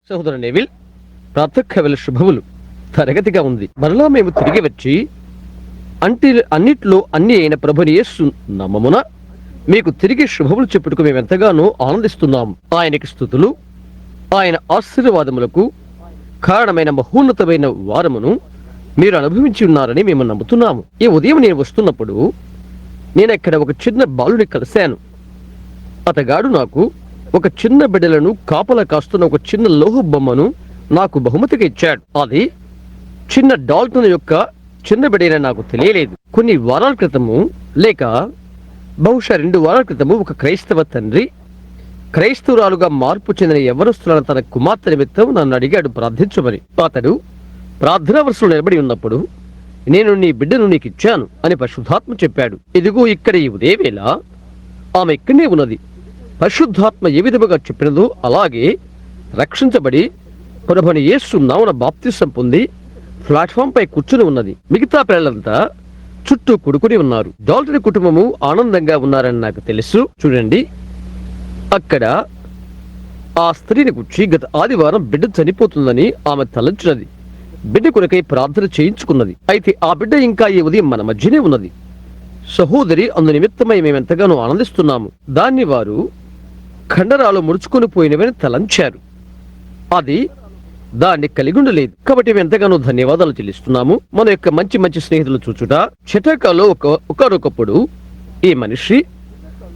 సహోదర నేవిల్, ప్రాతఃకాల శుభములు. తరగతిగా ఉంది. మరలా మేము తిరిగి వచ్చి అన్నిట్లో అన్ని అయిన ప్రభుని యేసు నామమున మీకు తిరిగి శుభములు చెప్పుటకు మేము ఎంతగానో ఆనందిస్తున్నాము. ఆయనకి స్తుతులు. ఆయన ఆశీర్వాదములకు కారణమైన మహోన్నతమైన వారమును మీరు అనుభవించి ఉన్నారని మేము నమ్ముతున్నాము. ఈ ఉదయం నేను వస్తున్నప్పుడు నేను ఇక్కడ ఒక చిన్న బాలుని కలిశాను. అతగాడు నాకు ఒక చిన్న బిడ్డలను కాపలా కాస్తున్న ఒక చిన్న లోహ బొమ్మను నాకు బహుమతిగా ఇచ్చాడు. అది చిన్న డాల్టన్ యొక్క చిన్న బిడ్డ నాకు తెలియలేదు. కొన్ని వారాల క్రితము లేక బహుశా 2 వారాల క్రితము ఒక క్రైస్తవ తండ్రి క్రైస్తవురాలుగా మార్పు చెందిన యవ్వనస్తులను తన కుమార్తె నిమిత్తం నన్ను అడిగాడు ప్రార్థించమని. అతడు ప్రార్థనా వరుసలో నిలబడి ఉన్నప్పుడు నేను నీ బిడ్డను నీకు ఇచ్చాను అని పరిశుద్ధాత్మ చెప్పాడు. ఇదిగో ఇక్కడ ఈ ఉదయవేళ ఆమె ఇక్కడనే ఉన్నది. పరిశుద్ధాత్మ ఏ విధముగా చెప్పినదో అలాగే రక్షించబడి ప్రభుని యేసు నామమున బాప్తిసం పొంది ప్లాట్ఫామ్ పై కూర్చుని ఉన్నది. మిగతా పిల్లలంతా చుట్టూ కూడుకుని ఉన్నారు. డాల్టన్ కుటుంబము ఆనందంగా ఉన్నారని నాకు తెలుసు. చూడండి, అక్కడ ఆ స్త్రీని గురించి గత ఆదివారం బిడ్డ చనిపోతుందని ఆమె తలంచినది. బిడ్డ కొరకై ప్రార్థన చేయించుకున్నది. అయితే ఆ బిడ్డ ఇంకా ఈ ఉదయం మన మధ్యనే ఉన్నది. సహోదరి అందు నిమిత్తమై మేమెంతగానో ఆనందిస్తున్నాము. దాన్ని వారు కండరాలు ముడుచుకొని పోయినవని తలంచారు. అది దాన్ని కలిగి ఉండలేదు. కాబట్టి మేము ఎంతగానో ధన్యవాదాలు చెల్లిస్తున్నాము. మన యొక్క మంచి మంచి స్నేహితులు చూచుట. చిటాకాలో ఒకనొకప్పుడు ఈ మనిషి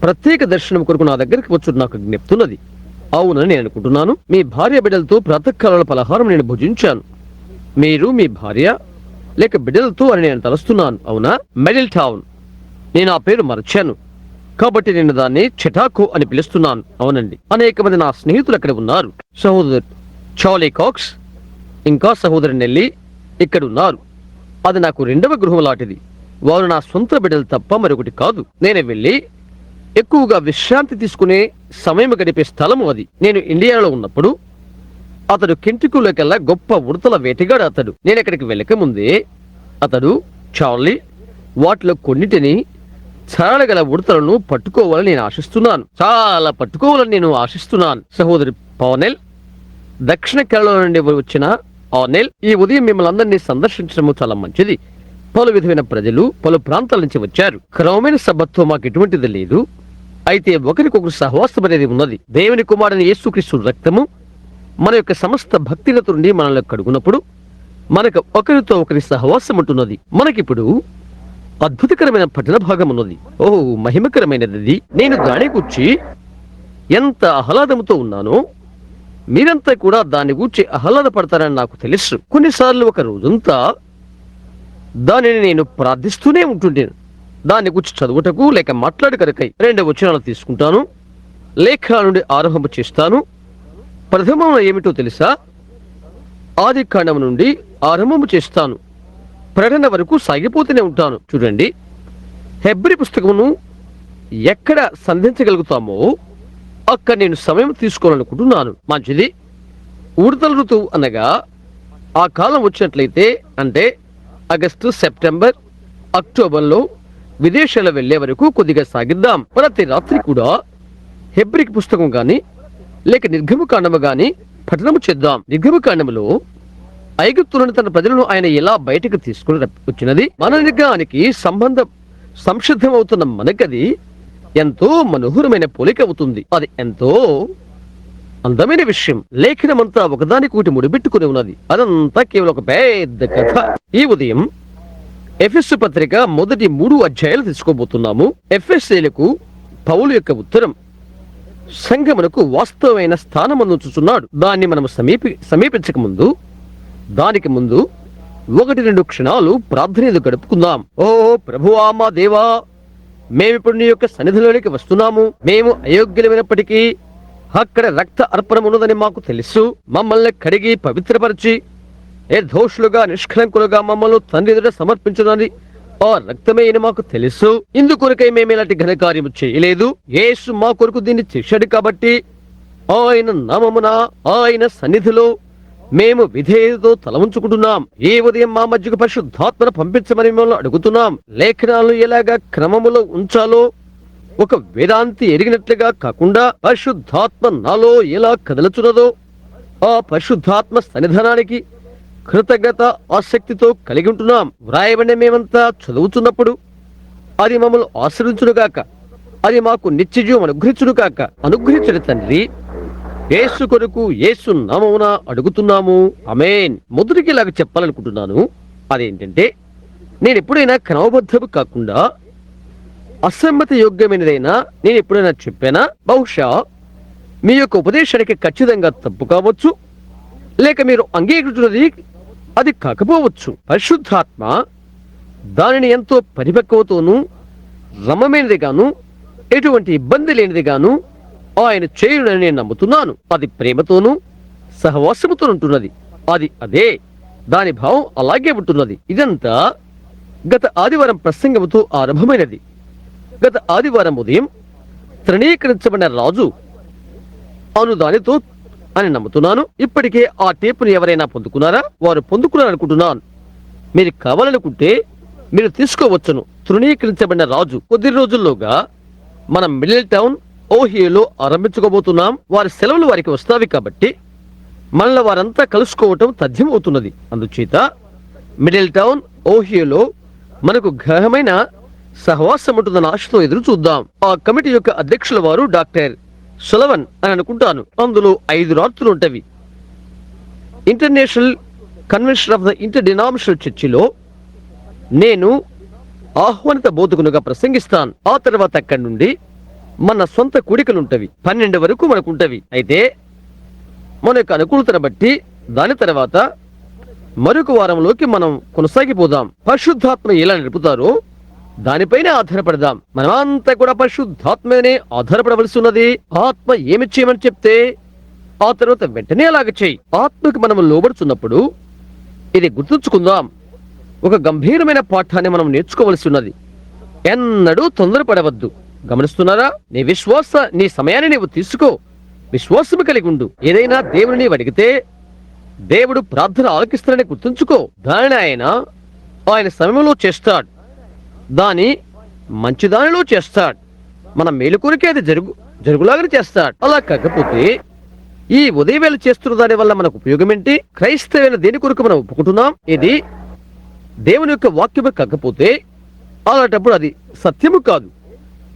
ప్రత్యేక దర్శనం కొరకు నా దగ్గరికి వచ్చు నాకు జ్ఞప్తున్నది. అవునని నేను అనుకుంటున్నాను. మీ భార్య బిడ్డలతో ప్రాతకాల పలహారం నేను భుజించాను. మీరు మీ భార్య లేక బిడ్డలతో అని నేను తలుస్తున్నాను. అవునా? Middle town. నేను ఆ పేరు మరచాను కాబట్టి నేను దాన్ని చిటాకో అని పిలుస్తున్నాను. అవునండి, అనేక మంది నా స్నేహితులు అక్కడ ఉన్నారు. సహోదరు చార్లీ కాక్స్ ఇంకా సహోదరు నెల్లి ఇక్కడ ఉన్నారు. అది నాకు 2వ గృహం లాంటిది. వారు నా సొంత బిడ్డలు తప్ప మరొకటి కాదు. నేను వెళ్ళి ఎక్కువగా విశ్రాంతి తీసుకునే సమయం గడిపే స్థలము అది. నేను ఇండియాలో ఉన్నప్పుడు అతడు కెంటుకులోకెల్లా గొప్ప ఉడతల వేటగాడు. అతడు నేను ఎక్కడికి వెళ్ళక ముందే అతడు చార్లీ వాటిలో కొన్నిటిని చాలగల ఉడతలను పట్టుకోవాలని నేను ఆశిస్తున్నాను. చాలా పట్టుకోవాలని నేను ఆశిస్తున్నాను. సహోదరి పవనెల్, దక్షిణ కేరళ నుండి వచ్చిన ఆనెల్, ఈ ఉదయం మిమ్మల్ని అందరినీ సందర్శించడం చాలా మంచిది. పలు విధమైన ప్రజలు పలు ప్రాంతాల నుంచి వచ్చారు. క్రమమైన సబ్బత్తో మాకు ఎటువంటిది లేదు. అయితే ఒకరికొకరు సహవాసం అనేది ఉన్నది. దేవుని కుమారుని యేసుక్రీస్తు రక్తము మన యొక్క సమస్త భక్తిలతో నుండి మనల్ని కడుగునప్పుడు మనకు ఒకరితో ఒకరి సహవాసం ఉంటున్నది. మనకిప్పుడు అద్భుతకరమైన పఠన భాగం ఉన్నది. ఓహో, మహిమకరమైనది. నేను దాని గురించి ఎంత ఆహ్లాదముతో ఉన్నానో మీరంతా కూడా దాని గురించి ఆహ్లాదపడతారని నాకు తెలుసు. కొన్నిసార్లు ఒక రోజంతా దానిని నేను ప్రార్థిస్తూనే ఉంటుంటాను. దాని గురించి చదువుటకు లేక మాట్లాడకరకై 2 వచనాలు తీసుకుంటాను. లేఖనాల నుండి ఆరంభం చేస్తాను. ప్రథమం ఏమిటో తెలుసా? ఆది కాండం నుండి ఆరంభము చేస్తాను. ప్రకటన వరకు సాగిపోతూనే ఉంటాను. చూడండి, హెబ్రీ పుస్తకమును ఎక్కడ సంధించగలుగుతామో అక్కడ నేను సమయం తీసుకోవాలనుకుంటున్నాను. మంచిది. ఉడతల ఋతువు అనగా ఆ కాలం వచ్చినట్లయితే అంటే ఆగస్టు, సెప్టెంబర్, అక్టోబర్లో విదేశాలు వెళ్లే వరకు కొద్దిగా సాగిద్దాం. ప్రతి రాత్రి కూడా హెబ్రీ పుస్తకం గాని లేక నిర్గమకాండము గాని పఠనము చేద్దాం. నిర్గమకాండములో ఐగుప్తులను తన ప్రజలను ఆయన ఎలా బయటకు తీసుకుని వచ్చినది, మన నిగ్రహానికి సంసిద్ధమవుతున్న మనకది ఎంతో మనోహరమైన పోలిక అవుతుంది. అది ఎంతో అందమైన విషయం. లేఖనమంతా ఒకదానికొకటి ముడిపెట్టుకుని ఉన్నది. అదంతా కేవలం ఒక పెద్ద కథ. ఈ ఉదయం ఎఫెసు పత్రిక మొదటి 3 అధ్యాయాలు తీసుకోబోతున్నాము. ఎఫెసీయులకు పౌలు యొక్క ఉత్తరం సంఘమునకు వాస్తవమైన స్థానమందుచుచున్నాడు. దాన్ని మనం సమీపించక ముందు దానికి ముందు 1-2 క్షణాలు ప్రార్థన గడుపుకుందాం. ఓ ప్రభువా, మా దేవా, మేమిప్పుడు నీ యొక్క సన్నిధిలోనికి వస్తున్నాము. మేము అయోగ్యులమైనప్పటికీ అక్కడ రక్త అర్పణం ఉన్నదని మాకు తెలుసు. మమ్మల్ని కడిగి పవిత్రపరిచి నిర్దోషులుగా నిష్కలంకులుగా మమ్మల్ని తండ్రి ఎదుట సమర్పించున్నది ఆ రక్తమే అని మాకు తెలుసు. ఇందుకొరకై మేము ఇలాంటి ఘనకార్యము చేయలేదు. యేసు మా కొరకు దీన్ని చేశాడు కాబట్టి ఆయన నామమున ఆయన సన్నిధిలో మేము విధేయతతో తల ఉంచుకుంటున్నాం. ఈ ఉదయం మా మధ్యకు పరిశుద్ధాత్మను పంపించమని మిమ్మల్ని అడుగుతున్నాం. లేఖనాలను ఎలాగా క్రమములో ఉంచాలో ఒక వేదాంతి ఎరిగినట్లుగా కాకుండా పరిశుద్ధాత్మ నాలో ఎలా కదలుచున్నదో ఆ పరిశుద్ధాత్మ సన్నిధానానికి కృతజ్ఞత ఆసక్తితో కలిగి ఉంటున్నాం. వ్రాయబడిన మేమంతా చదువుతున్నప్పుడు అది మమ్మల్ని ఆశ్రయించునుగాక, అది మాకు నిత్యజీవం అనుగ్రహించునుగాక. అనుగ్రహించడు తండ్రి, యేసు కొరకు యేసు నామమున అడుగుతున్నాము, ఆమేన్. మొదటికి ఇలాగ చెప్పాలనుకుంటున్నాను. అదేంటంటే, నేను ఎప్పుడైనా క్రమబద్ధము కాకుండా అసమ్మతి యోగ్యమైనదైనా నేను ఎప్పుడైనా చెప్పానా? బహుశా మీ యొక్క ఉపదేశానికి ఖచ్చితంగా తప్పు కావచ్చు, లేక మీరు అంగీకరించినది అది కాకపోవచ్చు. పరిశుద్ధాత్మ దానిని ఎంతో పరిపక్వతోనూ రమమైనదిగాను ఎటువంటి ఇబ్బంది లేనిదిగాను ఆయన చేయునని నేను నమ్ముతున్నాను. అది ప్రేమతోనూ సహవాసముతో ఉంటున్నది. అదే దాని భావం అలాగే ఉంటున్నది. ఇదంతా గత ఆదివారం ప్రసంగముతో ఆరంభమైనది. గత ఆదివారం ఉదయం తృణీకరించబడిన రాజు అను దానితో అని నమ్ముతున్నాను. ఇప్పటికే ఆ టేపును ఎవరైనా పొందుకున్నారా? వారు పొందుకున్నారనుకుంటున్నాను. మీరు కావాలనుకుంటే మీరు తీసుకోవచ్చును. తృణీకరించబడిన రాజు. కొద్ది రోజుల్లోగా మనం మిడిల్ టౌన్ ఓహియోలో ఆరంభించుకోబోతున్నాం. వారి సెలవులు వారికి వస్తావి కాబట్టి మనలో వారంతా కలుసుకోవటం తథ్యమవుతున్నది. అందుచేత మిడిల్ టౌన్ ఓహియోలో మనకు గ్రహమైన సహవాసం ఉంటుందన్న ఆశతో ఎదురు చూద్దాం. ఆ కమిటీ యొక్క అధ్యక్షుల వారు డాక్టర్ సులవన్ అని అనుకుంటాను. అందులో 5 రాత్రులు ఉంటవి. International convention of the interdenominational చర్చిలో నేను ఆహ్వానిత బోధకునుగా ప్రసంగిస్తాను. ఆ తర్వాత అక్కడి నుండి మన సొంత కూడికలుంటవి. 12 వరకు మనకుంటవి. అయితే మన యొక్క అనుకూలతను బట్టి దాని తర్వాత మరొక వారంలోకి మనం కొనసాగిపోదాం. పరిశుద్ధాత్మ ఎలా నడుపుతారో దానిపైనే ఆధారపడదాం. మనమంతా కూడా పరిశుద్ధాత్మనే ఆధారపడవలసి ఉన్నది. ఆత్మ ఏమి చేయమని చెప్తే ఆ తర్వాత వెంటనే అలాగ చేయి. ఆత్మకి మనం లోబడుచున్నప్పుడు ఇది గుర్తుంచుకుందాం, ఒక గంభీరమైన పాఠాన్ని మనం నేర్చుకోవలసి ఉన్నది. ఎన్నడూ తొందరపడవద్దు. గమనిస్తున్నారా? నీ సమయాన్ని నీవు తీసుకో. విశ్వాసము కలిగి ఉండు. ఏదైనా దేవుని నీవు అడిగితే దేవుడు ప్రార్థన ఆలకిస్తాడని గుర్తుంచుకో. దానిని ఆయన సమయంలో చేస్తాడు. దాని మంచిదానిలో చేస్తాడు. మన మేలు కొరకే అది జరుగులాగా చేస్తాడు. అలా కాకపోతే ఈ ఉదయవేళ చేస్తున్న దాని వల్ల మనకు ఉపయోగం ఏంటి? క్రైస్తవైన దేని కొరకు మనం ఒప్పుకుంటున్నాం? ఇది దేవుని యొక్క వాక్యము కాకపోతే అలాంటప్పుడు అది సత్యము కాదు.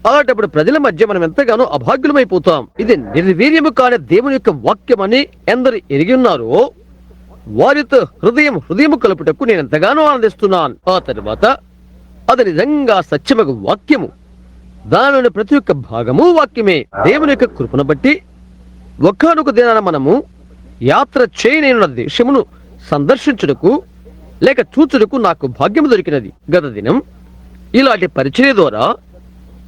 అలాంటప్పుడు ప్రజల మధ్య మనం ఎంతగానో అభాగ్యులమైపోతాం. ఇది నిర్వీర్యము కాని దేవుని యొక్క వాక్యం అని ఎందరు ఎరిగి ఉన్నారో వారితో హృదయము కలుపుటకు నేను ఎంతగానో ఆనందిస్తున్నాను. ఆ తర్వాత అది నిజంగా సత్యమగు వాక్యము. దానిలోని ప్రతి ఒక్క భాగము వాక్యమే. దేవుని యొక్క కృపను బట్టి ఒక్కనొక దినాన మనము యాత్ర చేయనేనున్న దేశమును సందర్శించుటకు లేక చూచుటకు నాకు భాగ్యము దొరికినది. గత దినం ఇలాంటి పరిచర్య ద్వారా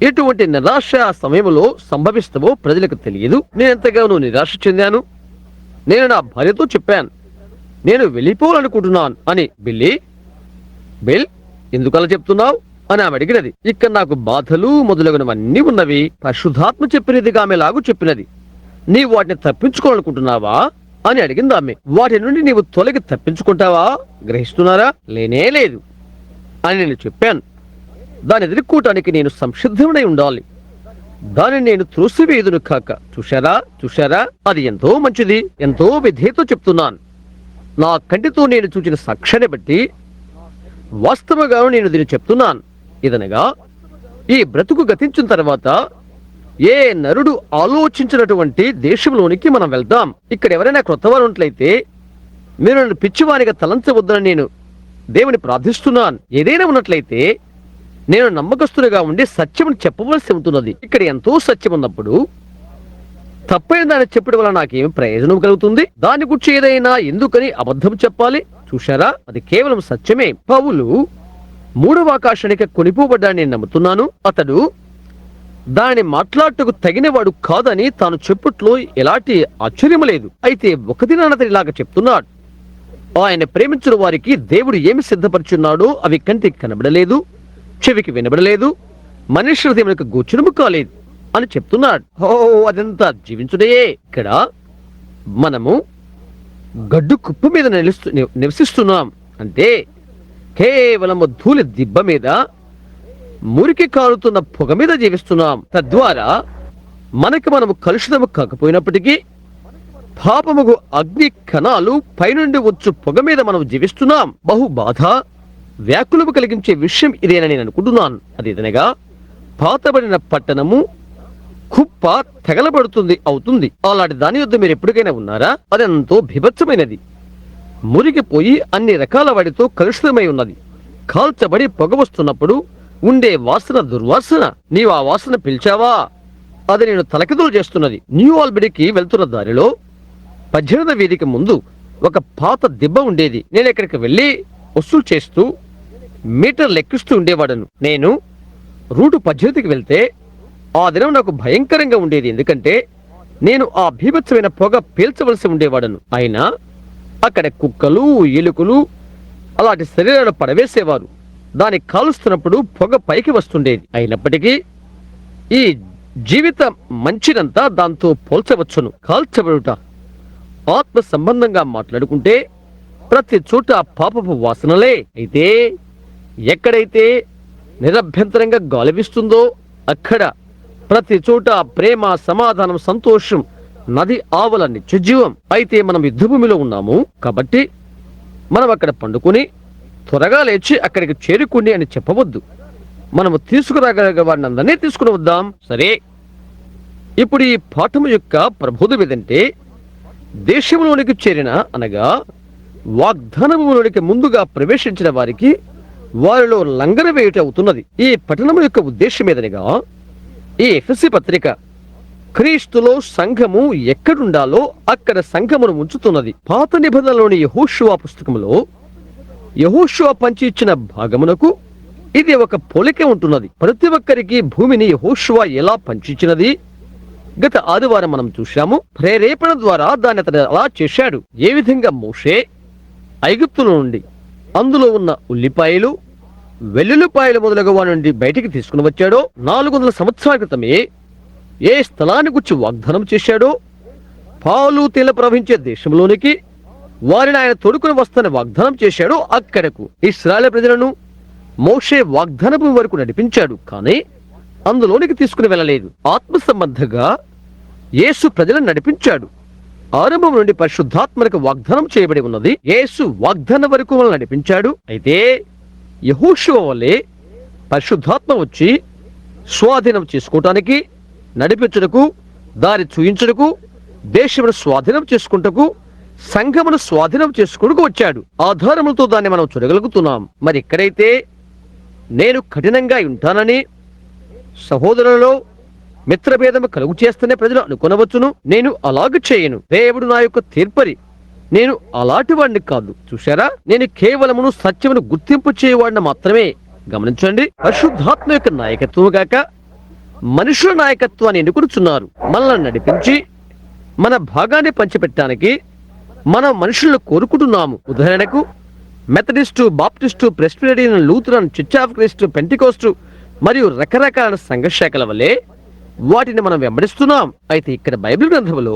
ఎటువంటి నిరాశ సమయంలో సంభవిస్తావో ప్రజలకు తెలియదు. నేను ఎంతగానో నిరాశ చెందాను. నేను నా భార్యతో చెప్పాను, నేను వెళ్ళిపోవాలనుకుంటున్నాను అని. బిల్ ఎందుకు అలా చెప్తున్నావు అని ఆమె అడిగినది. ఇక్కడ నాకు బాధలు మొదలగునవన్నీ ఉన్నవి. పరిశుద్ధాత్మ చెప్పినదిగా ఆమె లాగు చెప్పినది. నీవు వాటిని తప్పించుకోవాలనుకుంటున్నావా అని అడిగింది ఆమె. వాటి నుండి నీవు తొలగి తప్పించుకుంటావా? గ్రహిస్తున్నారా? లేనే లేదు అని నేను చెప్పాను. దాన్ని ఎదుర్కోవటానికి నేను సంసిద్ధమై ఉండాలి. దానిని నేను త్రోసివేయుదును కాక. చూశారా? అది ఎంతో మంచిది. ఎంతో విధేయతో చెప్తున్నాను. నా కంటితో నేను చూచిన సాక్ష్యాన్ని బట్టి వాస్తవంగా నేను దీన్ని చెప్తున్నాను. ఇదనగా ఈ బ్రతుకు గతించిన తర్వాత ఏ నరుడు ఆలోచించినటువంటి దేశంలోనికి మనం వెళ్దాం. ఇక్కడ ఎవరైనా క్రొత్తవారు ఉన్నట్లయితే మీరు నన్ను పిచ్చివానిగా తలంచవద్దని నేను దేవుని ప్రార్థిస్తున్నాను. ఏదైనా ఉన్నట్లయితే నేను నమ్మకస్తునిగా ఉండి సత్యమును చెప్పవలసి ఉంటున్నది. ఇక్కడ ఎంతో సత్యం ఉన్నప్పుడు తప్పైన దాన్ని చెప్పడం వల్ల నాకేమి ప్రయోజనం కలుగుతుంది? దాని గురించి ఏదైనా ఎందుకని అబద్ధం చెప్పాలి? చూశారా? అది కేవలం సత్యమే. పౌలు 3వ ఆకాశానికి కొనిపోబడ్డాన్ని నేను నమ్ముతున్నాను. అతడు దాన్ని మాట్లాడటకు తగినవాడు కాదని తాను చెప్పుట్లో ఎలాంటి ఆశ్చర్యం లేదు. అయితే ఒక దినాన అతడు ఇలాగ చెప్తున్నాడు, ఆయన ప్రేమించిన వారికి దేవుడు ఏమి సిద్ధపరుచున్నాడో అవి కంటికి కనబడలేదు, చెవికి వినబడలేదు, మనిషి హృదయమునకు గోచరము కాలేదు అని చెప్తున్నాడు. అదంతా జీవించుడే. ఇక్కడ మనము గడ్డు కుప్ప మీద నివసిస్తున్నాం. అంటే కేవలం ధూళి దిబ్బ మీద, మురికి కారుతున్న పొగ మీద జీవిస్తున్నాం. తద్వారా మనకు మనము కలుషితము కాకపోయినప్పటికీ పాపముగు అగ్ని కణాలు పైనుండి వచ్చు పొగ మీద మనం జీవిస్తున్నాం. బహు బాధ వ్యాకులము కలిగించే విషయం ఇదేనని నేను అనుకుంటున్నాను. అదేదనగా పాతబడిన పట్టణము కుప్ప తెగలబడుతుంది అవుతుంది. అలాంటి దాని యొద్ద మీరు ఎప్పటికైనా ఉన్నారా? అదెంతో భీభత్సమైనది. మురిగిపోయి అన్ని రకాల వాటితో కలుషితమై ఉన్నది. కాల్చబడి పొగ వస్తున్నప్పుడు ఉండే వాసన దుర్వాసన. నీవు ఆ వాసన పిలిచావా? అది నేను తలకిదులు చేస్తున్నది. న్యూ ఆల్బిడికి వెళ్తున్న దారిలో 18వ వీధికి ముందు ఒక పాత దిబ్బ ఉండేది. నేను ఇక్కడికి వెళ్లి వసూలు చేస్తూ మీటర్ లెక్కిస్తూ ఉండేవాడను. నేను రూటు 18కి వెళ్తే ఆ దినం నాకు భయంకరంగా ఉండేది. ఎందుకంటే నేను ఆ భీభత్సమైన పొగ పీల్చవలసి ఉండేవాడను. అయినా అక్కడ కుక్కలు, ఎలుకలు అలాంటి శరీరాలు పడవేసేవారు. దాన్ని కాలుస్తున్నప్పుడు పొగ పైకి వస్తుండేది. అయినప్పటికీ ఈ జీవిత మంచినంతా దాంతో పోల్చవచ్చును. కాల్చబడుట ఆత్మ సంబంధంగా మాట్లాడుకుంటే ప్రతి చోట పాపపు వాసనలే. అయితే ఎక్కడైతే నిరభ్యంతరంగా గాలి వీస్తుందో అక్కడ ప్రతి చోట ప్రేమ, సమాధానం, సంతోషం, నది ఆవల నిత్యజీవం. అయితే మనం యుద్ధభూమిలో ఉన్నాము కాబట్టి మనం అక్కడ పండుకొని త్వరగా లేచి అక్కడికి చేరుకుని అని చెప్పవద్దు. మనము తీసుకురాగలిగే వారిని అందరినీ తీసుకుని వద్దాం. సరే, ఇప్పుడు ఈ పాఠము యొక్క ప్రబోధం ఏదంటే దేశంలోనికి చేరిన అనగా వాగ్దానములోనికి ముందుగా ప్రవేశించిన వారికి వారిలో లంఘన వేయుట అవుతున్నది. ఈ పట్టణము యొక్క ఉద్దేశం ఏదనగా ఈ ఎఫెసీ పత్రిక క్రీస్తులో సంఘము ఎక్కడుండాలో అక్కడ సంఘమును ఉంచుతున్నది. పాత నిబంధనలోని యెహోషువ పుస్తకములో యెహోషువ పంచి ఇచ్చిన భాగమునకు ఇది ఒక పోలిక ఉంటున్నది. ప్రతి ఒక్కరికి భూమిని యెహోషువ ఎలా పంచిచ్చినది గత ఆదివారం మనం చూశాము. ప్రేరేపణ ద్వారా దాన్ని అతడు అలా చేశాడు. ఏ విధంగా మోషే ఐగుప్తుల నుండి అందులో ఉన్న ఉల్లిపాయలు, వెల్లుల్లిపాయలు మొదలగు వారి నుండి బయటికి తీసుకుని వచ్చాడో 400 సంవత్సరాల క్రితమే ఏ స్థలాన్ని గురించి వాగ్దానం చేశాడో పాలు తేనె ప్రవహించే దేశంలోనికి వారిని ఆయన తోడుకుని వస్తానని వాగ్దానం చేశాడో అక్కడకు ఇశ్రాయేలు ప్రజలను మోషే వాగ్దానపు వరకు నడిపించాడు. కానీ అందులోనికి తీసుకుని వెళ్ళలేదు. ఆత్మ సంబంధంగా యేసు ప్రజలను నడిపించాడు. ఆరంభం నుండి పరిశుద్ధాత్మకు వాగ్దానం చేయబడి ఉన్నది. యేసు వాగ్దానం వరకు మనల్ని నడిపించాడు. అయితే యెహోషువ వలె పరిశుద్ధాత్మ వచ్చి స్వాధీనం చేసుకోవటానికి, నడిపించుటకు, దారి చూయించుటకు, దేశమును స్వాధీనం చేసుకుంటకు, సంఘమును స్వాధీనం చేసుకుంటూ వచ్చాడు. ఆధారములతో దాన్ని మనం చూడగలుగుతున్నాం. మరి ఎక్కడైతే నేను కఠినంగా ఉంటానని సహోదరులలో మిత్రభేదము కలుగు చేస్తేనే ప్రజలు అనుకొనవచ్చును. నేను అలాగ చేయను. దేవుడు నా యొక్క తీర్పరి. నేను అలాంటి వాడిని కాదు. చూశారా, నేను కేవలమును సత్యమును గుర్తింపు చేయవాడిని మాత్రమే. గమనించండి, పరిశుద్ధాత్మ యొక్క నాయకత్వం గాక మనుషుల నాయకత్వాన్ని ఎన్నుకొనుచున్నారు. మనల్ని నడిపించి మన భాగాన్ని పంచిపెట్టడానికి మనం మనుషులను కోరుకుంటున్నాము. ఉదాహరణకు Methodist, Baptist, Presbyterian, Lutheran, Church of Christ, Pentecost మరియు రకరకాల సంఘశాఖల వల్లే వాటిని మనం వెంబడిస్తున్నాం. అయితే ఇక్కడ బైబిల్ గ్రంథంలో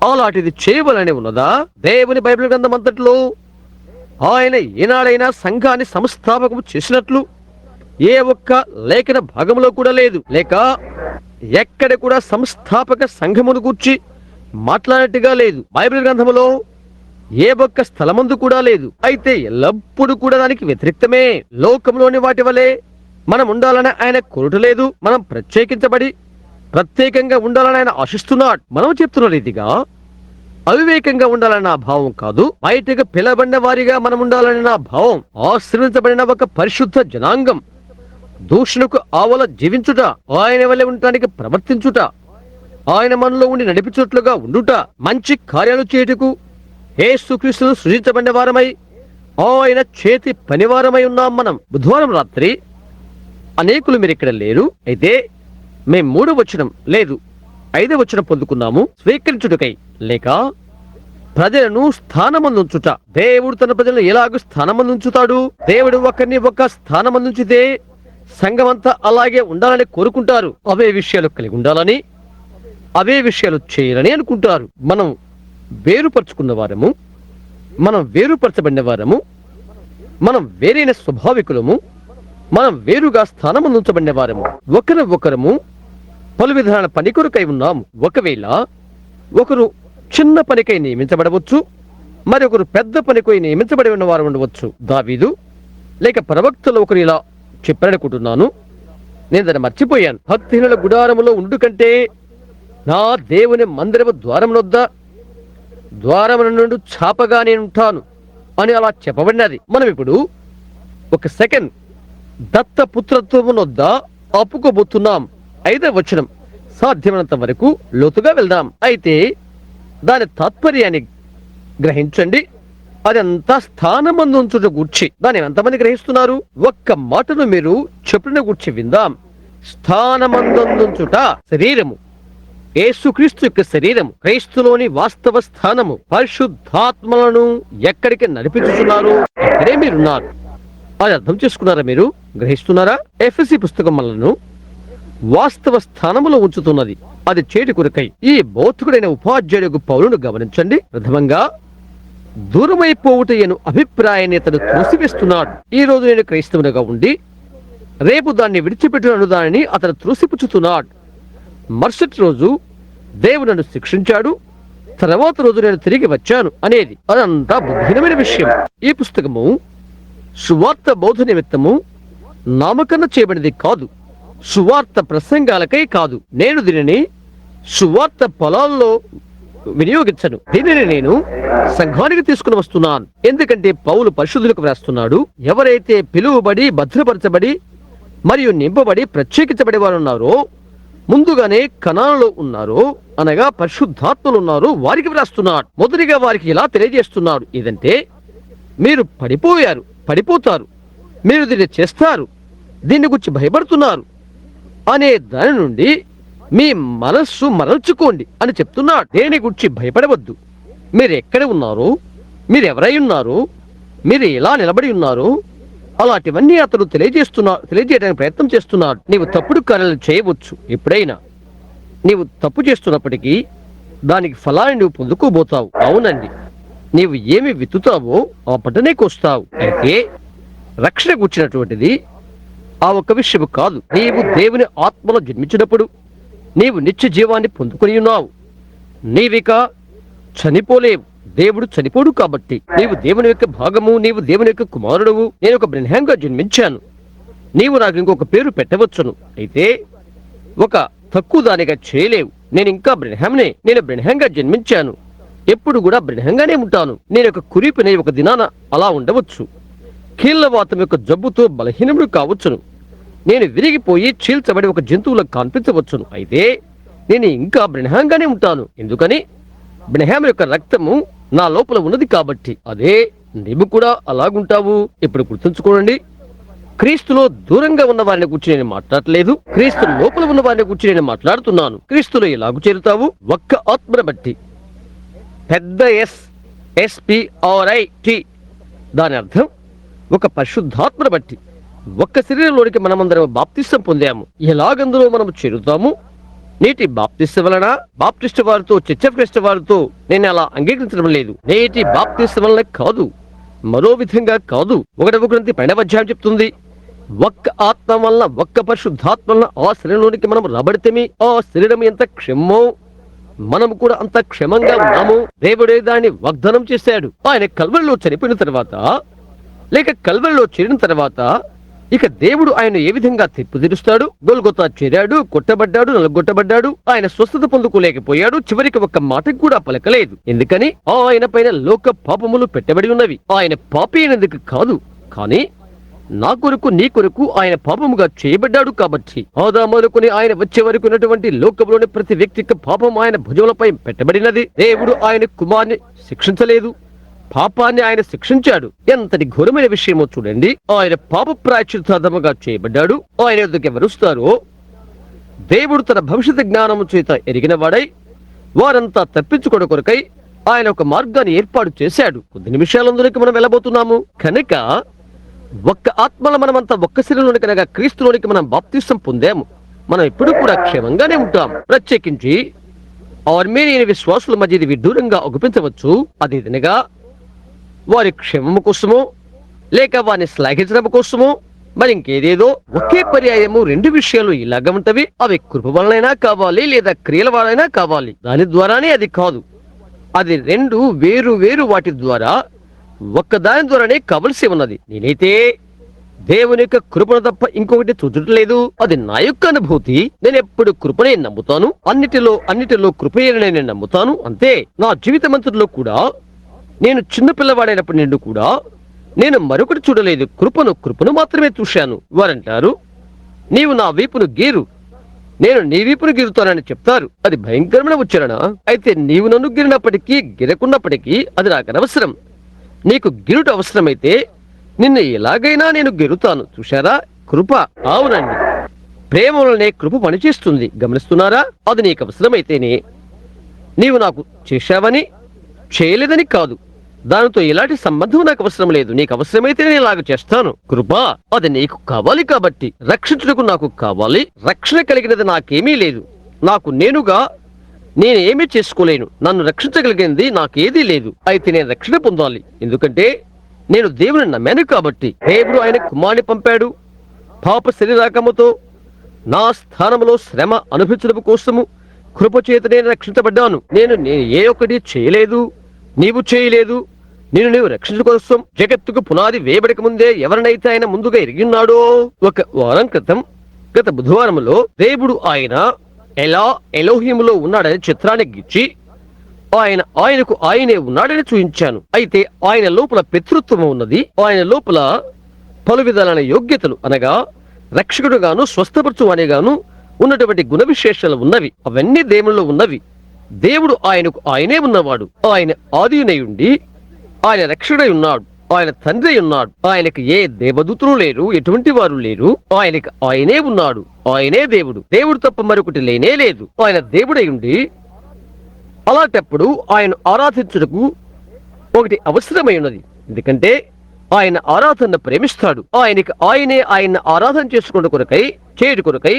అలాంటిది చేయవలని ఉన్నదా? దేవుని బైబిల్ గ్రంథం అంతట్లో ఆయన ఏనాడైనా సంఘాన్ని సంస్థాపకము చేసినట్లు ఏ ఒక్క లేఖన భాగంలో కూడా లేదు. లేక ఎక్కడ కూడా సంస్థాపక సంఘమును గూర్చి మాట్లాడినట్టుగా లేదు. బైబిల్ గ్రంథములో ఏ ఒక్క స్థలమందు కూడా లేదు. అయితే ఎల్లప్పుడూ కూడా దానికి వ్యతిరేక్తమే. లోకంలోని వాటి వలె మనం ఉండాలని ఆయన కోరటలేదు. మనం ప్రత్యేకంగా ఉండాలని ఆయన ఆశిస్తున్నాడు. మనం చెప్తున్న రీతిగా అవివేకంగా ఉండాలని నా భావం కాదు. బయటకు పిలవబడిన వారిగా మనం ఉండాలని నా భావం. ఆశ్రయించబడిన ఒక పరిశుద్ధ జనాంగం, దూషణకు ఆవల జీవించుట, ఆయన వల్లే ఉండటానికి ప్రవర్తించుట, ఆయన మనలో ఉండి నడిపించుట్లుగా ఉండుట, మంచి కార్యాలు చేయుటకు యేసుక్రీస్తును సృజించబడిన వారమై ఆయన చేతి పనివారమై ఉన్నాం మనం. బుధవారం రాత్రి అనేకులు మీరు ఇక్కడ లేరు. అయితే మేము 3వ వచనం లేదు 5వ వచనం పొందుకున్నాము. స్వీకరించుటకై లేక ప్రజలను స్థానమందుంచుట. దేవుడు తన ప్రజలను ఎలాగూ స్థానమందుంచుతాడు? దేవుడు ఒకరిని ఒక స్థానమందుంచితే సంఘమంతా అలాగే ఉండాలని కోరుకుంటారు. అవే విషయాలు కలిగి ఉండాలని, అవే విషయాలు చేయాలని అనుకుంటారు. మనం వేరుపరుచుకున్న వారము, మనం వేరుపరచబడిన వారము, మనం వేరైన స్వభావికులము, మనం వేరుగా స్థానమందుంచబడిన వారము. ఒకరము పలు విధాల పని కొరకై ఉన్నాము. ఒకవేళ ఒకరు చిన్న పనికై నియమించబడవచ్చు, మరొకరు పెద్ద పనికై నియమించబడి ఉన్న వారు ఉండవచ్చు. దావీదు లేక ప్రవక్తలు ఒకరు ఇలా చెప్పారనుకుంటున్నాను, నేను దాన్ని మర్చిపోయాను. భక్తిహీనుల గుడారములో ఉండు కంటే నా దేవుని మందిరము ద్వారమునొద్ద ద్వారముల నుండి చాపగా నేనుంటాను అని అలా చెప్పబడినది. మనం ఇప్పుడు ఒక సెకండ్ దత్తపుత్రత్వమునొద్ద అప్పుకోబోతున్నాం. 5వ వచనం సాధ్యమైనంత వరకు లోతుగా వెళ్దాం. అయితే దాని తాత్పర్యాన్ని గ్రహించండి. అదంతా స్థానమందుంచుట గూర్చి. దాన్ని ఎంతమంది గ్రహిస్తున్నారు? ఒక్క మాటను మీరు చెప్పిన గూర్చి విందాం. స్థానమందుంచుట శరీరము, యేసుక్రీస్తు యొక్క శరీరము, క్రైస్తులోని వాస్తవ స్థానము. పరిశుద్ధాత్మలను ఎక్కడికి నడిపించుతున్నారు? ఇక్కడే మీరున్నారు. అది అర్థం చేసుకున్నారా? మీరు గ్రహిస్తున్నారా? ఎఫెసీ పుస్తకం మనలను వాస్తవ స్థానములో ఉంచుతున్నది. అది చేటి కొరకై. ఈ బౌద్ధికుడైన ఉపాధ్యాయుడు పౌలును గమనించండి. ప్రథమంగా దూరమైపోవుటయను అభిప్రాయాన్ని అతను త్రోసివేస్తున్నాడు. ఈ రోజు నేను క్రైస్తవునిగా ఉండి రేపు దాన్ని విడిచిపెట్టినను దానిని అతను త్రోసిపుచ్చుతున్నాడు. మరుసటి రోజు దేవుడు నన్ను శిక్షించాడు, తర్వాత రోజు నేను తిరిగి వచ్చాను అనేది అదంతా బుద్ధిహీనమైన విషయం. ఈ పుస్తకము సువార్త బోధ నిమిత్తము నామకరణ చేయబడినది కాదు, సువార్త ప్రసంగాలకై కాదు. నేను దీనిని సువార్త పొలాల్లో వినియోగించను. దీనిని నేను సంఘానికి తీసుకుని వస్తున్నాను. ఎందుకంటే పౌలు పరిశుద్ధులకు వ్రాస్తున్నాడు, ఎవరైతే పిలువబడి భద్రపరచబడి మరియు నింపబడి ప్రత్యేకించబడి వారు ఉన్నారో, ముందుగానే కణాలలో ఉన్నారో, అనగా పరిశుద్ధాత్మలు ఉన్నారో వారికి వ్రాస్తున్నాడు. మొదటిగా వారికి ఇలా తెలియజేస్తున్నాడు, ఏదంటే మీరు పడిపోతారు, మీరు దీన్ని చేస్తారు, దీన్ని గురించి భయపడుతున్నారు అనే దాని నుండి మీ మనస్సు మరల్చుకోండి అని చెప్తున్నాడు. దేని గురించి భయపడవద్దు. మీరు ఎక్కడ ఉన్నారో, మీరు ఎవరై ఉన్నారో, మీరు ఎలా నిలబడి ఉన్నారో అలాంటివన్నీ అతడు తెలియజేయడానికి ప్రయత్నం చేస్తున్నాడు. నీవు తప్పుడు కార్యాలు చేయవచ్చు. ఎప్పుడైనా నీవు తప్పు చేస్తున్నప్పటికీ దానికి ఫలాన్ని నువ్వు పొందుకోబోతావు. అవునండి, నీవు ఏమి విత్తుతావో ఆ పంటనే కోస్తావు. అయితే రక్షణ కూర్చున్నటువంటిది ఆ ఒక్క విషయం కాదు. నీవు దేవుని ఆత్మలో జన్మించినప్పుడు నీవు నిత్య జీవాన్ని పొందుకొని ఉన్నావు. నీవిక చనిపోలేవు. దేవుడు చనిపోడు కాబట్టి నీవు దేవుని యొక్క భాగము, నీవు దేవుని యొక్క కుమారుడువు. నేను ఒక బ్రెన్హాంగా జన్మించాను, నీవు నాకు ఇంకొక పేరు పెట్టవచ్చును. అయితే ఒక తక్కువ దానిగా చేయలేవు. నేను ఇంకా బ్రెన్హాంనే. నేను బ్రెన్హాంగా జన్మించాను, ఎప్పుడు కూడా బ్రెన్హాంగానే ఉంటాను. నేను ఒక కురీపిని ఒక దినాన అలా ఉండవచ్చు. కీళ్లవాతం యొక్క జబ్బుతో బలహీనముడు కావచ్చును. నేను విరిగిపోయి చీల్చబడి ఒక జంతువులకు కనిపించవచ్చును. అయితే నేను ఇంకా బ్రెన్హాంగానే ఉంటాను. ఎందుకని? బ్రెన్హాం యొక్క రక్తము నా లోపల ఉన్నది కాబట్టి. అదే నీవు కూడా అలాగుంటావు. ఇప్పుడు గుర్తుంచుకోండి, క్రీస్తులో దూరంగా ఉన్న వారిని గురించి నేను మాట్లాడలేదు, క్రీస్తు లోపల ఉన్న వారిని గురించి నేను మాట్లాడుతున్నాను. క్రీస్తులో ఎలాగు చేరుతావు? ఒక్క ఆత్మను బట్టి. పెద్ద SPRIT. దాని అర్థం ఒక పరిశుద్ధాత్మను బట్టి. ఒక్క శరీరంలోనికి మనమందరం బాప్తిసం పొందాము. ఎలాగందులో మనం చేరుతాము? నేటి బాప్తిస్త వలన, బాప్టిస్ట్ వారితో, చర్చ్ ఆఫ్ క్రైస్ట్ వారితో నేను అలా అంగీకరించడం లేదు. నేటి బాప్తిస్త వలన కాదు, మరో విధంగా కాదు. 1వ గ్రంథి 12వ అధ్యాయం చెప్తుంది, ఒక్క ఆత్మ వలన, ఒక్క పరిశుద్ధాత్మ వలన ఆ శరీరంలోనికి మనం రాబడితేమి ఆ శరీరం ఎంత క్షమో మనం కూడా అంత క్షమంగా ఉన్నాము. దేవుడే దాన్ని వాగ్దానం చేశాడు. ఆయన కల్వరిలో చనిపోయిన తర్వాత లేక కల్వరిలో చేరిన తర్వాత ఇక దేవుడు ఆయన ఏ విధంగా తీర్పు తీరుస్తాడు? గొల్గొతా చేరాడు, కొట్టబడ్డాడు, నలగొట్టబడ్డాడు. ఆయన స్వస్థత పొందుకోలేకపోయాడు. చివరికి ఒక్క మాట కూడా పలకలేదు. ఎందుకని? ఆయన పైన లోక పాపములు పెట్టబడి ఉన్నవి. ఆయన పాపి అయినందుకు కాదు, కానీ నా కొరకు, నీ కొరకు ఆయన పాపముగా చేయబడ్డాడు కాబట్టి. ఆదాము మొదలుకొని ఆయన వచ్చే వరకు ఉన్నటువంటి లోకంలోని ప్రతి వ్యక్తి యొక్క పాపం ఆయన భుజములపై పెట్టబడినది. దేవుడు ఆయన కుమార్ని శిక్షించలేదు, పాపాన్ని ఆయన శిక్షించాడు. ఎంతటి ఘోరమైన విషయమో చూడండి. ఆయన పాప ప్రాయశ్చిత్తార్థముగా చేయబడ్డాడు. ఆయన యొద్దకు ఎవరుస్తారో దేవుడు తన భవిష్యత్ జ్ఞానము చేత ఎరిగిన వాడై వారంతా తప్పించుకోవడం కొరకై ఆయన ఒక మార్గాన్ని ఏర్పాటు చేశాడు. కొద్ది నిమిషాలందరికీ మనం వెళ్ళబోతున్నాము. కనుక ఒక్క ఆత్మలో మనమంతా ఒక్క శరీరంలోని కనుక క్రీస్తులోనికి మనం బాప్తిసం పొందాము. మనం ఎప్పుడు కూడా క్షేమంగానే ఉంటాం. ప్రత్యేకించి ఆర్మేనియన్ విశ్వాసుల మధ్య ఇది విడ్డూరంగా అగుపించవచ్చు. అది వినగా వారి క్షేమము కోసమో లేక వారిని శ్లాఘించడం కోసమో మరి ఇంకేదేదో ఒకే పర్యాయము రెండు విషయాలు ఇలాగ ఉంటవి. అవి కృప వలనైనా కావాలి లేదా క్రియల వలనైనా కావాలి. దాని ద్వారానే అది కాదు. అది రెండు వేరు వేరు వాటి ద్వారా ఒక్కదాని ద్వారానే కవలసి ఉన్నది. నేనైతే దేవుని యొక్క కృపను తప్ప ఇంకొకటి చూడట్లేదు. అది నా యొక్క అనుభూతి. నేను ఎప్పుడు కృపనే నమ్ముతాను. అన్నిటిలో కృపయే నేను నమ్ముతాను. అంతే. నా జీవితమంతటిలో కూడా, నేను చిన్న పిల్లవాడైనప్పటి నుండి కూడా నేను మరొకటి చూడలేదు. కృపను మాత్రమే చూశాను. వారంటారు, నీవు నా వీపును గీరు, నేను నీ వీపును గీరుతానని చెప్తారు. అది భయంకరమైన ఉచ్చారణ. అయితే నీవు నన్ను గిరినప్పటికీ గిరకున్నప్పటికీ అది నాకు అనవసరం. నీకు గిరుట అవసరమైతే నిన్ను ఎలాగైనా నేను గెలుతాను. చూశారా? కృప. అవునండి, ప్రేమ వలనే కృప పనిచేస్తుంది. గమనిస్తున్నారా? అది నీకు అవసరమైతేనే. నీవు నాకు చేశావని చేయలేదని కాదు, దానితో ఎలాంటి సంబంధం నాకు అవసరం లేదు. నీకు అవసరమైతే నేను ఇలాగ చేస్తాను. కృప అది నీకు కావాలి కాబట్టి, రక్షించుటకు నాకు కావాలి. రక్షణ కలిగినది నాకేమీ లేదు. నాకు నేనుగా నేనేమీ చేసుకోలేను. నన్ను రక్షించగలిగింది నాకేదీ లేదు. అయితే నేను రక్షణ పొందాలి. ఎందుకంటే నేను దేవుని నమ్మాను కాబట్టి. దేవుడు ఆయన కుమారుని పంపాడు. పాప శరీరాకముతో నా స్థానంలో శ్రమ అనుభవించడం కోసము కృపచేత నేను రక్షించబడ్డాను. నేను ఏ ఒక్కటి చేయలేదు, నీవు చేయలేదు. నీవు రక్షించ కోసం జగత్తుకు పునాది వేయబడక ముందే ఎవరినైతే ఆయన ముందుగా ఎరిగిన్నాడో. ఒక వారం క్రితం, గత బుధవారంలో దేవుడు ఆయన ఎలోహిములో ఉన్నాడని చిత్రాన్ని గీచి ఆయనకు ఆయనే ఉన్నాడని చూపించాను. అయితే ఆయన లోపల పితృత్వం ఉన్నది. ఆయన లోపల పలు విధాలైన యోగ్యతలు, అనగా రక్షకుడుగాను స్వస్థపరచువానిగాను ఉన్నటువంటి గుణ విశేషాలు ఉన్నవి. అవన్నీ దేవునిలో ఉన్నవి. దేవుడు ఆయనకు ఆయనే ఉన్నవాడు. ఆయన ఆదియునయుండి ఆయన రక్షకుడై ఉన్నాడు. ఆయన తండ్రి ఉన్నాడు. ఆయనకు ఏ దేవదూతులు లేరు, ఎటువంటి వారు లేరు. ఆయనకు ఆయనే ఉన్నాడు. ఆయనే దేవుడు. దేవుడు తప్ప మరొకటి లేనే లేదు. ఆయన దేవుడై ఉండి అలాంటప్పుడు ఆయన ఆరాధించుటకు ఒకటి అవసరమై ఉన్నది. ఎందుకంటే ఆయన ఆరాధన ప్రేమిస్తాడు. ఆయన ఆరాధన చేసుకున్న చేయడు కొరకై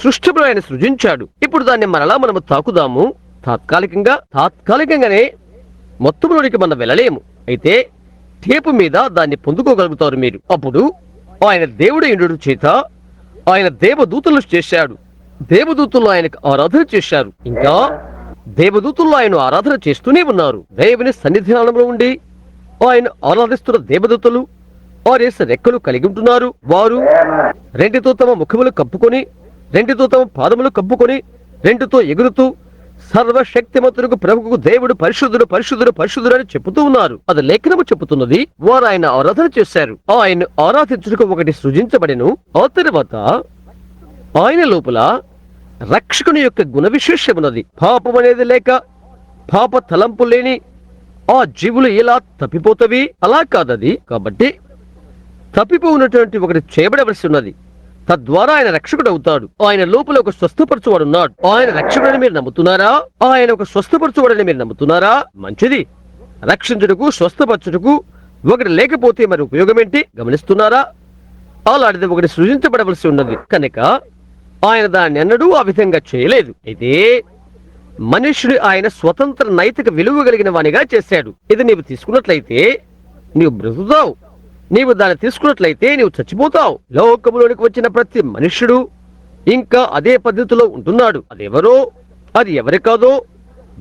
సృష్టిలో ఆయన సృజించాడు. ఇప్పుడు దాన్ని మరలా మనము తాకుదాము. తాత్కాలికంగానే మొత్తంలోనికి మనం వెళ్ళలేము. అయితే టేపు మీద దాన్ని పొందుకోగలుగుతారు మీరు. అప్పుడు ఆయన దేవుడు ఇండు చేత ఆయన దేవదూతలు చేశాడు. దేవదూతలు ఆయనకు ఆరాధన చేశారు. ఇంకా దేవదూతలు ఆయన ఆరాధన చేస్తూనే ఉన్నారు. దేవుని సన్నిధానంలో ఉండి ఆయన ఆరాధిస్తున్న దేవదూతలు వారేస రెక్కలు కలిగి ఉంటున్నారు. వారు రెండితో తమ ముఖములు కప్పుకొని, రెండితో తమ పాదములు కప్పుకొని, రెండుతో ఎగురుతూ సర్వశక్తిమంతులకు ప్రభువుకు దేవుడు పరిశుద్ధుడు పరిశుద్ధుడు పరిశుద్ధుడు అని చెబుతూ ఉన్నారు. అది లేఖనము చెబుతున్నది. వారు ఆయన ఆరాధన చేశారు. ఆయన ఆరాధించుటకు ఒకటి సృజించబడెను. ఆ తర్వాత ఆయన లోపల రక్షకుని యొక్క గుణ విశేషమున్నది. పాపం అనేది లేక, పాప తలంపు లేని ఆ జీవులు ఎలా తప్పిపోతవి? అలా కాదది. కాబట్టి తప్పిపోయినటువంటి ఒకటి చేయబడవలసి ఉన్నది. తద్వారా ఆయన రక్షకుడు అవుతాడు. ఆయన లోపల ఒక స్వస్థపరచువాడు ఉన్నాడు. ఆయన రక్షకుడని మీరు నమ్ముతున్నారా? ఆయన ఒక స్వస్థపరచువాడని మీరు నమ్ముతున్నారా? మంచిది. రక్షించుటకు స్వస్థపరచుటకు ఒకటి లేకపోతే మరి ఉపయోగం ఏంటి? గమనిస్తున్నారా? అలాంటిది ఒకటి సృజించబడవలసి ఉన్నది. కనుక ఆయన దాన్ని ఎన్నడూ ఆ విధంగా చేయలేదు. అయితే మనుష్యుడు ఆయన స్వతంత్ర నైతిక విలువ కలిగిన వానిగా చేశాడు. ఇది నీవు తీసుకున్నట్లయితే నీవు బ్రతుకుతావు. నీవు దాన్ని తీసుకున్నట్లయితే నీవు చచ్చిపోతావు. లోకములోనికి వచ్చిన ప్రతి మనుష్యుడు ఇంకా అదే పద్ధతిలో ఉంటున్నాడు. అదెవరో, అది ఎవరి కాదో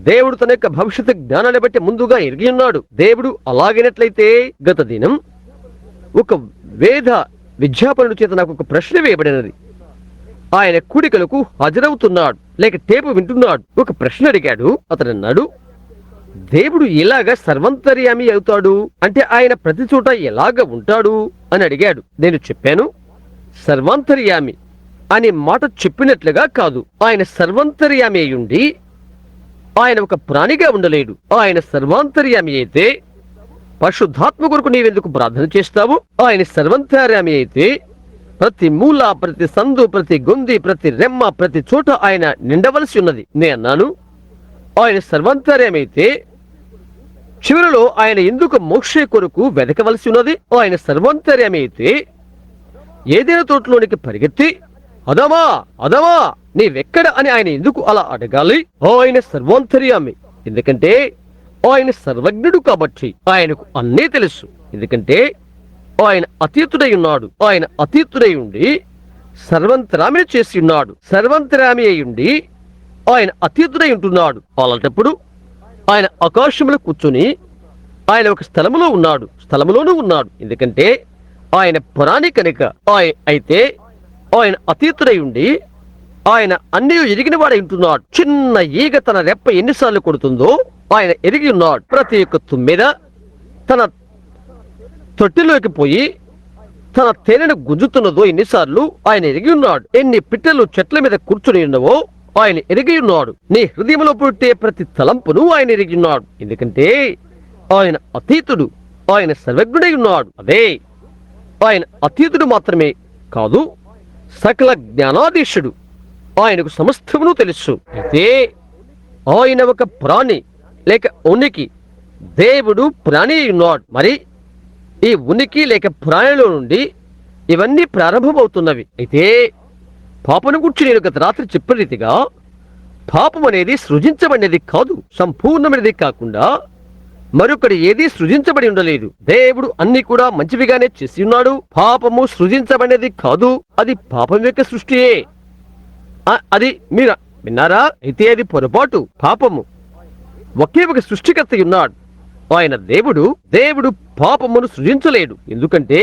దేవుడు తన యొక్క భవిష్యత్తు జ్ఞానాన్ని బట్టి ముందుగా ఎరిగి ఉన్నాడు. దేవుడు అలాగైనట్లయితే, గత దినం ఒక వేద విజ్ఞాపనుడి చేత నాకు ఒక ప్రశ్న వేయబడినది. ఆయన కూడికలకు హాజరవుతున్నాడు, లేక టేపు వింటున్నాడు. ఒక ప్రశ్న అడిగాడు. అతడు అన్నాడు, దేవుడు ఎలాగ సర్వంతర్యామి అవుతాడు? అంటే ఆయన ప్రతి చోట ఎలాగ ఉంటాడు అని అడిగాడు. నేను చెప్పాను, సర్వాంతర్యామి అనే మాట చెప్పినట్లుగా కాదు. ఆయన సర్వాంతర్యామి అయ్యుండి ఆయన ఒక ప్రాణిగా ఉండలేడు. ఆయన సర్వాంతర్యామి అయితే పరిశుద్ధాత్మ కొరకు నీవెందుకు ప్రార్థన చేస్తావు? ఆయన సర్వాంతర్యామి అయితే ప్రతి మూల, ప్రతి సందు, ప్రతి గొంది, ప్రతి రెమ్మ, ప్రతి చోట ఆయన నిండవలసి ఉన్నది. నేను అన్నాను, ఆయన సర్వాంతర్యమైతే చివరిలో ఆయన ఎందుకు మోక్షే కొరకు వెతకవలసి ఉన్నది? ఆయన సర్వాంతర్యమైతే ఏదైనా తోటలోనికి పరిగెత్తి అదమా అదమా నీవెక్కడ అని ఆయన ఎందుకు అలా అడగాలి? ఆయన సర్వాంతర్యామి. ఎందుకంటే ఆయన సర్వజ్ఞుడు కాబట్టి ఆయనకు అన్నీ తెలుసు. ఎందుకంటే ఆయన అతీతుడై ఉన్నాడు. ఆయన అతీతుడై ఉండి సర్వంతరామిని చేసి ఉన్నాడు. సర్వంతరామి అయి ఉండి ఆయన అతీతుడై ఉంటున్నాడు. అలాంటప్పుడు ఆయన ఆకాశంలో కూర్చుని ఆయన ఒక స్థలములో ఉన్నాడు, స్థలములోనూ ఉన్నాడు. ఎందుకంటే ఆయన పురాణి కనుక. అయితే ఆయన అతీతుడై ఉండి ఆయన అన్ని ఎరిగిన వాడై ఉంటున్నాడు. చిన్న ఈగ తన రెప్ప ఎన్నిసార్లు కొడుతుందో ఆయన ఎరిగి ఉన్నాడు. ప్రతి ఒక్క తుమ్మెద తన తొట్టిలోకి పోయి తన తేనెను గుంజుతున్నదో ఎన్నిసార్లు ఆయన ఎరిగి ఉన్నాడు. ఎన్ని పిట్టలు చెట్ల మీద కూర్చుని ఉన్నవో ఆయన ఎరిగి ఉన్నాడు. నీ హృదయంలో పుట్టే ప్రతి తలంపును ఆయన ఎరిగి ఉన్నాడు. ఎందుకంటే ఆయన అతీతుడు, ఆయన సర్వజ్ఞుడై ఉన్నాడు. అదే ఆయన అతీతుడు మాత్రమే కాదు, సకల జ్ఞానాధీశుడు. ఆయనకు సమస్తమును తెలుసు. అయితే ఆయన ఒక ప్రాణి లేక ఉనికి. దేవుడు ప్రాణి ఉన్నాడు. మరి ఈ ఉనికి లేక ప్రాణిలో నుండి ఇవన్నీ ప్రారంభమవుతున్నవి. అయితే పాపను గురించి నేను గత రాత్రి చెప్పిన రీతిగా పాపం అనేది సృజించబడినది కాదు, సంపూర్ణమైనది కాకుండా మరొకటి ఏది సృజించబడి ఉండలేదు. దేవుడు అన్ని కూడా మంచివిగానే చేసి ఉన్నాడు. పాపము సృజించబడినది కాదు, అది పాపం యొక్క సృష్టియే. అది మీరు విన్నారా? అయితే అది పొరపాటు. పాపము ఒకే ఒక సృష్టికర్త ఉన్నాడు, ఆయన దేవుడు. దేవుడు పాపమును సృజించలేడు, ఎందుకంటే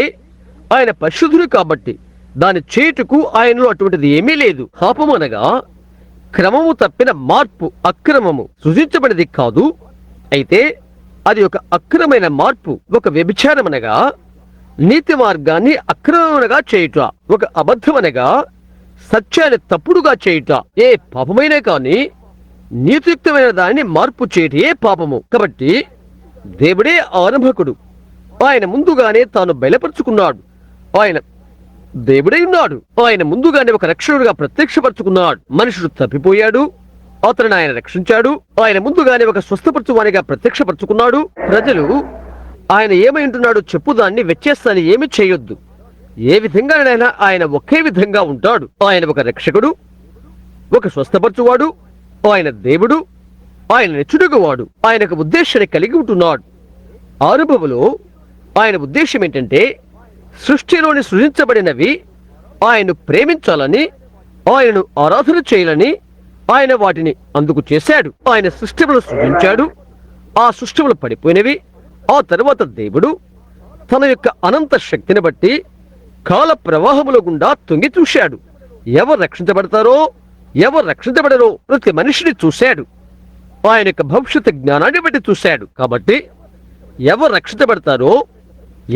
ఆయన పరిశుద్ధుడు కాబట్టి. దాని చేటుకు ఆయనలో అటువంటిది ఏమీ లేదు. పాపము అనగా క్రమము తప్పిన మార్పు, అక్రమము. సృజించబడినది కాదు. అయితే అది ఒక అక్రమైన మార్పు. ఒక వ్యభిచారం అనగా నీతి మార్గాన్ని అక్రమముగా చేయుట, ఒక అబద్ధం అనగా సత్యాన్ని తప్పుడుగా చేయుట. ఏ పాపమైనా కానీ నీతియుక్తమైన దానిని మార్పు చేయటే పాపము. కాబట్టి దేవుడే ఆరంభకుడు. ఆయన ముందుగానే తాను బయలుపరుచుకున్నాడు. ఆయన దేవుడై ఉన్నాడు. ఆయన ముందుగానే ఒక రక్షకుడుగా ప్రత్యక్షపరుచుకున్నాడు. మనుషుడు తప్పిపోయాడు, అతను ఆయన రక్షించాడు. ఆయన ముందుగానే ఒక స్వస్థపరచువానిగా ప్రత్యక్షపరుచుకున్నాడు. ప్రజలు ఆయన ఏమై ఉంటున్నాడు చెప్పుదాన్ని వ్యత్యాసాన్ని ఏమి చేయొద్దు. ఏ విధంగానైనా ఆయన ఒకే విధంగా ఉంటాడు. ఆయన ఒక రక్షకుడు, ఒక స్వస్థపరచువాడు, ఆయన దేవుడు, ఆయన నెచ్చుడుగువాడు. ఆయన ఒక ఉద్దేశాన్ని కలిగి ఉంటున్నాడు. ఆరంభములో ఆయన ఉద్దేశం ఏంటంటే సృష్టిలోని సృజించబడినవి ఆయన్ను ప్రేమించాలని, ఆయనను ఆరాధన చేయాలని ఆయన వాటిని అందుకు చేశాడు. ఆయన సృష్టిములు సృజించాడు. ఆ సృష్టిములు పడిపోయినవి. ఆ తరువాత దేవుడు తన యొక్క అనంత శక్తిని బట్టి కాల ప్రవాహముల గుండా తొంగి చూశాడు. ఎవరు రక్షించబడతారో ఎవరు రక్షించబడరో ప్రతి మనిషిని చూశాడు. ఆయన యొక్క భవిష్యత్తు జ్ఞానాన్ని బట్టి చూశాడు. కాబట్టి ఎవరు రక్షించబడతారో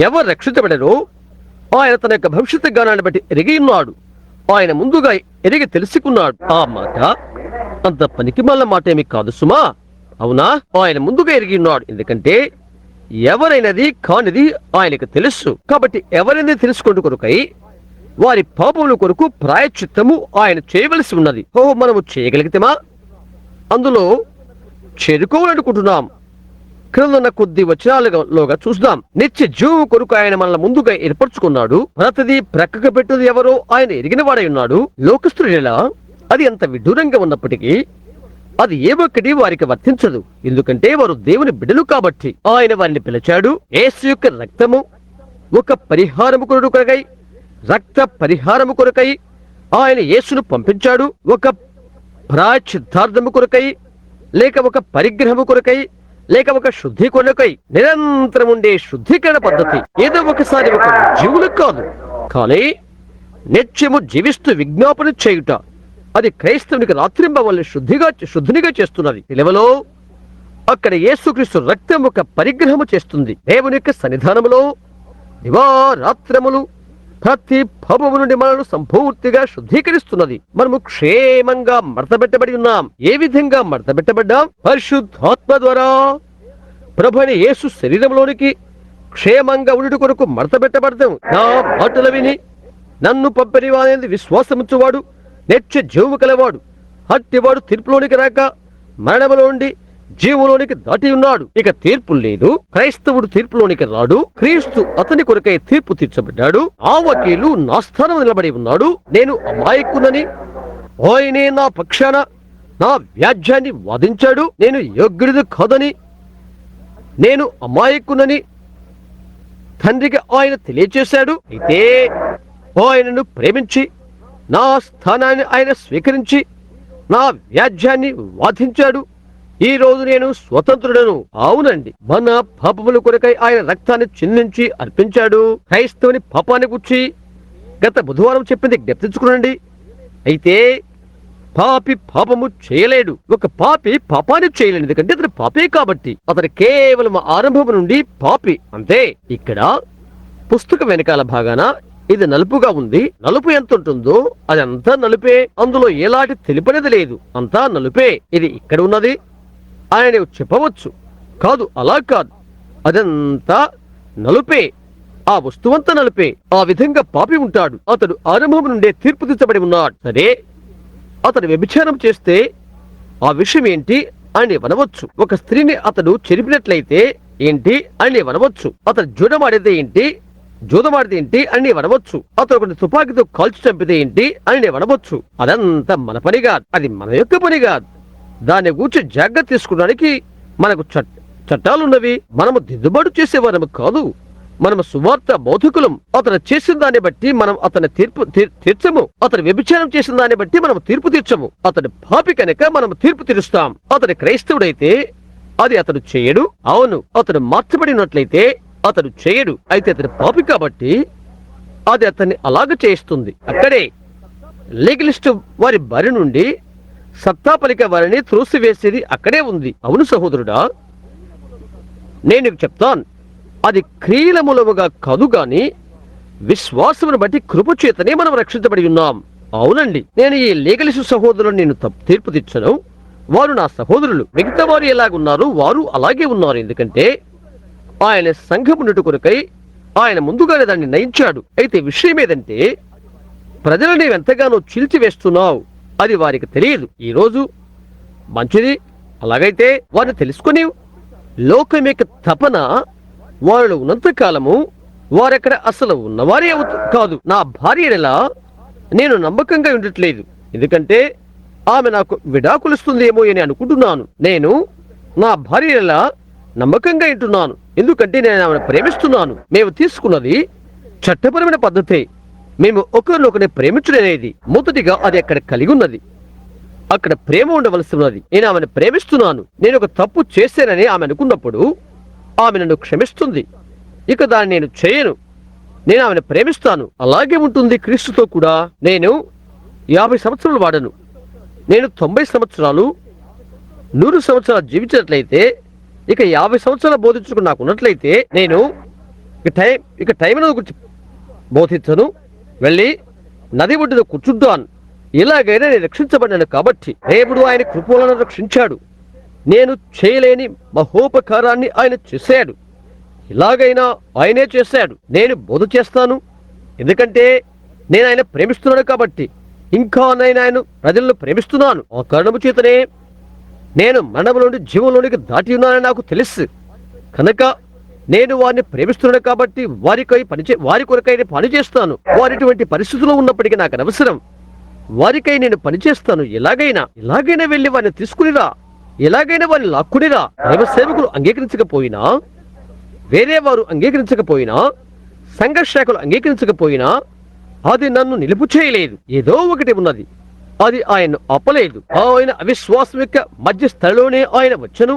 ఎవరు రక్షించబడరో ఆయన తన యొక్క భవిష్యత్తు జ్ఞానాన్ని బట్టి ఎరిగి ఉన్నాడు. ఆయన ముందుగా ఎరిగి తెలుసుకున్నాడు. ఆ మాట అంత పనికిమాల మాట ఏమి కాదు సుమా, అవునా? ఆయన ముందుగా ఎరిగి ఉన్నాడు. ఎందుకంటే ఎవరైనది కానిది ఆయనకు తెలుసు. కాబట్టి ఎవరైనా తెలుసుకుంటూ కొరకై వారి పాపముల కొరకు ప్రాయశ్చిత్తము ఆయన చేయవలసి ఉన్నది. మనము చేయగలిగితేమా అందులో చేరుకోవాలనుకుంటున్నాం. క్రిందన్న కొద్ది వచనాలుగా చూద్దాం. నిత్య జీవం కొరకు ఆయన మనల్ని ముందుగా ఏర్పరచుకున్నాడు. ప్రతిదీ ప్రక్కకు పెట్టేది ఎవరో ఆయన ఎరిగిన వాడై ఉన్నాడు. లోకస్తుల అది ఎంత విడ్డూరంగా ఉన్నప్పటికీ అది ఏ ఒక్కటి వారికి వర్తించదు. ఎందుకంటే వారు దేవుని బిడ్డలు కాబట్టి. ఆయన వారిని పిలిచాడు. యేసు యొక్క రక్తము ఒక పరిహారము కొరకై, రక్త పరిహారము కొరకై ఆయన యేసును పంపించాడు. ఒక ప్రాయశ్చిత్తార్థము కొరకై, లేక ఒక పరిగ్రహము కొరకై, లేక ఒక శుద్ధి కొరకై నిరంతరం ఉండే శుద్ధీకరణ పద్ధతి. ఏదో ఒకసారి ఒక జీవులకు కాదు, కానీ నిత్యము జీవిస్తూ విజ్ఞాపన చేయుట. అది క్రైస్తవునికి రాత్రింబవల్ని శుద్ధినిగా చేస్తున్నది. నిలవలో అక్కడ యేసుక్రీస్తు రక్తం ఒక పరిగ్రహము చేస్తుంది. దేవుని యొక్క సన్నిధానములో దివారాత్రములు ప్రతి పాపము నుండి మనల్ని సంపూర్తిగా శుద్ధీకరిస్తున్నది. మనము క్షేమంగా మడతబెట్టబడి ఉన్నాం. ఏ విధంగా మడతబెట్టబడ్డాం? పరిశుద్ధాత్మ ద్వారా ప్రభువైన యేసు శరీరంలోనికి క్షేమంగా ఉండుట కొరకు మడతబెట్టబడతాం. నా మాటలు విని నన్ను పంపిన వాని విశ్వాసముచ్చువాడు నిత్య జీవము కలవాడు. అట్టివాడు తీర్పులోనికి రాక మరణములో ఉండి జీవులోనికి దాటి ఉన్నాడు. ఇక తీర్పు లేదు. క్రైస్తవుడు తీర్పులోనికి రాడు. క్రీస్తు అతని కొరకై తీర్పు తీర్చబడ్డాడు. ఆ వకీలు నా స్థానం నిలబడి ఉన్నాడు. నేను అమాయకునని ఆయనే నా పక్షాన నా వ్యాజ్యాన్ని వాదించాడు. నేను యోగ్యుడిది కాదని, నేను అమాయకునని తండ్రికి ఆయన తెలియచేశాడు. అయితే ఆయనను ప్రేమించి నా స్థానాన్ని ఆయన స్వీకరించి నా వ్యాజ్యాన్ని వాదించాడు. ఈ రోజు నేను స్వతంత్రుడను. అవునండి, మన పాపముల కొరకై ఆయన రక్తాన్ని చిందించి అర్పించాడు. క్రైస్తవుని పాపాన్ని గుర్చి గత బుధవారం చెప్పింది జ్ఞప్తించుకునండి. అయితే పాపి పాపము చేయలేడు. ఒక పాపి పాపాన్ని చేయలేడు, ఎందుకంటే అతను పాపే కాబట్టి. అతను కేవలం ఆరంభం నుండి పాపి అంతే. ఇక్కడ పుస్తకం వెనకాల భాగాన ఇది నలుపుగా ఉంది. నలుపు ఎంత ఉంటుందో అదంతా నలుపే. అందులో ఎలాంటి తెలుపనేది లేదు, అంతా నలుపే. ఇది ఇక్కడ ఉన్నది అని నీవు చెప్పవచ్చు. కాదు, అలా కాదు, అదంతా నలుపే. ఆ వస్తువంతా నలుపే. ఆ విధంగా పాపి ఉంటాడు. అతడు ఆరంభం నుండే తీర్పు తీర్చబడి ఉన్నాడు. సరే, అతడు వ్యభిచారం చేస్తే ఆ విషయం ఏంటి అని వనవచ్చు. ఒక స్త్రీని అతడు చెరిపినట్లయితే ఏంటి అని వనవచ్చు. అతడు జూదమాడితే ఏంటి, జూదమాడితే ఏంటి అని వనవచ్చు. అతడు కొన్ని తుపాకీతో కాల్చి చంపితే ఏంటి అని వనవచ్చు. అదంతా మన పని కాదు, అది మన యొక్క పని కాదు. దాన్ని గూర్చి జాగ్రత్త తీసుకోవడానికి మనకు చట్టాలున్నవి. మనము దిద్దుబాటు చేసేవారము కాదు, మనము సువార్త బౌద్ధికులం. అతను చేసిన దాన్ని బట్టి మనం అతని తీర్చము. అతను వ్యభిచారం చేసిన దాన్ని బట్టి మనం తీర్పు తీర్చము. అతని పాపి కనుక మనం తీర్పు తీరుస్తాం. అతని క్రైస్తవుడైతే అది అతడు చేయడు. అవును, అతడు మార్చబడినట్లయితే అతడు చేయడు. అయితే అతని పాపి కాబట్టి అది అతన్ని అలాగ చేస్తుంది. అక్కడే లీగలిస్ట్ వారి బారి నుండి సత్తా పలిక వారిని త్రోసివేసేది అక్కడే ఉంది. అవును సహోదరుడా, నేను నీకు చెప్తాను, అది క్రియల మూలముగా కాదు గాని విశ్వాసమును బట్టి కృపచేతనే మనం రక్షించబడి ఉన్నాం. అవునండి, నేను ఈ లీగలిస్ట్ సహోదరులను నేను తీర్పు తెచ్చను. వారు నా సహోదరులు. మిగతా వారు ఎలాగున్నారు వారు అలాగే ఉన్నారు. ఎందుకంటే ఆయన సంఘమునుట కొరకై ఆయన ముందుగానే దాన్ని నయించాడు. అయితే విషయం ఏదంటే ప్రజలు నీవెంతగానో చీల్చివేస్తున్నావు, అది వారికి తెలియదు. ఈరోజు మంచిది, అలాగైతే వారిని తెలుసుకుని లోకం యొక్క తపన వారిలో ఉన్నంత కాలము వారెక్కడ అసలు ఉన్నవారే కాదు. నా భార్యలా నేను నమ్మకంగా ఉండట్లేదు, ఎందుకంటే ఆమె నాకు విడాకులిస్తుందేమో అని అనుకుంటున్నాను. నేను నా భార్యలా నమ్మకంగా ఉంటున్నాను, ఎందుకంటే నేను ఆమెను ప్రేమిస్తున్నాను. మేము తీసుకున్నది చట్టపరమైన పద్ధతే. మేము ఒకరినొకరిని ప్రేమించడనేది మొదటిగా అది అక్కడ కలిగి ఉన్నది. అక్కడ ప్రేమ ఉండవలసి ఉన్నది. నేను ఆమెను ప్రేమిస్తున్నాను. నేను ఒక తప్పు చేశానని ఆమె అనుకున్నప్పుడు ఆమె నన్ను క్షమిస్తుంది. ఇక దాన్ని నేను చేయను. నేను ఆమెను ప్రేమిస్తాను. అలాగే ఉంటుంది క్రీస్తుతో కూడా. నేను 50 సంవత్సరాలు వాడను. నేను 90 సంవత్సరాలు 100 సంవత్సరాలు జీవించినట్లయితే, ఇక 50 సంవత్సరాలు బోధించుకుని నాకు ఉన్నట్లయితే, నేను ఇక టైం గురించి బోధించను. వెళ్ళి నది ఒడ్డున కూర్చుంటాను. ఇలాగైనా నేను రక్షించబడ్డాను కాబట్టి. దేవుడు ఆయన కృపలను రక్షించాడు. నేను చేయలేని మహోపకారాన్ని ఆయన చేశాడు. ఇలాగైనా ఆయనే చేశాడు. నేను బోధ చేస్తాను, ఎందుకంటే నేను ఆయన ప్రేమిస్తున్నాను కాబట్టి. ఇంకా నేను ఆయన ప్రజలను ప్రేమిస్తున్నాను. ఆ కారణము చేతనే నేను మరణంలోని జీవంలోనికి దాటి ఉన్నానని నాకు తెలుసు. కనుక నేను వారిని ప్రేమిస్తున్నాను కాబట్టి వారి కొరకై పని చేస్తాను. వారిటువంటి పరిస్థితుల్లో ఉన్నప్పటికీ నాకు అనవసరం. వారికై నేను పనిచేస్తాను. ఎలాగైనా వెళ్ళి వారిని తీసుకునిరా, ఎలాగైనా వారిని లాక్కునిరా. దైవ సేవకులు అంగీకరించకపోయినా, వేరే వారు అంగీకరించకపోయినా, సంఘర్షకులు అంగీకరించకపోయినా అది నన్ను నిలుపు చేయలేదు. ఏదో ఒకటి ఉన్నది, అది ఆయన్ను ఆపలేదు. ఆయన అవిశ్వాసం యొక్క మధ్య స్థలంలోనే ఆయన వచ్చను,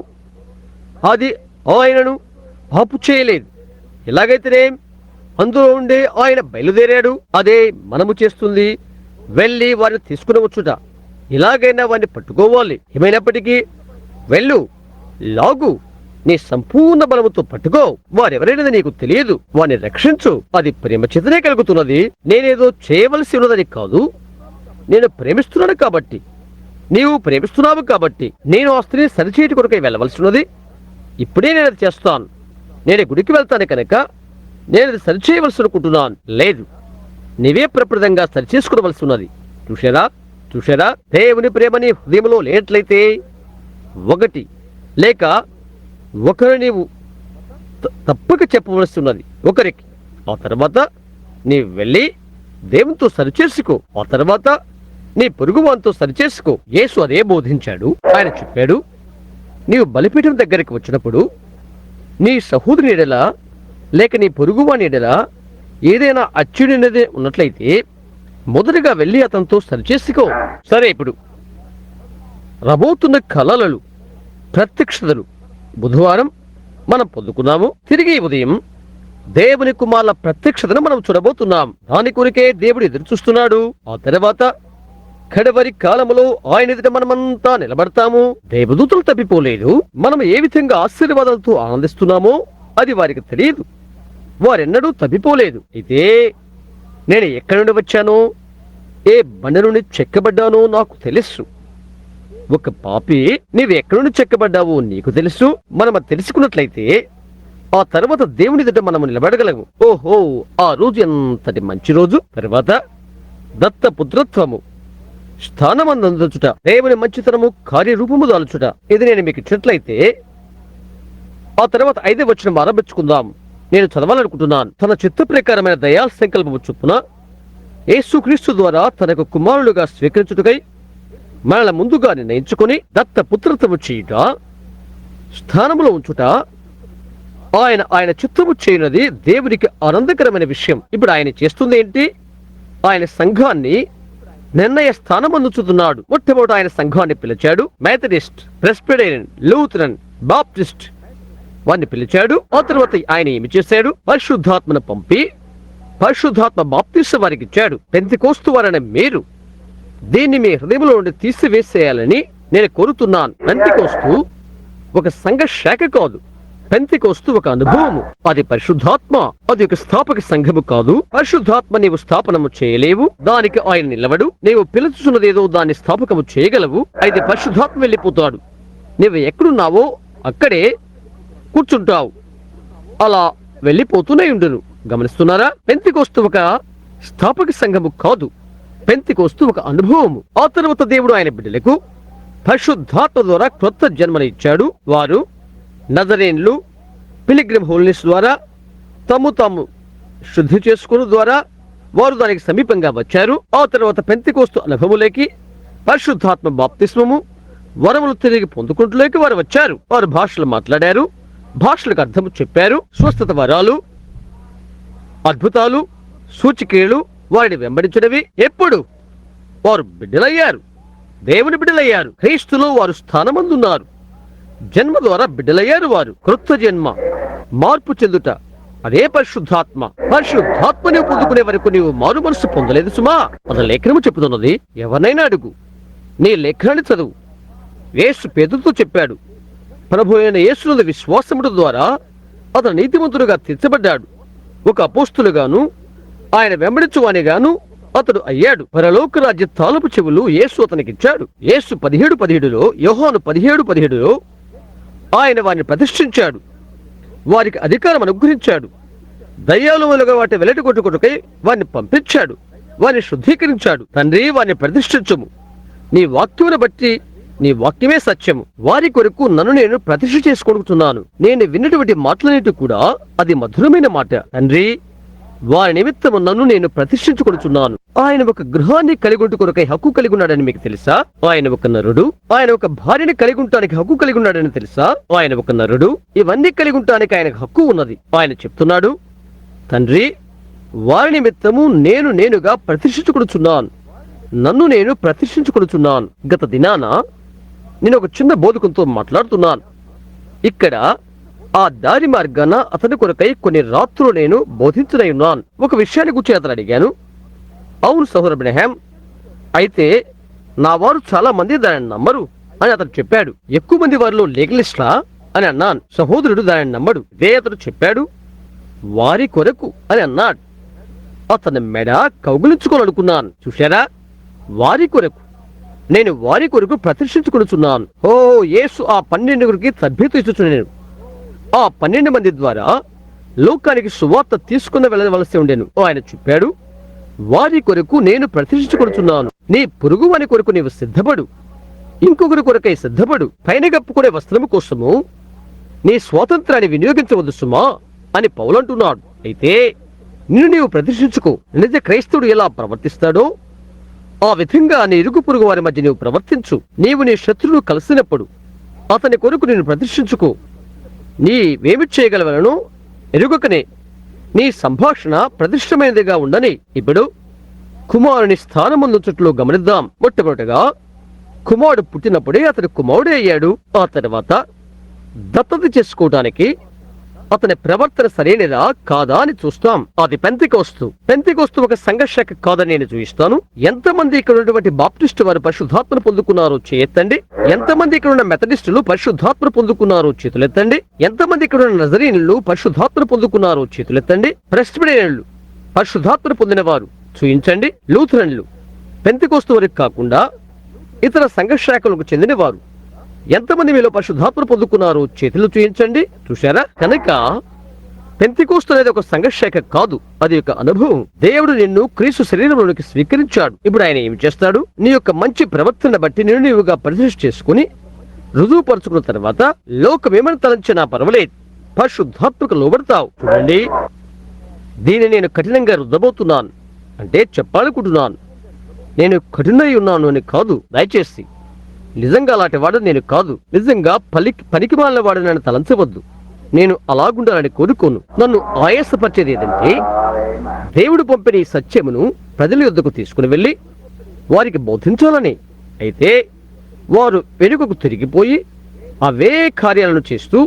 అది ఆయనను ఆపు చేయలేదు. ఎలాగైతేనే అందులో ఉండే ఆయన బయలుదేరాడు, అదే మనము చేస్తుంది. వెళ్ళి వారిని తీసుకుని వచ్చుట. ఇలాగైనా వారిని పట్టుకోవాలి. ఏమైనప్పటికీ వెళ్ళు, లాగు, నీ సంపూర్ణ బలముతో పట్టుకో. వారెవరైనా నీకు తెలియదు, వారిని రక్షించు. అది ప్రేమ చేతనే కలుగుతున్నది. నేనేదో చేయవలసి ఉన్నదని కాదు. నేను ప్రేమిస్తున్నాను కాబట్టి, నీవు ప్రేమిస్తున్నావు కాబట్టి నేను ఆ స్త్రీని సరిచేటి కొరకై వెళ్ళవలసి ఉన్నది. ఇప్పుడే నేను అది చేస్తాను. నేను గుడికి వెళ్తాను కనుక నేను అది సరిచేయవలసి అనుకుంటున్నాను. లేదు, నీవే ప్రప్రదంగా సరిచేసుకునవలసి ఉన్నది. చూశారా, దేవుని ప్రేమ నీ హృదయంలో లేనట్లయితే ఒకటి లేక ఒకరు నీవు తప్పక చెప్పవలసి ఉన్నది ఒకరికి. ఆ తర్వాత నీవు వెళ్ళి దేవునితో సరిచేసుకో. ఆ తర్వాత నీ పొరుగువానితో సరిచేసుకో. యేసు అదే బోధించాడు. ఆయన చెప్పాడు, నీవు బలిపీఠం దగ్గరికి వచ్చినప్పుడు నీ సహోదరుని ఎడల లేక నీ పొరుగువాని ఎడల ఏదైనా అచ్చుడినది ఉన్నట్లయితే మొదటగా వెళ్ళి అతనితో సరిచేసుకో. సరే, ఇప్పుడు రాబోతున్న కలలలు ప్రత్యక్షతలు బుధవారం మనం పొందుకున్నాము. తిరిగి ఉదయం దేవుని కుమారుల ప్రత్యక్షతను మనం చూడబోతున్నాం. దాని కొరికే దేవుడు ఎదురు చూస్తున్నాడు. ఆ తర్వాత కడవరి కాలములో ఆయన ఎదుట మనమంతా నిలబడతాము. దేవదూతలు తప్పిపోలేదు. మనం ఏ విధంగా ఆశీర్వాదాలతో ఆనందిస్తున్నామో అది వారికి తెలియదు. వారెన్నడూ తప్పిపోలేదు. అయితే నేను ఎక్కడి నుండి వచ్చానో, ఏ బండ నుండి చెక్కబడ్డానో నాకు తెలుసు. ఒక పాపి, నీవు ఎక్కడి నుండి చెక్కబడ్డావో నీకు తెలుసు. మనం అది తెలుసుకున్నట్లయితే ఆ తర్వాత దేవుని ఎదుట మనము నిలబడగలము. ఓహో, ఆ రోజు ఎంతటి మంచి రోజు. తర్వాత దత్తపుత్రత్వము, స్థానమందుచుట, దేవుని మంచితనము కార్యరూపము దాల్చుట. ఇది నేను మీకు ఇచ్చినట్లయితే ఆ తర్వాత 5వ వచనం ఆరంభించుకుందాం. నేను చదవాలనుకుంటున్నాను. తన చిత్త ప్రకారమైన దయా సంకల్పము చొప్పున యేసుక్రీస్తు ద్వారా తనకు కుమారులుగా స్వీకరించుటకై మనల ముందుగా నిర్ణయించుకుని దత్తపుత్రత్వము చేయుట, స్థానములో ఉంచుట, ఆయన చిత్తము చేయనది దేవునికి ఆనందకరమైన విషయం. ఇప్పుడు ఆయన చేస్తుంది ఏంటి? ఆయన సంఘాన్ని నిర్ణయ స్థానం అందుచుతున్నాడు. మొట్టమొదటి ఆయన సంఘాన్ని పిలిచాడు. మెథడిస్ట్, ప్రెస్బిటేరియన్, లూథరన్, బాప్టిస్ట్ వారిని పిలిచాడు. ఆ తర్వాత ఆయన ఏమి చేశాడు? పరిశుద్ధాత్మను పంపి పరిశుద్ధాత్మ బాప్తిస్మ వారికి ఇచ్చాడు. పెంతెకోస్తు వారనే మీరు దీన్ని మీ హృదయంలో నుండి తీసివేసేయాలని నేను కోరుతున్నాను. పెంతెకోస్తు ఒక సంఘ శాఖ కాదు. పెంతెకోస్తు ఒక అనుభవము. అది పరిశుద్ధాత్మ. అది ఒక స్థాపక సంఘము కాదు. పరిశుద్ధాత్మ నీవు స్థాపనము చేయలేవు. దానికి ఆయన నిలవడు. నీవు పిలుచున్నదేదో దాన్ని స్థాపకము చేయగలవు. అయితే పరిశుద్ధాత్మ వెళ్ళిపోతాడు. నీవు ఎక్కడున్నావో అక్కడే కూర్చుంటావు. అలా వెళ్ళిపోతూనే ఉండును. గమనిస్తున్నారా? పెంతెకోస్తు ఒక స్థాపక సంఘము కాదు. పెంతెకోస్తు ఒక అనుభవము. ఆ తర్వాత దేవుడు ఆయన బిడ్డలకు పరిశుద్ధాత్మ ద్వారా క్రొత్త జన్మను ఇచ్చాడు. వారు నజరేన్లు పిలిగ్రిమ్ హోల్నెస్ ద్వారా తాము శుద్ధి చేసుకోవడం ద్వారా వారు దానికి సమీపంగా వచ్చారు. ఆ తర్వాత పెంతెకోస్తు అనుభవములోకి, పరిశుద్ధాత్మ బాప్తిస్మము, వరములు తిరిగి పొందుకుంటులోకి వారు వచ్చారు. వారు భాషలు మాట్లాడారు, భాషలకు అర్థము చెప్పారు. స్వస్థత వరాలు, అద్భుతాలు, సూచిక్రియలు వారిని వెంబడించినవి. ఎప్పుడు వారు బిడ్డలయ్యారు, దేవుని బిడ్డలయ్యారు. క్రీస్తులో వారు స్థానమందున్నారు. జన్మ ద్వారా బిడ్డలయ్యారు. వారు క్రొత్త జన్మ, మార్పు చెందుట, అదే పరిశుద్ధాత్మ. పరిశుద్ధాత్మని పొందుకునే వరకు నీవు మారు మనసు పొందలేదు సుమా. అతని లేఖనము చెబుతున్నది. ఎవరినైనా అడుగు, నీ లేఖనాన్ని చదువు. యేసు పేతురుతో చెప్పాడు, ప్రభు అయిన యేసునందు విశ్వాసముట ద్వారా అతను నీతిమంతుడుగా తీర్చబడ్డాడు. ఒక అపోస్తులుగాను ఆయన వెంబడించువానిగాను అతడు అయ్యాడు. పరలోక రాజ్య తాలపు చెవులు యేసు అతనికిచ్చాడు. యేసు 17:17, యోహాను 17:17 ఆయన వారిని ప్రతిష్ఠించాడు. వారికి అధికారం అనుగ్రహించాడు. దయ్యాలములుగా వాటి వెల్లడిగొట్టుకొట్టుకై వారిని పంపించాడు. వారిని శుద్ధీకరించాడు. తండ్రి, వారిని ప్రతిష్ఠించుము. నీ వాక్యమును బట్టి, నీ వాక్యమే సత్యము. వారి కొరకు నన్ను నేను ప్రతిష్ఠ చేసుకొనుచున్నాను. నేను విన్నటువంటి మాటలన్నిటి కూడా అది మధురమైన మాట. తండ్రి, వారి నిమిత్తము నన్ను నేను ప్రతిష్ఠించుకొనుచున్నాను. ఆయన ఒక గృహాన్ని కలిగి కొరకై హక్కు కలిగి ఉన్నాడని మీకు తెలుసా? ఆయన ఒక నరుడు. ఆయన ఒక భార్యని కలిగి ఉండటానికి హక్కు కలిగి ఉన్నాడని తెలుసా? ఆయన ఒక నరుడు. ఇవన్నీ కలిగి ఉండటానికి ఆయనకు హక్కు ఉన్నది. ఆయన చెప్తున్నాడు, తండ్రి, వారి నిమిత్తము నేనుగా ప్రతిష్ఠించుకొనుచున్నాను. నన్ను నేను ప్రతిష్ఠించుకొనుచున్నాను. గత దినాన నేను ఒక చిన్న బోధకునితో మాట్లాడుతున్నాను. ఇక్కడ ఆ దారి మార్గాన అతని కొరకై కొన్ని రాత్రులు నేను బోధించనై ఉన్నాను. ఒక విషయాన్ని గురించి అతను అడిగాను. అవును సహోదరు అబ్రహాం, అయితే నా వారు చాలా మంది దానిని నమ్మరు అని అతను చెప్పాడు. ఎక్కువ మంది వారిలో లీగలిస్ట్లా అని అన్నాను. సహోదరుడు దానిని నమ్మడు. ఇదే అతను చెప్పాడు, వారి కొరకు అని అన్నాడు. అతని మెడ కౌగులించుకోవాలనుకున్నాను. చూశారా? వారి కొరకు, నేను వారి కొరకు ప్రతిష్ఠించుకొనుచున్నాను. ఓ యేసు ఆ 12 తభ్యత ఇచ్చుచున్నాను. ఆ 12 మంది ద్వారా లోకానికి సువార్త తీసుకుని వెళ్ళవలసి ఉండేను. ఆయన చెప్పాడు, వారి కొరకు నేను ప్రతిష్ఠించుకొనుచున్నాను. నీ పొరుగు వాని కొరకు నీవు సిద్ధపడు, ఇంకొకరి కొరకై సిద్ధపడు. పైన కప్పుకునే వస్త్రము కోసము నీ స్వాతంత్రాన్ని వినియోగించవద్దు సుమా అని పౌలు అంటున్నాడు. అయితే నిన్ను నీవు ప్రతిష్ఠించుకో. నిజ క్రైస్తవుడు ఎలా ప్రవర్తిస్తాడో ఆ విధంగా నీ ఇరుగు పొరుగు వారి మధ్య నీవు ప్రవర్తించు. నీవు నీ శత్రువును కలిసినప్పుడు అతని కొరకు నేను ప్రతిష్ఠించుకో. నీవేమి చేయగలవలను ఎరుగకనే నీ సంభాషణ ప్రతిష్టమైనదిగా ఉండని. ఇప్పుడు కుమారుని స్థానముందు చుట్టూ గమనిద్దాం. మొట్టమొదటిగా కుమారుడు పుట్టినప్పుడే అతడు కుమారుడే అయ్యాడు. ఆ తర్వాత దత్తత చేసుకోవటానికి అతని ప్రవర్తన సరైనదా కాదా అని చూస్తాం. అది పెంతెకోస్తు ఒక సంఘశాఖ కాదని నేను చూపిస్తాను. ఎంతమంది ఇక్కడ ఉన్నటువంటి బాప్టిస్టు వారు పరిశుద్ధాత్మను పొందుకున్నారో చేయెత్తండి. ఎంతమంది ఇక్కడ ఉన్న మెథడిస్టులు పరిశుద్ధాత్మను పొందుకున్నారో చేతులెత్తండి. ఎంతమంది ఇక్కడ ఉన్న నజరీనులు పరిశుద్ధాత్మను పొందుకున్నారో చేతులెత్తండి. ప్రెస్బిటేరియన్లు పరిశుద్ధాత్మను పొందిన వారు చూయించండి. లూథరన్లు పెంతెకోస్తు వారికి కాకుండా ఇతర సంఘశాఖలకు చెందిన వారు ఎంతమంది మీలో పరిశుద్ధాత్మను పొందుకున్నారో చేతులు చూయించండి. చూశారా? కనుక పెంతెకోస్తు అనేది ఒక సంఘశాఖ కాదు, అది ఒక అనుభవం. దేవుడు నిన్ను క్రీస్తు శరీరంలోకి స్వీకరించాడు. ఇప్పుడు ఆయన ఏమి చేస్తాడు? నీ యొక్క మంచి ప్రవర్తన బట్టి నిన్ను నీవుగా ప్రతిష్ఠ చేసుకుని రుజువుపరుచుకున్న తర్వాత లోకమేమని తలంచినా పర్వాలేదు, పరిశుద్ధాత్మకు లోబడతావు. చూడండి, దీన్ని నేను కఠినంగా రుద్దబోతున్నాను అంటే చెప్పాలనుకుంటున్నాను. నేను కఠినై ఉన్నాను అని కాదు. దయచేసి నిజంగా అలాంటి వాడు నేను కాదు. నిజంగా పనికి మాలిన వాడు నన్ను తలంచవద్దు. నేను అలాగుండాలని కోరుకోను. నన్ను ఆయాసపరిచేది ఏదంటే దేవుడు పంపిన ఈ సత్యమును ప్రజల యొద్దకు తీసుకుని వెళ్ళి వారికి బోధించాలని. అయితే వారు వెనుకకు తిరిగిపోయి అవే కార్యాలను చేస్తూ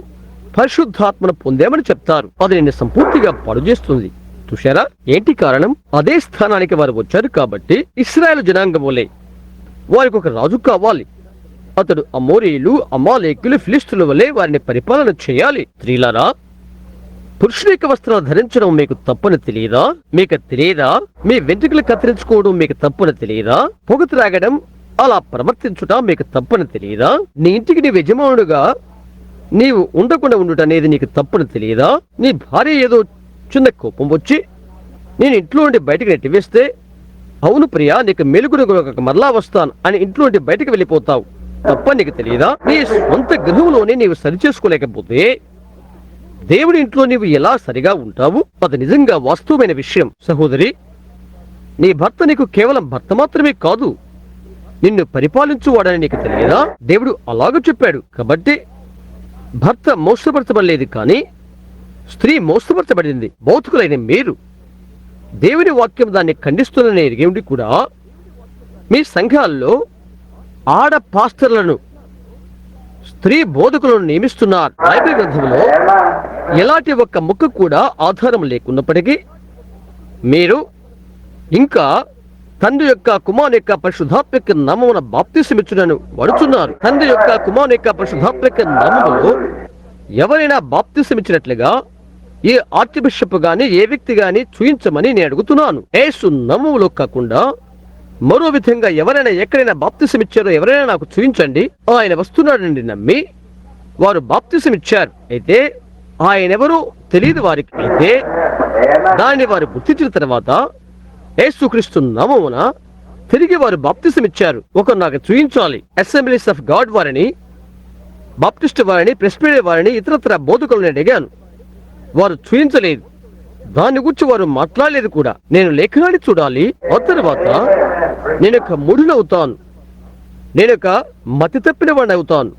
పరిశుద్ధాత్మను పొందామని చెప్తారు. అది నిన్ను సంపూర్తిగా పాడు చేస్తుంది. చూశారా? ఏంటి కారణం? అదే స్థానానికి వారు వచ్చారు కాబట్టి. ఇశ్రాయేలు జనాంగం వలె వారికి ఒక రాజు కావాలి. అతడు అమోరీయులు, అమాలేకులు, ఫిలిష్తుల వలె వారిని పరిపాలన చేయాలి. స్త్రీలారా, పురుషుల యొక్క వస్త్రాలు ధరించడం మీకు తప్పని తెలియదా? మీకు తెలియదా? మీ వెంట్రుకలు కత్తిరించుకోవడం మీకు తప్పని తెలియదా? పొగ త్రాగడం, అలా ప్రవర్తించుట మీకు తప్పని తెలియదా? నీ ఇంటికి నీవు యజమానుడుగా నీవు ఉండకుండా ఉండుట అనేది నీకు తప్పని తెలియదా? నీ భార్య ఏదో చిన్న కోపం వచ్చి నేను ఇంట్లో నుండి బయటకు నెట్టివేస్తే, అవును ప్రియా, నీకు మెలుగురు మరలా వస్తాను అని ఇంట్లో నుండి బయటకు వెళ్ళిపోతావు. తప్ప నీకు తెలియదా? నీ సొంత గృహంలోనే నీవు సరిచేసుకోలేకపోతే దేవుడి ఇంట్లో నీవు ఎలా సరిగా ఉంటావు? అది నిజంగా వాస్తవమైన విషయం. సహోదరి, నీ భర్త నీకు కేవలం భర్త మాత్రమే కాదు, నిన్ను పరిపాలించువాడని నీకు తెలియదా? దేవుడు అలాగ చెప్పాడు. కాబట్టి భర్త మోసపరచబడలేదు, కానీ స్త్రీ మోసపరచబడింది. బౌద్ధకులైన మీరు దేవుని వాక్యం దాన్ని ఖండిస్తున్న ఎరిగి కూడా మీ సంఘాల్లో ఆడ పాస్టర్లను, స్త్రీ బోధకులను నియమిస్తున్నారు. బైబిల్ గ్రంథంలో ఎలాంటి ఒక్క ముక్క కూడా ఆధారం లేకున్నప్పటికీ మీరు ఇంకా తండ్రి యొక్క కుమారుని యొక్క పరిశుద్ధాత్మ యొక్క నామమున బాప్తిసమిచ్చునను వాడుచున్నారు. తండ్రి యొక్క కుమారుని యొక్క పరిశుద్ధాత్మ యొక్క నామములో ఎవరైనా బాప్తిసమిచ్చినట్లుగా ఏ ఆర్చ్ బిషప్ గాని ఏ వ్యక్తి గాని చూయించమని నేను అడుగుతున్నాను. యేసు నామములో కాకుండా మరో విధంగా ఎవరైనా ఎక్కడైనా బాప్తిసమిచ్చారో ఎవరైనా నాకు చూయించండి. ఆయన వస్తున్నాడండి నమ్మి వారు బాప్తిసమిచ్చారు. అయితే ఆయన ఎవరో తెలియదు వారికి. అయితే దాన్ని వారు గుర్తించిన తర్వాత యేసుక్రీస్తు నామమున తిరిగి వారు బాప్తిసమిచ్చారు. ఒకరు నాకు చూయించాలి. అసెంబ్లీస్ ఆఫ్ గాడ్ వారిని, బాప్టిస్ట్ వారిని, ప్రెస్బిటేరియన్ వారిని, ఇతరత్ర బోధకులను అడిగాను. వారు చూయించలేదు. దాని గురించి వారు మాట్లాడలేదు కూడా. నేను లేఖనాన్ని చూడాలి. ఆ తర్వాత నేనొక మూఢునవుతాను, నేనొక మతి తప్పిన వాడిని అవుతాను.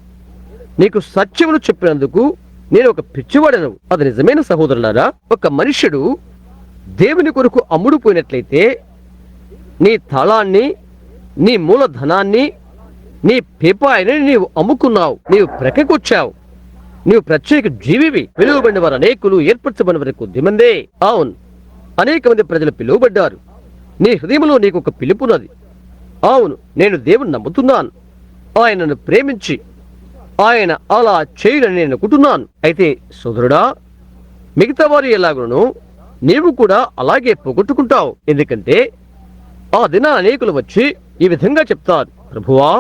నీకు సత్యమును చెప్పినందుకు నేను ఒక పిచ్చివాడను. అది నిజమైన సహోదరులారా. ఒక మనుష్యుడు దేవుని కొరకు అమ్ముడుపోయినట్లయితే నీ తలాన్ని, నీ మూలధనాన్ని, నీ పేపాయిని నీవు అమ్ముకున్నావు. నీవు ప్రక్కకొచ్చావు. నీవు ప్రత్యేక జీవివి. పిలువబడిన వారు అనేకులు, ఏర్పరచబడిన వారు కొద్దిమందే. అవును, అనేక మంది ప్రజలు పిలువబడ్డారు. నీ హృదయంలో నీకు ఒక పిలుపున్నది. అవును, నేను దేవుని నమ్ముతున్నాను. ఆయనను ప్రేమించి ఆయన అలా చేయడని నేను అనుకుంటున్నాను. అయితే సోదరుడా, మిగతా వారు ఎలాగనో నీవు కూడా అలాగే పోగొట్టుకుంటావు. ఎందుకంటే ఆ దిన అనేకులు వచ్చి ఈ విధంగా చెప్తారు, ప్రభువా,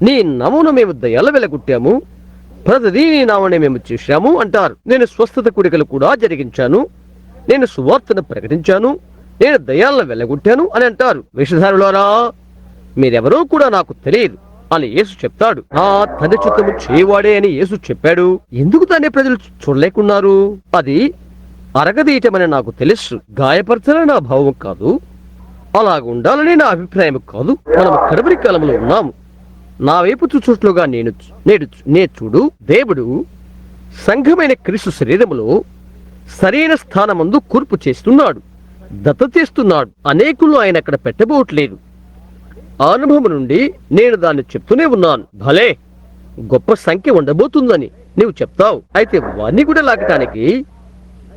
నీ నామమున మేము దయ్యాల వెలగొట్టాము, ప్రతిదీ నీ నామమునే మేము చేశాము అంటారు. నేను స్వస్థత కూడికలు కూడా జరిగించాను, నేను సువార్తను ప్రకటించాను, నేను దయ్యాలను వెళ్ళగొట్టాను అని అంటారు. వేషధారులారా, మీరెవరో కూడా నాకు తెలియదు అని యేసు చెప్తాడు. ఆ తండ్రి చిత్తము చేయవాడే అని యేసు చెప్పాడు. ఎందుకు దాన్ని ప్రజలు చూడలేకున్నారు? అది అరగదీయటమని నాకు తెలుసు. గాయపరచాలని నా భావం కాదు, అలాగ ఉండాలని నా అభిప్రాయం కాదు. మనం కడవరి కాలంలో ఉన్నాము. నా వైపు చూచుట్లుగా నేను చూడు, దేవుడు సంఘమైన క్రీస్తు శరీరములో సరైన స్థానమందు కూర్పు చేస్తున్నాడు, దత్త చేస్తున్నాడు. అనేకులు ఆయన అక్కడ పెట్టబోట్లేదు. అనుభవం నుండి నేను దాన్ని చెప్తూనే ఉన్నాను. భలే గొప్ప సంఖ్య ఉండబోతుందని నీవు చెప్తావు. అయితే వారిని కూడా లాగటానికి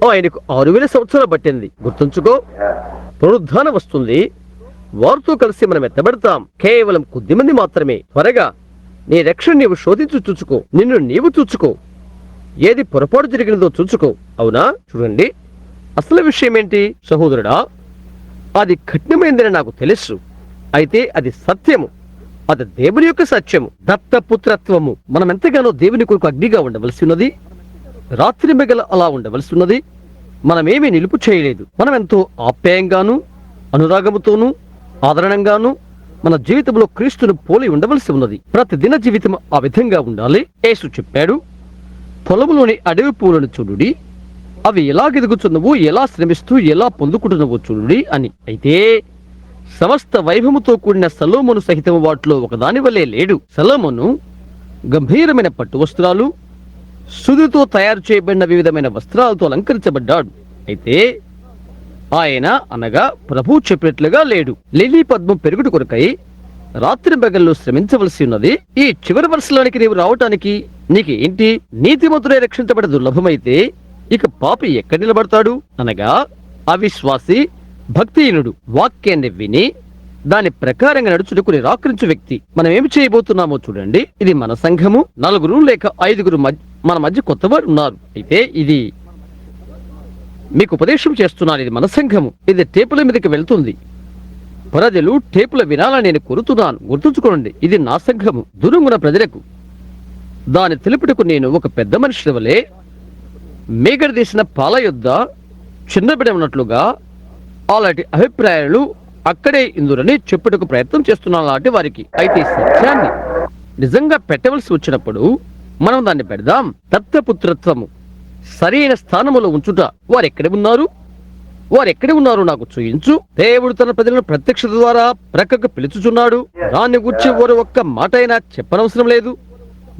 ఆయనకు 6000 సంవత్సరాలు పట్టింది. గుర్తుంచుకో, పునరుద్ధానం వస్తుంది, వారితో కలిసి మనం ఎత్తబడతాం. కేవలం కొద్దిమంది మాత్రమే. త్వరగా నీ రక్షణ నీవు శోధించు చూచుకో, నిన్ను నీవు చూచుకో, ఏది పొరపాటు జరిగినదో చూచుకో. అవునా? చూడండి, అసలు విషయం ఏంటి సహోదరుడా? అది కఠినమైందని నాకు తెలుసు, అయితే అది సత్యము, అది దేవుని యొక్క సత్యము. దత్తపుత్రత్వము. మనం ఎంతగానో దేవుని కొరకు అగ్నిగా ఉండవలసి ఉన్నది, రాత్రి మిగల అలా ఉండవలసి ఉన్నది. మనమేమీ నిలుపు చేయలేదు. మనం ఎంతో ఆప్యాయంగాను అనురాగముతోనూ ఆదరణంగాను మన జీవితంలో క్రీస్తును పోలి ఉండవలసి ఉన్నది. ప్రతిదిన జీవితం ఆ విధంగా ఉండాలి. యేసు చెప్పాడు, పొలంలోని అడవి పూలను చూడుడి, అవి ఎలా ఎదుగుతున్నవో, ఎలా శ్రమిస్తూ ఎలా పొందుకుంటున్నవో చూడుడి అని. అయితే సమస్త వైభవముతో కూడిన సొలొమోను సహితం వాటిలో ఒకదాని వలె లేడు. సొలొమోను గంభీరమైన పట్టు వస్త్రాలు, సుదితో తయారు చేయబడిన వివిధమైన వస్త్రాలతో అలంకరించబడ్డాడు. అయితే ఆయన అనగా ప్రభు చెప్పినట్లుగా లేడు. లిల్లీ పద్మం పెరుగుడు కొరకై రాత్రి బగల్లో శ్రమించవలసి ఉన్నది. ఈ చివరి వరుసలోనికి నీవు రావటానికి నీకు ఏంటి? నీతిమంతుడే రక్షించబడి దుర్లభమైతే ఇక పాపి ఎక్కడ నిలబడతాడు? అనగా అవిశ్వాసి, భక్తిహీనుడు వాక్యాన్ని విని దాని ప్రకారంగా నడుచుటకు నిరాకరించు వ్యక్తి. మనం ఏమి చేయబోతున్నామో చూడండి. ఇది మన సంఘము. 4 లేక 5 మన మధ్య కొత్తవారు ఉన్నారు. అయితే ఇది మీకు ఉపదేశం చేస్తున్నాను. ఇది మన సంఘము. ఇది టేపుల మీదకి వెళ్తుంది. ప్రజలు టేపుల వినాలని నేను కోరుతున్నాను. గుర్తుంచుకోండి, ఇది నా సంఘము. దురుంగున ప్రజలకు దాని తెలుపుటకు నేను ఒక పెద్ద మనిషి వలె మేగడ తీసిన పాల యొద్ద చిన్నబిడ ఉన్నట్లుగా అలాంటి అభిప్రాయాలు అక్కడే ఇందురని చెప్పుటకు ప్రయత్నం చేస్తున్నాను అలాంటి వారికి. అయితే సత్యాన్ని నిజంగా పెట్టవలసి వచ్చినప్పుడు మనం దాన్ని పెడదాం. దత్తపుత్రత్వము సరైన స్థానములో ఉంచుట. వారెక్కడ ఉన్నారు నాకు చూయించు. దేవుడు తన ప్రజలను ప్రత్యక్షత ద్వారా ప్రక్కకు పిలుచుచున్నాడు. దాన్ని గురించి వారు ఒక్క మాట అయినా చెప్పనవసరం లేదు.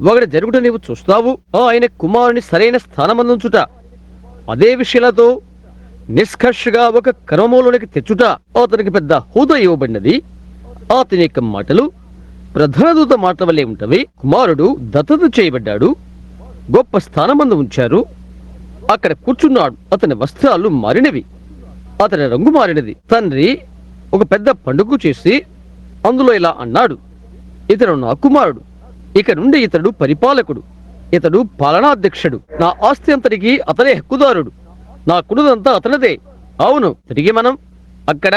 ఒకటి జరుగుట నీవు చూస్తావు. ఆయన కుమారుని సరైన స్థానమందుంచుట, అదే విషయాలతో నిష్కర్షగా ఒక క్రమంలోనికి తెచ్చుట. అతనికి పెద్ద హోదా ఇవ్వబడినది. అతని యొక్క మాటలు ప్రధాన దూత మాటల వల్లే ఉంటవి. కుమారుడు దత్తత చేయబడ్డాడు, గొప్ప స్థానమందు ఉంచారు. అక్కడ కూర్చున్నాడు. అతని వస్త్రాలు మారినవి, అతని రంగు మారినది. తండ్రి ఒక పెద్ద పండుగ చేసి అందులో ఇలా అన్నాడు, ఇతడు నా కుమారుడు, ఇక నుండి ఇతడు పరిపాలకుడు, ఇతడు పాలనాధ్యక్షుడు. నా ఆస్తి అంతటికి అతనే హక్కుదారుడు, నా కుడుదంతా అతనిదే. అవును, తిరిగి మనం అక్కడ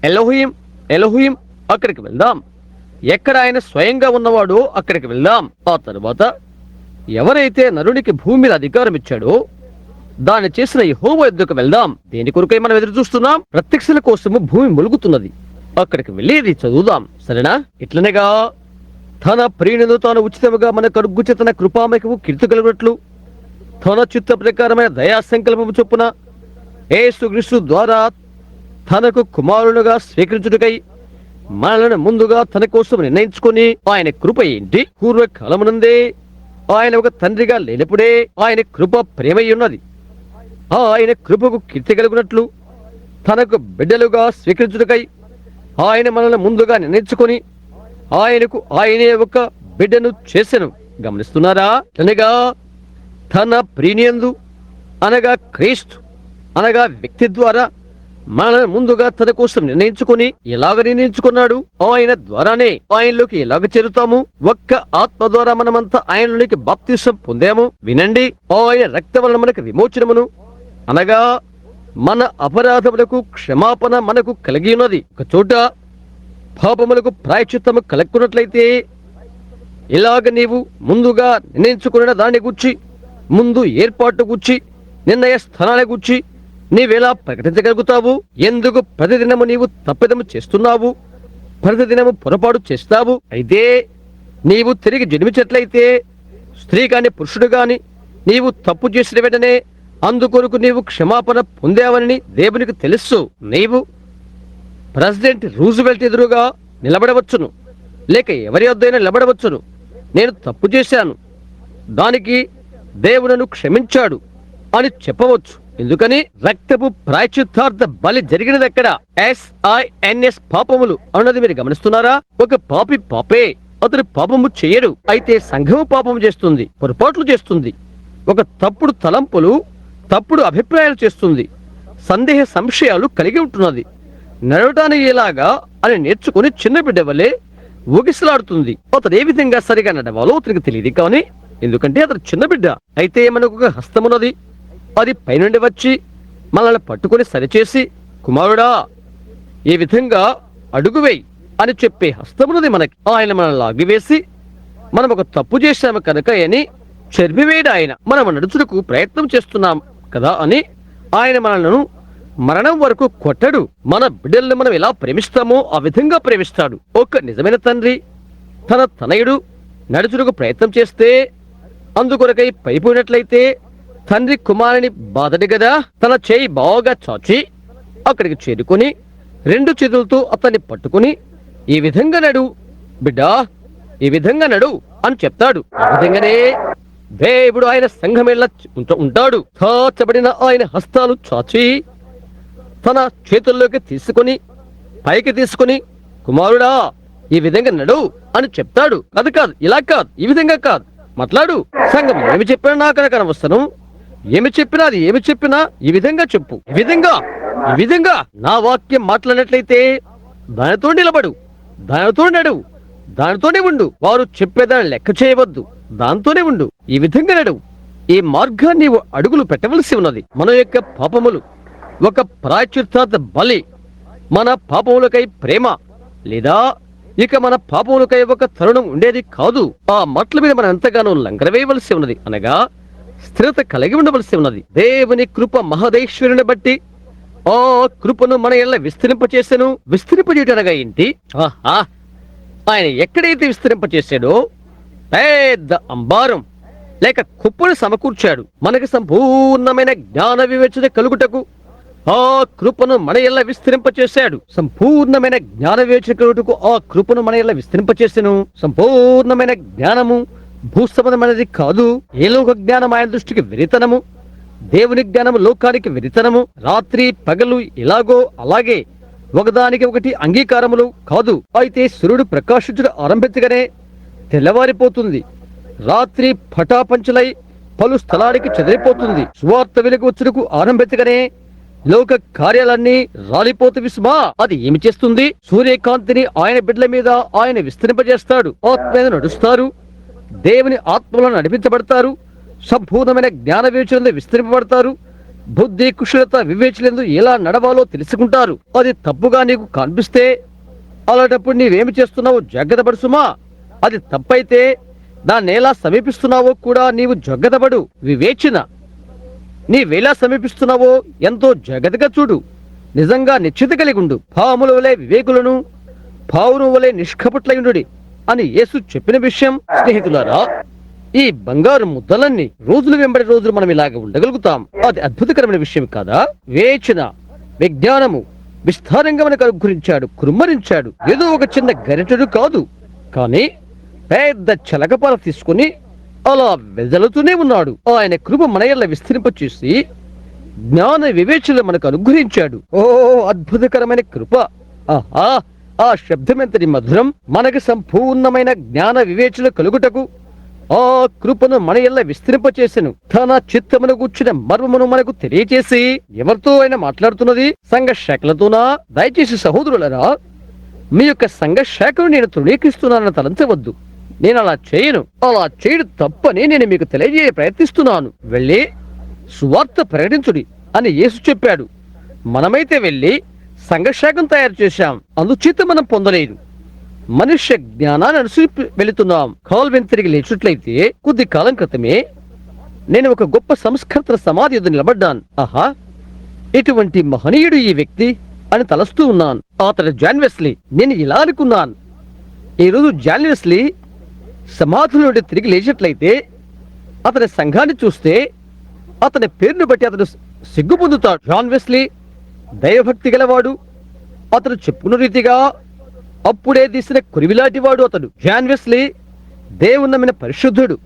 ఎలోహిం అక్కడికి వెళ్దాం. ఎక్కడ ఆయన స్వయంగా ఉన్నవాడో అక్కడికి వెళ్దాం. ఆ తరువాత ఎవరైతే నరునికి భూమి మీద అధికారం ఇచ్చాడో దాన్ని చేసిన యెహోవా యొద్దకు వెళ్దాం. దేని కొరకై మనం ఎదురు చూస్తున్నాం? ప్రత్యక్షల కోసము భూమి ములుగుతున్నది. అక్కడికి వెళ్ళేది చదువుదాం. సరేనా? ఇట్లనేగా తన ప్రియునితో తాను ఉచితముగా మన కడుగ్గుచే తన కృపామయకు కీర్తి కలుగునట్లు తన చిత్త ప్రకారమైన దయా సంకల్పము చొప్పున యేసుక్రీస్తు ద్వారా తనకు కుమారులుగా స్వీకరించుటకై మనలను ముందుగా తన కోసం నిర్ణయించుకొని, ఆయన కృప ఏంటి? పూర్వకాలమునందే ఆయన ఒక తండ్రిగా లేనప్పుడే ఆయన కృప ప్రేమై ఉన్నది. ఆయన కృపకు కీర్తి కలుగునట్లు తనకు బిడ్డలుగా స్వీకరించుటకై ఆయన మనల్ని ముందుగా నిర్ణయించుకొని ఆయనకు ఆయనే ఒక బిడ్డను చేసెను. గమనిస్తున్నారా? అనగా తన ప్రియనియందు అనగా క్రీస్తు అనగా వ్యక్తి ద్వారా మనల్ని ముందుగా తన కోసం నిర్ణయించుకొని ఎలాగ నిర్ణయించుకున్నాడు? ఆయన ద్వారానే ఆయనలోకి ఎలాగ చేరుతాము? ఒక్క ఆత్మ ద్వారా మనమంతా ఆయనలోకి బాప్తిసం పొందాము. వినండి, ఆయన రక్తం వలన మనకు విమోచనమును అనగా మన అపరాధములకు క్షమాపణ మనకు కలిగి ఉన్నది. ఒక చోట పాపములకు ప్రాయశ్చిత్తము కలుక్కున్నట్లయితే ఇలాగ నీవు ముందుగా నిర్ణయించుకున్న దాన్ని గుర్చి, ముందు ఏర్పాటు గుర్చి, నిర్ణయ స్థానాల గుర్చి నీవెలా ప్రకటించగలుగుతావు? ఎందుకు ప్రతిదినము నీవు తప్పిదము చేస్తున్నావు? ప్రతిదినము పొరపాటు చేస్తావు. అయితే నీవు తిరిగి జన్మించినట్లయితే స్త్రీ కాని పురుషుడు గాని నీవు తప్పు చేసిన వెంటనే అందుకొరకు నీవు క్షమాపణ పొందావని దేవునికి తెలుసు. నీవు ప్రెసిడెంట్ రూజ్వెల్ట్ ఎదురుగా నిలబడవచ్చును, లేక ఎవరి వద్దైనా నిలబడవచ్చును. నేను తప్పు చేశాను, దానికి దేవుడు నన్ను క్షమించాడు అని చెప్పవచ్చు. ఎందుకని? రక్తపు ప్రాయశ్చిత్తార్థ బలి జరిగినది ఎక్కడ? SINS పాపములు అన్నది మీరు గమనిస్తున్నారా? ఒక పాపే అతడు పాపము చేయడు. అయితే సంఘము పాపము చేస్తుంది, పొరపాట్లు చేస్తుంది, ఒక తప్పుడు తలంపులు, తప్పుడు అభిప్రాయాలు చేస్తుంది, సందేహ సంశయాలు కలిగి ఉంటున్నది. నడవటానికి ఎలాగా అని నేర్చుకుని చిన్న బిడ్డ వలె ఊగిసలాడుతుంది. అతడు ఏ విధంగా సరిగా నడవాలో అతనికి తెలియదు. కానీ ఎందుకంటే అతడు చిన్న బిడ్డ. అయితే మనకు ఒక హస్తమున్నది, అది పైనుండి వచ్చి మనల్ని పట్టుకుని సరిచేసి, కుమారుడా ఈ విధంగా అడుగువేయి అని చెప్పే హస్తమున్నది మనకి. ఆయన మనల్ని లాగివేసి మనం ఒక తప్పు చేశాము కనుక అని చెరిపివేయడు ఆయన. మనం నడుచుటకు ప్రయత్నం చేస్తున్నాం కదా అని ఆయన మనలను మరణం వరకు కొట్టడు. మన బిడ్డల్ని మనం ఎలా ప్రేమిస్తామో ఆ విధంగా ప్రేమిస్తాడు. ఒక నిజమైన తండ్రి తన తనయుడు నడుచుటకు ప్రయత్నం చేస్తే అందుకొరకై పడిపోయినట్లయితే తండ్రి కుమారుని బాధడు గదా. తన చేయి బాగా చాచి అక్కడికి చేరుకొని 2 చేతులతో అతన్ని పట్టుకుని ఈ విధంగా నడు బిడ్డా, ఈ విధంగా నడు అని చెప్తాడు. ఆ విధంగానే దేవుడు ఆయన సంఘమేళ ఉంటాడు. చాచబడిన ఆయన హస్తాలు చాచి తన చేతుల్లోకి తీసుకొని పైకి తీసుకొని, కుమారుడా ఈ విధంగా నడు అని చెప్తాడు. అది కాదు, ఇలా కాదు, ఈ విధంగా కాదు, మాట్లాడు. సంఘం ఏమి చెప్పినా నాకు అనవసరం, ఏమి చెప్పినా అది ఏమి చెప్పినా ఈ విధంగా చెప్పు, ఈ విధంగా నా వాక్యం మాట్లాడినట్లయితే దానితో నిలబడు, దానితో నడు, దానితోనే ఉండు. వారు చెప్పేదాన్ని లెక్క చేయవద్దు, దాంతోనే ఉండు. ఈ విధంగా నడు. ఈ మార్గాన్ని నీవు అడుగులు పెట్టవలసి ఉన్నది. మన యొక్క పాపములు ఒక ప్రాయశ్చిత్తార్థ బలి, మన పాపములకై ప్రేమ, లేదా ఇక మన పాపములకై ఒక తరుణం ఉండేది కాదు. ఆ మట్ల మీద మనం ఎంతగానో లంకరవేయవలసి ఉన్నది, అనగా స్థిరత కలిగి ఉండవలసి ఉన్నది. దేవుని కృప మహదేశ్వరుని బట్టి ఆ కృపను మన ఎల్ల విస్తరింపచేసాను. విస్తరింపజేయటనగా ఏంటి? ఆయన ఎక్కడైతే విస్తరింపచేశాడో పెద్ద అంబారం లేక కుప్పను సమకూర్చాడు. మనకి సంపూర్ణమైన జ్ఞాన వివేచన కలుగుటకు ఆ కృపను మన ఎల్ల విస్తరింపచేశాడు. సంపూర్ణమైన జ్ఞాన వివేచన కలుగుటకు ఆ కృపను మన ఎల్ల విస్తరింపచేసాను. సంపూర్ణమైన జ్ఞానము భూసంబంధమైనది కాదు. ఏ లోక జ్ఞానం ఆయన దృష్టికి వెరితనము, దేవుని జ్ఞానము లోకానికి వెరితనము. రాత్రి పగలు ఇలాగో అలాగే ఒకదానికి ఒకటి అంగీకారములు కాదు. అయితే సూర్యుడు ప్రకాశించడం ఆరంభించగానే తెల్లవారిపోతుంది. రాత్రి పటాపంచలై పలు స్థలానికి చెదిరిపోతుంది. సువార్త వెలుగు వచ్చుటకు ఆరంభించగానే లోక కార్యాలన్నీ రాలిపోతు విస్మా. అది ఏమి చేస్తుంది? సూర్యకాంతిని ఆయన బిడ్డల మీద ఆయన విస్తరింపజేస్తాడు. ఆత్మ మీద నడుస్తారు, దేవుని ఆత్మలను నడిపించబడతారు, సంపూర్ణమైన జ్ఞాన వివేచనలు విస్తరింపబడతారు, బుద్ధి కుశలత వివేచనలు ఎలా నడవాలో తెలుసుకుంటారు. అది తప్పుగా నీకు కనిపిస్తే అలాంటప్పుడు నీవేమి చేస్తున్నావో జాగ్రత్త పడుసుమా. అది తప్పైతే దాన్ని ఎలా సమీపిస్తున్నావో కూడా నీవు జాగ్రత్తపడు. వివేచన నీవేలా సమీపిస్తున్నావో ఎంతో జాగ్రత్తగా చూడు. నిజంగా నిశ్చిత కలిగి ఉండు. పాముల వలె వివేకులను, పావును వలె నిష్కపట్లయుండుడి అని యేసు చెప్పిన విషయం. స్నేహితులారా, ఈ బంగారు ముద్దలన్నీ రోజులు వెంబడి రోజులు మనం ఇలాగ ఉండగలుగుతాం. అది అద్భుతకరమైన విషయం కాదా? వివేచన, విజ్ఞానము విస్తారంగా మనకు అనుగ్రహించాడు, కుమ్మరించాడు. ఏదో ఒక చిన్న గరిటెడు కాదు, కానీ పెద్ద చలకపాల తీసుకుని అలా వెదలుతూనే ఉన్నాడు. ఆయన కృప మన ఎల్ల విస్తరింపచేసి జ్ఞాన వివేచన మనకు అనుగ్రహించాడు. ఓ అద్భుతకరమైన కృప! ఆహా, ఆ శబ్దం ఎంతటి మధురం! మనకు సంపూర్ణమైన జ్ఞాన వివేచన కలుగుటకు ఆ కృపను మన ఎల్ల విస్తరింపచేసెను. తన చిత్తమును గూర్చిన మర్మమును మనకు తెలియచేసి, ఎవరితో ఆయన మాట్లాడుతున్నది? సంఘ శాఖలతోనా? దయచేసి సహోదరులరా, మీ యొక్క సంఘ శాఖను నేను తృణీకరిస్తున్నానని తలంచవద్దు. నేను అలా చేయను. అలా చేయడం తప్పని నేను మీకు తెలియజేయ ప్రయత్నిస్తున్నాను. వెళ్ళి సువార్త ప్రకటించుడి అని యేసు చెప్పాడు. మనమైతే వెళ్ళి సంఘశాఖను తయారు చేశాం, అందుచేత మనం పొందలేదు. మనుష్య జ్ఞానాన్ని అనుసరి వెళుతున్నాం. కాల్విన్ తిరిగి లేచినట్లయితే కొద్ది కాలం క్రితమే నేను ఒక గొప్ప సంస్కర్తల సమాధి ఎదురు నిలబడ్డాను. ఆహా, ఇటువంటి మహనీయుడు ఈ వ్యక్తి అని తలస్తూ ఉన్నాను. అతడు జాన్ వెస్లీ. నేను ఇలా అనుకున్నాను, ఈరోజు జాన్ వెస్లీ సమాధుల నుండి తిరిగి లేచినట్లయితే అతని సంఘాన్ని చూస్తే అతని పేరును బట్టి అతడు సిగ్గు పొందుతాడు. జాన్ వెస్లీ దైవభక్తి గలవాడు. అతడు చెప్పుకున్న రీతిగా అప్పుడే తీసిన కురివిలాంటి వాడు అతడు. జాన్ వెస్లీ దేవుని నమ్మిన పరిశుద్ధుడు.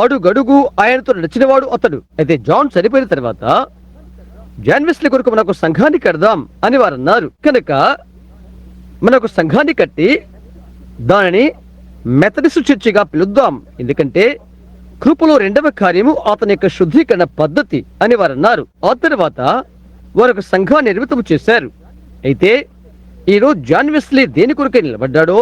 అడుగడుగు ఆయనతో నడిచినవాడు అతడు. అయితే జాన్ చనిపోయిన తర్వాత జాన్ వెస్లీ కొరకు మనకు సంఘాన్ని కడదాం అని వారు అన్నారు. కనుక మనకు సంఘాన్ని కట్టి దానిని మెథడిస్ట్ చర్చిగా పిలుద్దాం, ఎందుకంటే కృపలో రెండవ కార్యము అతని యొక్క శుద్ధీకరణ పద్ధతి అని వారు అన్నారు. ఆ తర్వాత వారు ఒక సంఘాన్ని నిర్మితం చేశారు. అయితే ఈరోజు జాన్ వెస్లీ దేని కొరకై నిలబడ్డాడో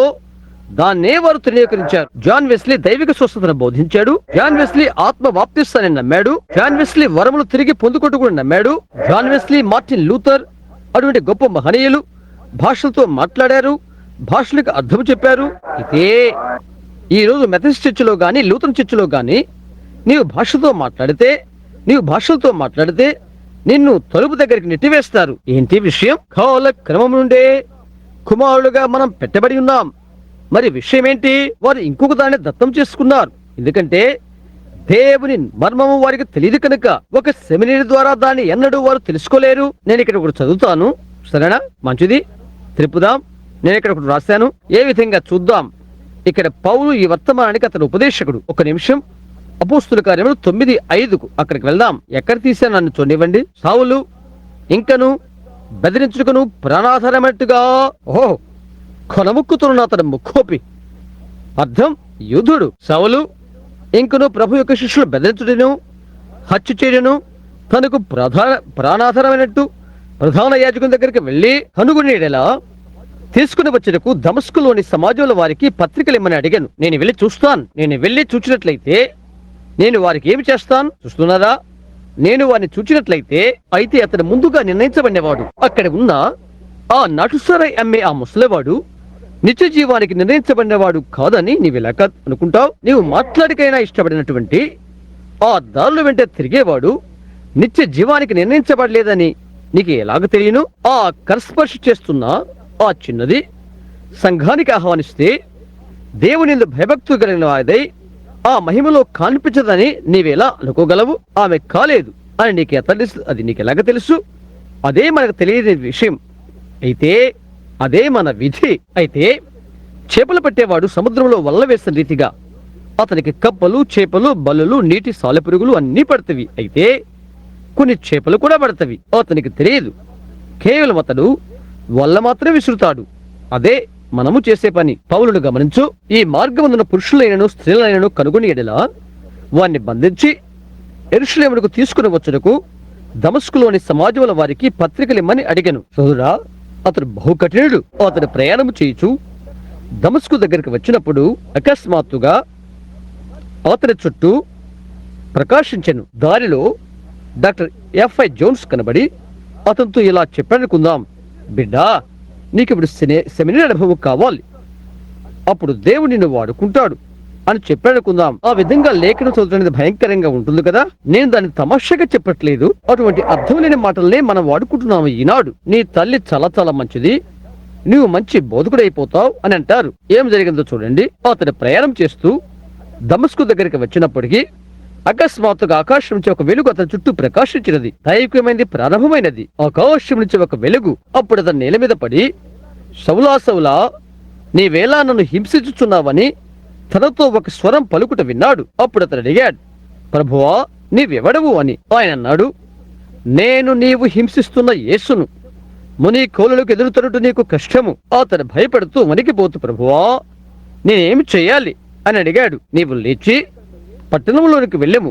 దాన్నే వారు తృణీకరించారు. జాన్ వెస్లీ దైవిక స్వస్థతను బోధించాడు. జాన్ వెస్లీ ఆత్మ బాప్తిస్తాన్ని నమ్మాడు. జాన్ వెస్లీ వరములు తిరిగి పొందుకొట్టు కూడా నమ్మాడు. జాన్ వెస్లీ, మార్టిన్ లూథర్ అటువంటి గొప్ప మహనీయులు భాషలతో మాట్లాడారు, భాషలకు అర్థం చెప్పారు. అయితే ఈ రోజు మెథడిస్ట్ చర్చిలో గాని, లూథరన్ చర్చిలో గాని నీవు భాషతో మాట్లాడితే నిన్ను తలుపు దగ్గరికి నెట్టివేస్తారు. ఏంటి విషయం? కాల క్రమం నుండే కుమారులుగా మనం పెట్టబడి ఉన్నాం. మరి విషయం ఏంటి? వారు ఇంకొక దాన్ని దత్తం చేసుకున్నారు. ఎందుకంటే దేవుని మర్మము వారికి తెలియదు కనుక. ఒక సెమినరీ ద్వారా దాన్ని ఎన్నడూ వారు తెలుసుకోలేరు. నేను ఇక్కడ ఒకటి చదువుతాను, సరేనా? మంచిది, తెలుపుదాం. నేను ఇక్కడ ఒకటి రాశాను, ఏ విధంగా చూద్దాం. ఇక్కడ పౌలు ఈ వర్తమానానికి అతను ఉపదేశకుడు. ఒక నిమిషం, అపోస్తుల కార్యములు 9:5 అక్కడికి వెళ్దాం. ఎక్కడ తీశాను నన్ను చూడనివ్వండి. సౌలు ఇంకను బెదిరించుకును ప్రాణాధారమైనట్టుగా కొనముక్కుతున్న అతను ముక్కోపి, అర్థం యూదుడు. సౌలు ఇంకను ప్రభు యొక్క శిష్యులు బెదిరించుటను హత్య చేయను తనకు ప్రాణాధారమైనట్టు ప్రధాన యాజకుని దగ్గరికి వెళ్లి కనుగొనేలా తీసుకుని వచ్చేందుకు దమస్కులోని సమాజంలో వారికి పత్రికలు ఇమ్మని అడిగాను. నేను వెళ్ళి చూస్తాను. నేను వెళ్ళి చూచినట్లయితే నేను వారికి ఏమి చేస్తాను? చూస్తున్నారా? నేను వారిని చూచినట్లయితే అయితే అతను ముందుగా నిర్ణయించబడినవాడు. అక్కడ ఉన్న ఆ నటుసరై అమ్మే ఆ ముసలివాడు నిత్య జీవానికి నిర్ణయించబడినవాడు కాదని నీవెలా అనుకుంటావు? నీవు మాట్లాడికైనా ఇష్టపడినటువంటి ఆ దారుల వెంట తిరిగేవాడు నిత్య జీవానికి నిర్ణయించబడలేదని నీకు ఎలాగ తెలియను? ఆ కరస్పర్శ చేస్తున్న ఆ చిన్నది సంఘానికి ఆహ్వానిస్తే దేవుని భయభక్తులు కలిగిన వారిదై ఆ మహిమలో కనిపించదని నీవెలా అనుకోగలవు? ఆమె కాలేదు అని నీకు ఎలాగ తెలుసు? అదే మనకు తెలియని విషయం. అయితే అదే మన విధి. అయితే చేపలు పట్టేవాడు సముద్రంలో వల్ల వేసిన రీతిగా అతనికి కప్పలు, చేపలు, బల్లులు, నీటి సాలెపురుగులు అన్నీ పడతవి. అయితే కొన్ని చేపలు కూడా పడతవి. అతనికి తెలియదు. కేవలం అతడు వల్ల మాత్రమే విసురుతాడు. అదే మనము చేసే పని. పౌలును గమనించు. ఈ మార్గమందున పురుషులైనను స్త్రీలైనను కనుగొని ఎడలా వారిని బంధించి యెరూషలేమునకు తీసుకుని వచ్చుటకు దమస్కులోని సమాజముల వారికి పత్రికలిమ్మని అడిగాను. సోదరా, అతడు బహుకఠినుడు. అతడు ప్రయాణం చేయుచు దమస్కు దగ్గరికి వచ్చినప్పుడు అకస్మాత్తుగా అతని చుట్టూ ప్రకాశించెను. దారిలో డాక్టర్ ఎఫ్ఐ జోన్స్ కనబడి అతనితో ఇలా చెప్పానుకుందాం, బిడ్డా, నీకు ఇప్పుడు సెమినరీ అనుభవం కావాలి, అప్పుడు దేవుడు నిన్ను వాడుకుంటాడు అని చెప్పానుకుందాం. ఆ విధంగా లేఖను చదువుతున్నది భయంకరంగా ఉంటుంది కదా. నేను దాన్ని తమాషాగా చెప్పట్లేదు. అటువంటి అర్థం లేని మాటలనే మనం వాడుకుంటున్నాము ఈనాడు. నీ తల్లి చాలా చాలా మంచిది, నువ్వు మంచి బోధకుడైపోతావు అని అంటారు. ఏం జరిగిందో చూడండి. అతడు ప్రయాణం చేస్తూ దమస్కు దగ్గరికి వచ్చినప్పటికీ అకస్మాత్తుగా ఆకాశం నుంచి ఒక వెలుగు అతని చుట్టూ ప్రకాశించినది. దైవికమైనది ప్రారంభమైనది. ఆకాశం నుంచి ఒక వెలుగు. అప్పుడు అతని నేల మీద పడి, సౌలా సౌలా, నీవేలా నన్ను హింసించుచున్నావని తనతో ఒక స్వరం పలుకుట విన్నాడు. అప్పుడు అతను అడిగాడు, ప్రభువా, నీవెవడవు అని. ఆయన అన్నాడు, నేను నీవు హింసిస్తున్న యేసును. ముని కోలులకు ఎదురుతరుట నీకు కష్టము. అతను భయపడుతూ వణికిపోతూ, ప్రభువా, నేనేమి చెయ్యాలి అని అడిగాడు. నీవు లేచి పట్టణంలోనికి వెళ్ళము,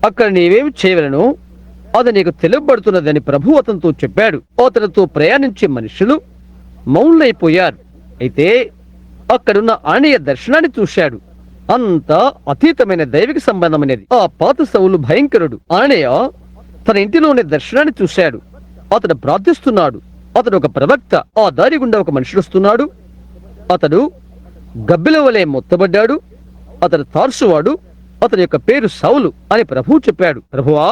అక్కడ నీవేమి చేయవలను అది నీకు తెలుపబడుతున్నదని ప్రభు అతనితో చెప్పాడు. అతనితో ప్రయాణించే మనుషులు మౌనులైపోయారు. అయితే అక్కడున్న ఆనయ్య దర్శనాన్ని చూశాడు. అంతా అతీతమైన దైవిక సంబంధమైనది. ఆ పాత సౌలు భయంకరుడు. ఆనయ్య తన ఇంటిలోని దర్శనాన్ని చూశాడు. అతడు ప్రార్థిస్తున్నాడు. అతడు ఒక ప్రవక్త. ఆ దారి గుండా ఒక మనుషుడు వస్తున్నాడు. అతడు గబ్బిల వలె మొత్తబడ్డాడు. అతడు తార్సువాడు. అతని యొక్క పేరు సౌలు అని ప్రభువు చెప్పాడు. ప్రభువా,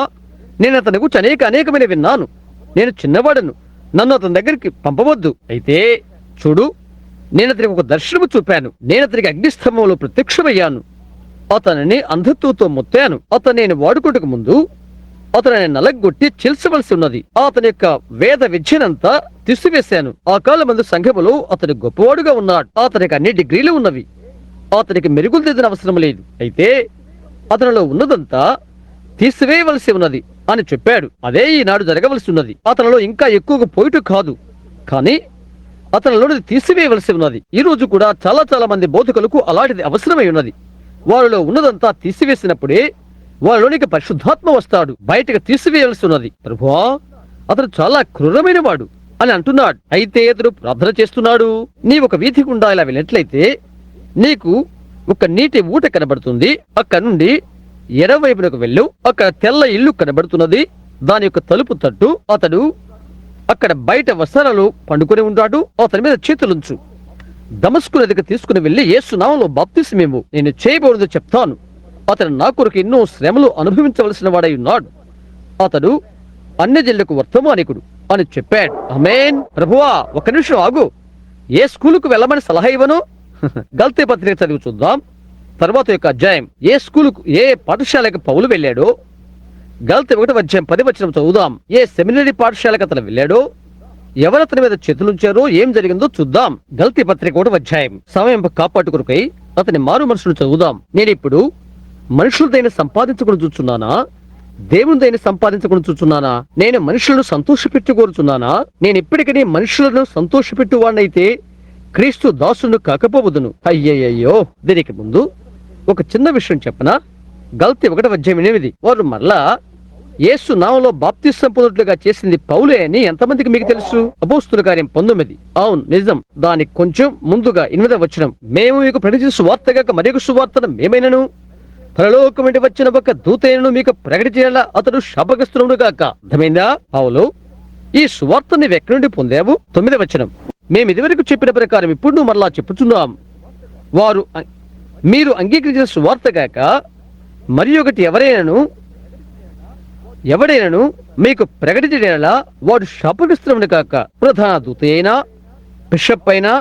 నేను అతని గురించి అనేకమైన విన్నాను. నేను చిన్నవాడను, నన్ను అతని దగ్గరికి పంపవద్దు. అయితే చూడు, నేను అతనికి ఒక దర్శనము చూపాను. నేను అతనికి అగ్నిస్తంభంలో ప్రత్యక్షమయ్యాను. అతనిని అంధత్వంతో మొత్తాను. అతను నేను వాడుకోటకు ముందు అతనిని నలగొట్టి చిల్చవలసి ఉన్నది. అతని యొక్క వేద విద్యనంతా తీసివేశాను. ఆ కాలమందు సంఘములో అతడు గొప్పవాడుగా ఉన్నాడు. అతనికి అన్ని డిగ్రీలు ఉన్నవి. అతనికి మెరుగులు దిద్దిన అవసరం లేదు. అయితే అతనిలో ఉన్నదంతా తీసివేయవలసి ఉన్నది అని చెప్పాడు. అదే ఈనాడు జరగవలసి ఉన్నది. అతనిలో ఇంకా ఎక్కువగా పోయిట కాదు, కానీ అతనిలోనిది తీసివేయవలసి ఉన్నది. ఈ రోజు కూడా చాలా మంది బోధకులకు అలాంటిది అవసరమై ఉన్నది. వారిలో ఉన్నదంతా తీసివేసినప్పుడే వారిలోనికి పరిశుద్ధాత్మ వస్తాడు. బయటకు తీసివేయవలసి ఉన్నది. ప్రభువా, అతను చాలా క్రూరమైన వాడు అని అంటున్నాడు. అయితే అతడు ప్రార్థన చేస్తున్నాడు. నీ ఒక వీధి గుండా ఇలా వెళ్ళినట్లయితే నీకు ఒక నీటి ఊట కనబడుతుంది. అక్కడ నుండి ఎడవైపునకు వెళ్ళు. అక్కడ తెల్ల ఇల్లు కనబడుతున్నది. దాని యొక్క తలుపు తట్టు. అతడు అక్కడ బయట వస్త్రాలు పండుకొని ఉంటాడు. అతని మీద చేతులుంచు. దమస్కు నదికి తీసుకుని వెళ్లి యేసు నామములో బాప్తిస్మము నేను చేయబోదు చెప్తాను. అతడు నా కొరకు ఎన్నో శ్రమలు అనుభవించవలసిన వాడై ఉన్నాడు. అతడు అన్యజనులకు వర్తమానికుడు అని చెప్పాడు. ఆమేన్. ప్రభువా, ఒక నిమిషం ఆగు. ఏ స్కూలుకు వెళ్ళమని సలహా ఇవ్వను? గల్తీ పత్రిక చదివి చూద్దాం. తర్వాత యొక్క అధ్యాయం. ఏ స్కూలుకు, ఏ పాఠశాలకు పౌలు వెళ్ళాడో గల్తీ 1వ అధ్యాయం 10వ వచనం చదువుదాం. ఏ సెమినరీ పాఠశాలకు అతను వెళ్ళాడో, ఎవరు అతని మీద చేతులుంచారో, ఏం జరిగిందో చూద్దాం. గల్తీ పత్రిక 1వ అధ్యాయం. సమయం కాపాటు కొరకై అతని మారు మనసును చదువుదాం. నేనిప్పుడు మనుషులదైన సంపాదించుకుని చూచున్నానా, దేవునిదైన సంపాదించుకుని చూచున్నానా? నేను మనుషులను సంతోషపెట్టుకోరుచున్నానా? నేను ఇప్పటికీ మనుషులను సంతోషపెట్టువాడినైతే క్రీస్తు దాసును కాకపోవదును. అయ్యయ్యో. దీనికి ముందు ఒక చిన్న విషయం చెప్పనా? గల్తీ 1వ అధ్యాయం 8. వారు మరలా యేసు నామములో బాప్తిసం పొందుట్లుగా చేసింది పౌలే అని ఎంతమందికి మీకు తెలుసు? అపోస్తుల కార్యం 19. అవును, నిజం. దానికి కొంచెం ముందుగా 8వ వచనం. మేము మీకు ప్రకటించిన సువార్తగాక మరొక సువార్తను మేమైనను పరలోకం నుండి వచ్చిన ఒక దూతైనను మీకు ప్రకటించేలా అతడు శాపగ్రస్తుడు గాక. అర్థమైందా? పౌలు, ఈ సువార్తను నీవు ఎక్కడి నుండి పొందావు? 9వ వచనం. మేము ఇదివరకు చెప్పిన ప్రకారం ఇప్పుడు నువ్వు మరలా చెప్పుచున్నాం. మీరు అంగీకరించిన సువార్తగాక మరి ఒకటి ఎవడైనను మీకు ప్రకటించేలా వాడు శాపగ్రస్తుడు కాక. ప్రధాన దూత అయినా, బిషప్ అయినా,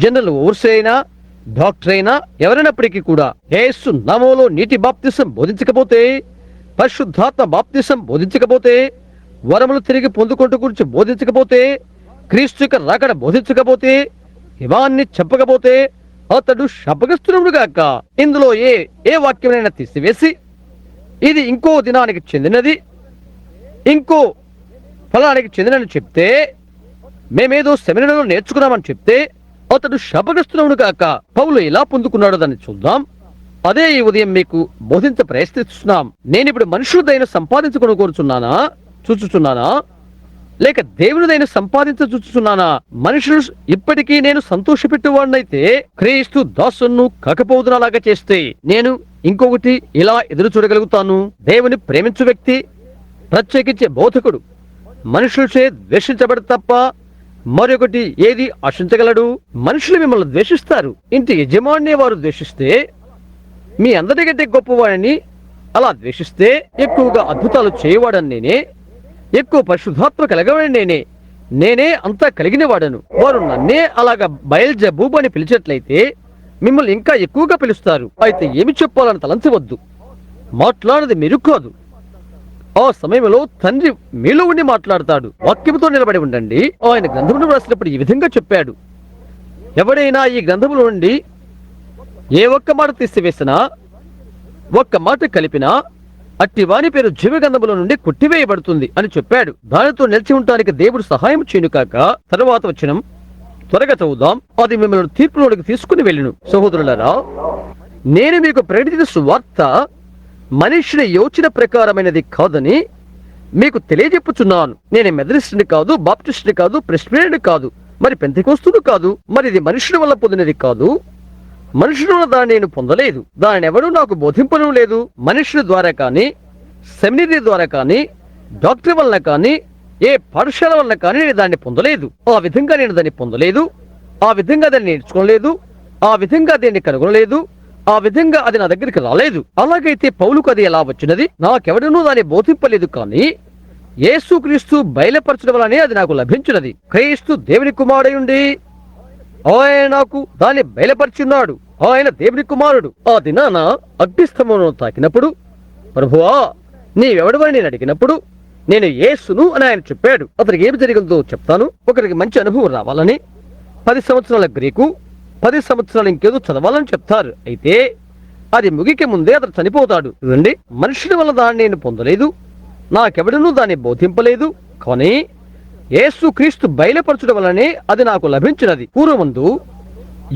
జనరల్ ఓవర్సీ అయినా, డాక్టర్ అయినా ఎవరైనప్పటికీ కూడా యేసు నామములో నీటి బాప్తిసం బోధించకపోతే, పరిశుద్ధాత్మ బాప్తిసం బోధించకపోతే, వరములు తిరిగి పొందుకుంటూ గురించి బోధించకపోతే, క్రీస్తు యొక్క రాకడ బోధించకపోతే, ఇవాన్ని చెప్పకపోతే అతడు శాపగ్రస్తుడు గాక. ఇందులో ఏ వాక్యమైనా తీసివేసి ఇది ఇంకో దినానికి చెందినది, ఇంకో ఫలానికి చెందినని చెప్తే, మేమేదో సెమినార్లో నేర్చుకున్నామని చెప్తే అతడు శాపగ్రస్తుడు గాక. పౌలు ఎలా పొందుకున్నాడో దాన్ని చూద్దాం. అదే ఈ ఉదయం మీకు బోధించ ప్రయత్నిస్తున్నాం. నేనిప్పుడు మనుషులదైన సంపాదించుకుని కోరుచున్నానా, చూచుచున్నానా, లేక దేవునిదైన సంపాదించుచున్నానా? మనుషులు ఇప్పటికీ నేను సంతోషపెట్టువాడినైతే క్రీస్తు దాసును కాకపోదునలాగా చేస్తే నేను ఇంకొకటి ఇలా ఎదురు చూడగలుగుతాను. దేవుని ప్రేమించు వ్యక్తి, ప్రత్యేకించే బోధకుడు మనుషులచే ద్వేషించబడి తప్ప మరొకటి ఏది ఆశించగలడు? మనుషులు మిమ్మల్ని ద్వేషిస్తారు. ఇంటి యజమాని వారు ద్వేషిస్తే, మీ అందరికంటే గొప్పవాడిని అలా ద్వేషిస్తే, ఎక్కువగా అద్భుతాలు చేయవాడని నేనే, ఎక్కువ పరిశుద్ధాత్మ కలగవాడిని నేనే అంతా కలిగిన వాడను. వారు నన్నే అలాగా బయల్జెబూబు అని పిలిచేట్లయితే మిమ్మల్ని ఇంకా ఎక్కువగా పిలుస్తారు. అయితే ఏమి చెప్పాలని తలంచవద్దు. మాట్లాడేది మీరు కాదు. ఆ సమయంలో తండ్రి మీలో ఉండి మాట్లాడతాడు. వాక్యముతో నిలబడి ఉండండి. ఆయన గ్రంథమును రాసినప్పుడు ఈ విధంగా చెప్పాడు. ఎవడైనా ఈ గ్రంథముల నుండి ఏ ఒక్క మాట తీసివేసినా, ఒక్క మాట కలిపినా అట్టి వాని పేరు జీవగంధముల నుండి కొట్టివేయబడుతుంది అని చెప్పాడు. దానితో నిలిచి ఉండటానికి దేవుడు సహాయం చేయను కాక. తరువాత వచనం త్వరగా చదువుదాం. అది మిమ్మల్ని తీర్పులోనికి తీసుకుని వెళ్ళును. సహోదరులారా, నేను మీకు ప్రకటించిన సువార్త మనుష్యుని యోచన ప్రకారమైనది కాదని మీకు తెలియజెప్పుచున్నాను. నేను మెథడిస్టుని కాదు, బాప్టిస్టుని కాదు, ప్రెస్బిటేరియన్ కాదు, మరి పెంతెకోస్తును కాదు. మరి ఇది మనుషుని వల్ల పొందినది కాదు. మనుషుల వల్ల దాన్ని నేను పొందలేదు. దానిని ఎవడూ నాకు బోధింపను లేదు. మనుషుల ద్వారా కానీ, సెమినరీ ద్వారా కానీ, డాక్టర్ వలన కానీ, ఏ పాఠశాల వలన కానీ నేను దాన్ని పొందలేదు. ఆ విధంగా నేను దాన్ని పొందలేదు. ఆ విధంగా దాన్ని నేర్చుకోలేదు. ఆ విధంగా దాన్ని కనుగొనలేదు. ఆ విధంగా అది నా దగ్గరికి రాలేదు. అలాగైతే పౌలుకు అది ఎలా వచ్చినది? నాకెవడనూ దాన్ని బోధింపలేదు, కానీ యేసుక్రీస్తు బయలుపరచడం వలనే అది నాకు లభించినది. క్రీస్తు దేవుని కుమారుడై ఉండి ఆయన నాకు దాన్ని బయలుపరిచున్నాడు. ఆయన దేవుని కుమారుడు. ఆ దినాన అగ్నిస్తంభమును తాకినప్పుడు, ప్రభువా నీవెవడవని నేను అడిగినప్పుడు, నేను యేసును అని ఆయన చెప్పాడు. అతనికి ఏమి జరిగిందో చెప్తాను. ఒకరికి మంచి అనుభవం రావాలని 10 సంవత్సరాల గ్రీకు, 10 సంవత్సరాలు ఇంకేదో చదవాలని చెప్తారు. అయితే అది ముగికే ముందే అతను చనిపోతాడు. చూడండి, మనుషుల వల్ల దాన్ని నేను పొందలేదు. నాకెవడనూ దాన్ని బోధింపలేదు. కానీ యేసుక్రీస్తు బయలుపరచడం వలనే అది నాకు లభించినది. పూర్వమందు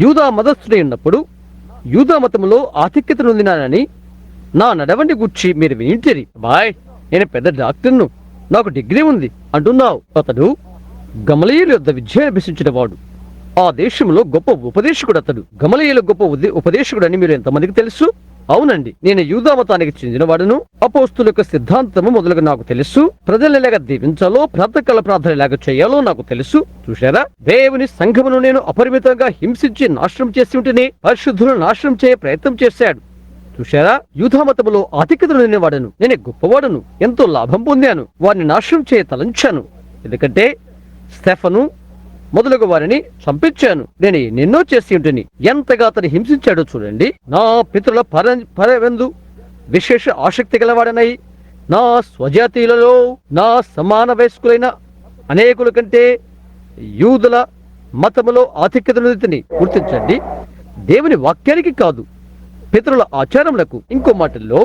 యూదా మతస్థుడై ఉన్నప్పుడు యూదా మతములో ఆధిక్యత నొందినానని నా నడవడిని గుర్చి మీరు వింటిరి. బాయ్, నేను పెద్ద డాక్టర్ను, నాకు డిగ్రీ ఉంది అంటున్నావు. అతడు గమలీయుల యొద్ద విద్య అభ్యసించిన వాడు. ఆ దేశంలో గొప్ప ఉపదేశకుడు అతడు. గమలీయుల గొప్ప ఉపదేశకుడు అని మీరు ఎంతమందికి తెలుసు? అవునండి, నేను యూదా మతానికి చెందినవాడును. అపోస్తుల యొక్క సిద్ధాంతము మొదలుగా నాకు తెలుసు. ప్రజలు ఎలాగ దీవించాలో, ప్రాతకాల ప్రార్థన ఎలాగ చేయాలో నాకు తెలుసు. చూశారా, దేవుని సంఘమును నేను అపరిమితంగా హింసించి నాశనం చేసి ఉంటేనే పరిశుద్ధులను నాశనం చేయ ప్రయత్నం చేశాడు. చూశారా, యూదా మతములో ఆధిక్యతను నిన్నవాడను, నేనే గొప్పవాడను, ఎంతో లాభం పొందాను, వారిని నాశనం చేయ తలంచాను. ఎందుకంటే స్టెఫను మొదలుగా వారిని చంపించాను. నేను ఎన్నెన్నో చేసి ఉంటుంది. ఎంతగా అతను హింసించాడో చూడండి. నా పితరుల పరవెందు విశేష ఆసక్తి గలవాడనై నా స్వజాతీయులలో నా సమాన వయస్కులైన అనేకుల కంటే యూదుల మతములో ఆధిక్యతను గుర్తించండి. దేవుని వాక్యానికి కాదు, పితరుల ఆచారములకు. ఇంకో మాటల్లో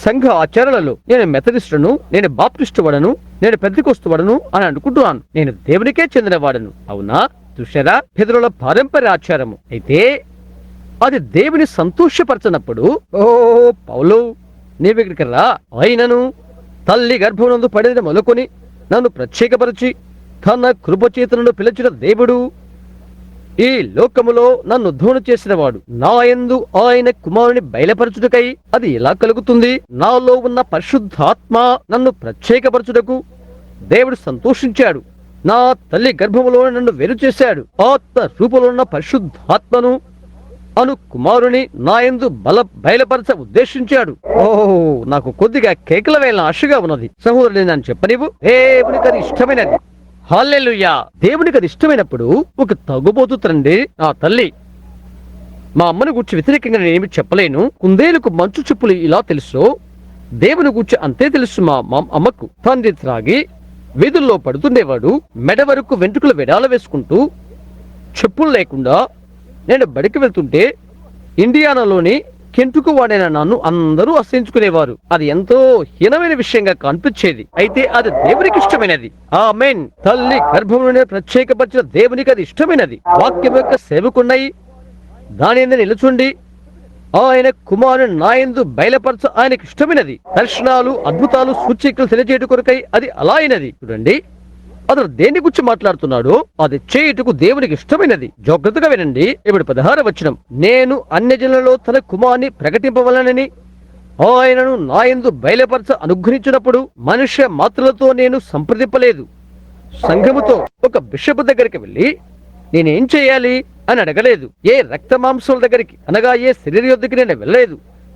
సంఘ ఆచారాలలో నేను మెథడిస్టును, నేను బాప్టిస్టు వాడను, నేను పెద్దకొస్తువాడను అని అనుకుంటున్నాను. నేను దేవునికే చెందిన వాడను. అవునా? చూశారా, పితరుల పారంపర్య ఆచారము. అయితే అది దేవుని సంతోషపరచనప్పుడు, ఓ పౌలు, నీవు ఇక్కడికి రా. అయినను తల్లి గర్భమునందు పడిన మొదలుకొని నన్ను ప్రత్యేకపరిచి తన కృపచేతనను పిలిచిన దేవుడు, ఈ లోకములో నన్ను ఉద్ధరణ చేసిన వాడు, నా యందు ఆయన కుమారుని బయలుపరచుటకై అది ఎలా కలుగుతుంది? నాలో ఉన్న పరిశుద్ధాత్మ నన్ను ప్రత్యేకపరచుటకు దేవుడు సంతోషించాడు. నా తల్లి గర్భములో నన్ను వేరు చేశాడు. ఆత్మ రూపంలో ఉన్న పరిశుద్ధాత్మను అను కుమారుని నా యందు బయలుపరచ ఉద్దేశించాడు. ఓహో, నాకు కొద్దిగా కేకల వేళ ఆశగా ఉన్నది. సహోదరుడు, నేను చెప్పనివ్వు, దేవునికి అది ఇష్టమైనది. హల్లెలూయా! దేవునికి అది ఇష్టమైనప్పుడు ఒక తగుబోతు తండ్రి, ఆ తల్లి, మా అమ్మను గూర్చి వ్యతిరేకంగా నేనేమి చెప్పలేను. కుందేలుకు మంచు చెప్పులు ఇలా తెలుసు, దేవుని గూర్చి అంతే తెలుసు. మా అమ్మకు తండ్రి త్రాగి వీధుల్లో పడుతుండేవాడు. మెడ వరకు వెంట్రుకలు వెడాల వేసుకుంటూ చెప్పులు లేకుండా నేను బడికి వెళ్తుంటే ఇండియానాలోని కెంటుకు వాడైన నన్ను అందరూ అసహించుకునేవారు. అది ఎంతో హీనమైన విషయంగా కనిపించేది. అయితే అది దేవునికి ఇష్టమైనది. ఆమేన్. తల్లి గర్భంలోనే ప్రత్యేకపరిచిన దేవునికి అది ఇష్టమైనది. వాక్యం యొక్క సేవకున్నాయి, దాని యందు నిలుచుండి ఆయన కుమారుని నా యందు బయలుపరచ ఆయనకి ఇష్టమైనది. దర్శనాలు, అద్భుతాలు, సూచికలు తెలియజేయట కొరకై అది అలా అయినది. చూడండి, అతను దేని గురించి మాట్లాడుతున్నాడో అది చేయుటకు దేవునికి ఇష్టమైనది. జాగ్రత్తగా వినండి. ఇప్పుడు 16వ వచనం, నేను అన్యజనులలో తన కుమారుని ప్రకటింపవలనని ఆయనను నా యందు బయలుపరచ అనుగ్రహించినప్పుడు మనుష్య మాత్రలతో నేను సంప్రదింపలేదు. సంఘముతో ఒక బిషప్ దగ్గరికి వెళ్ళి నేనేం చేయాలి అని అడగలేదు. ఏ రక్త మాంసాల దగ్గరికి, అనగా ఏ శరీర యొద్దకు నేను వెళ్ళలేదు.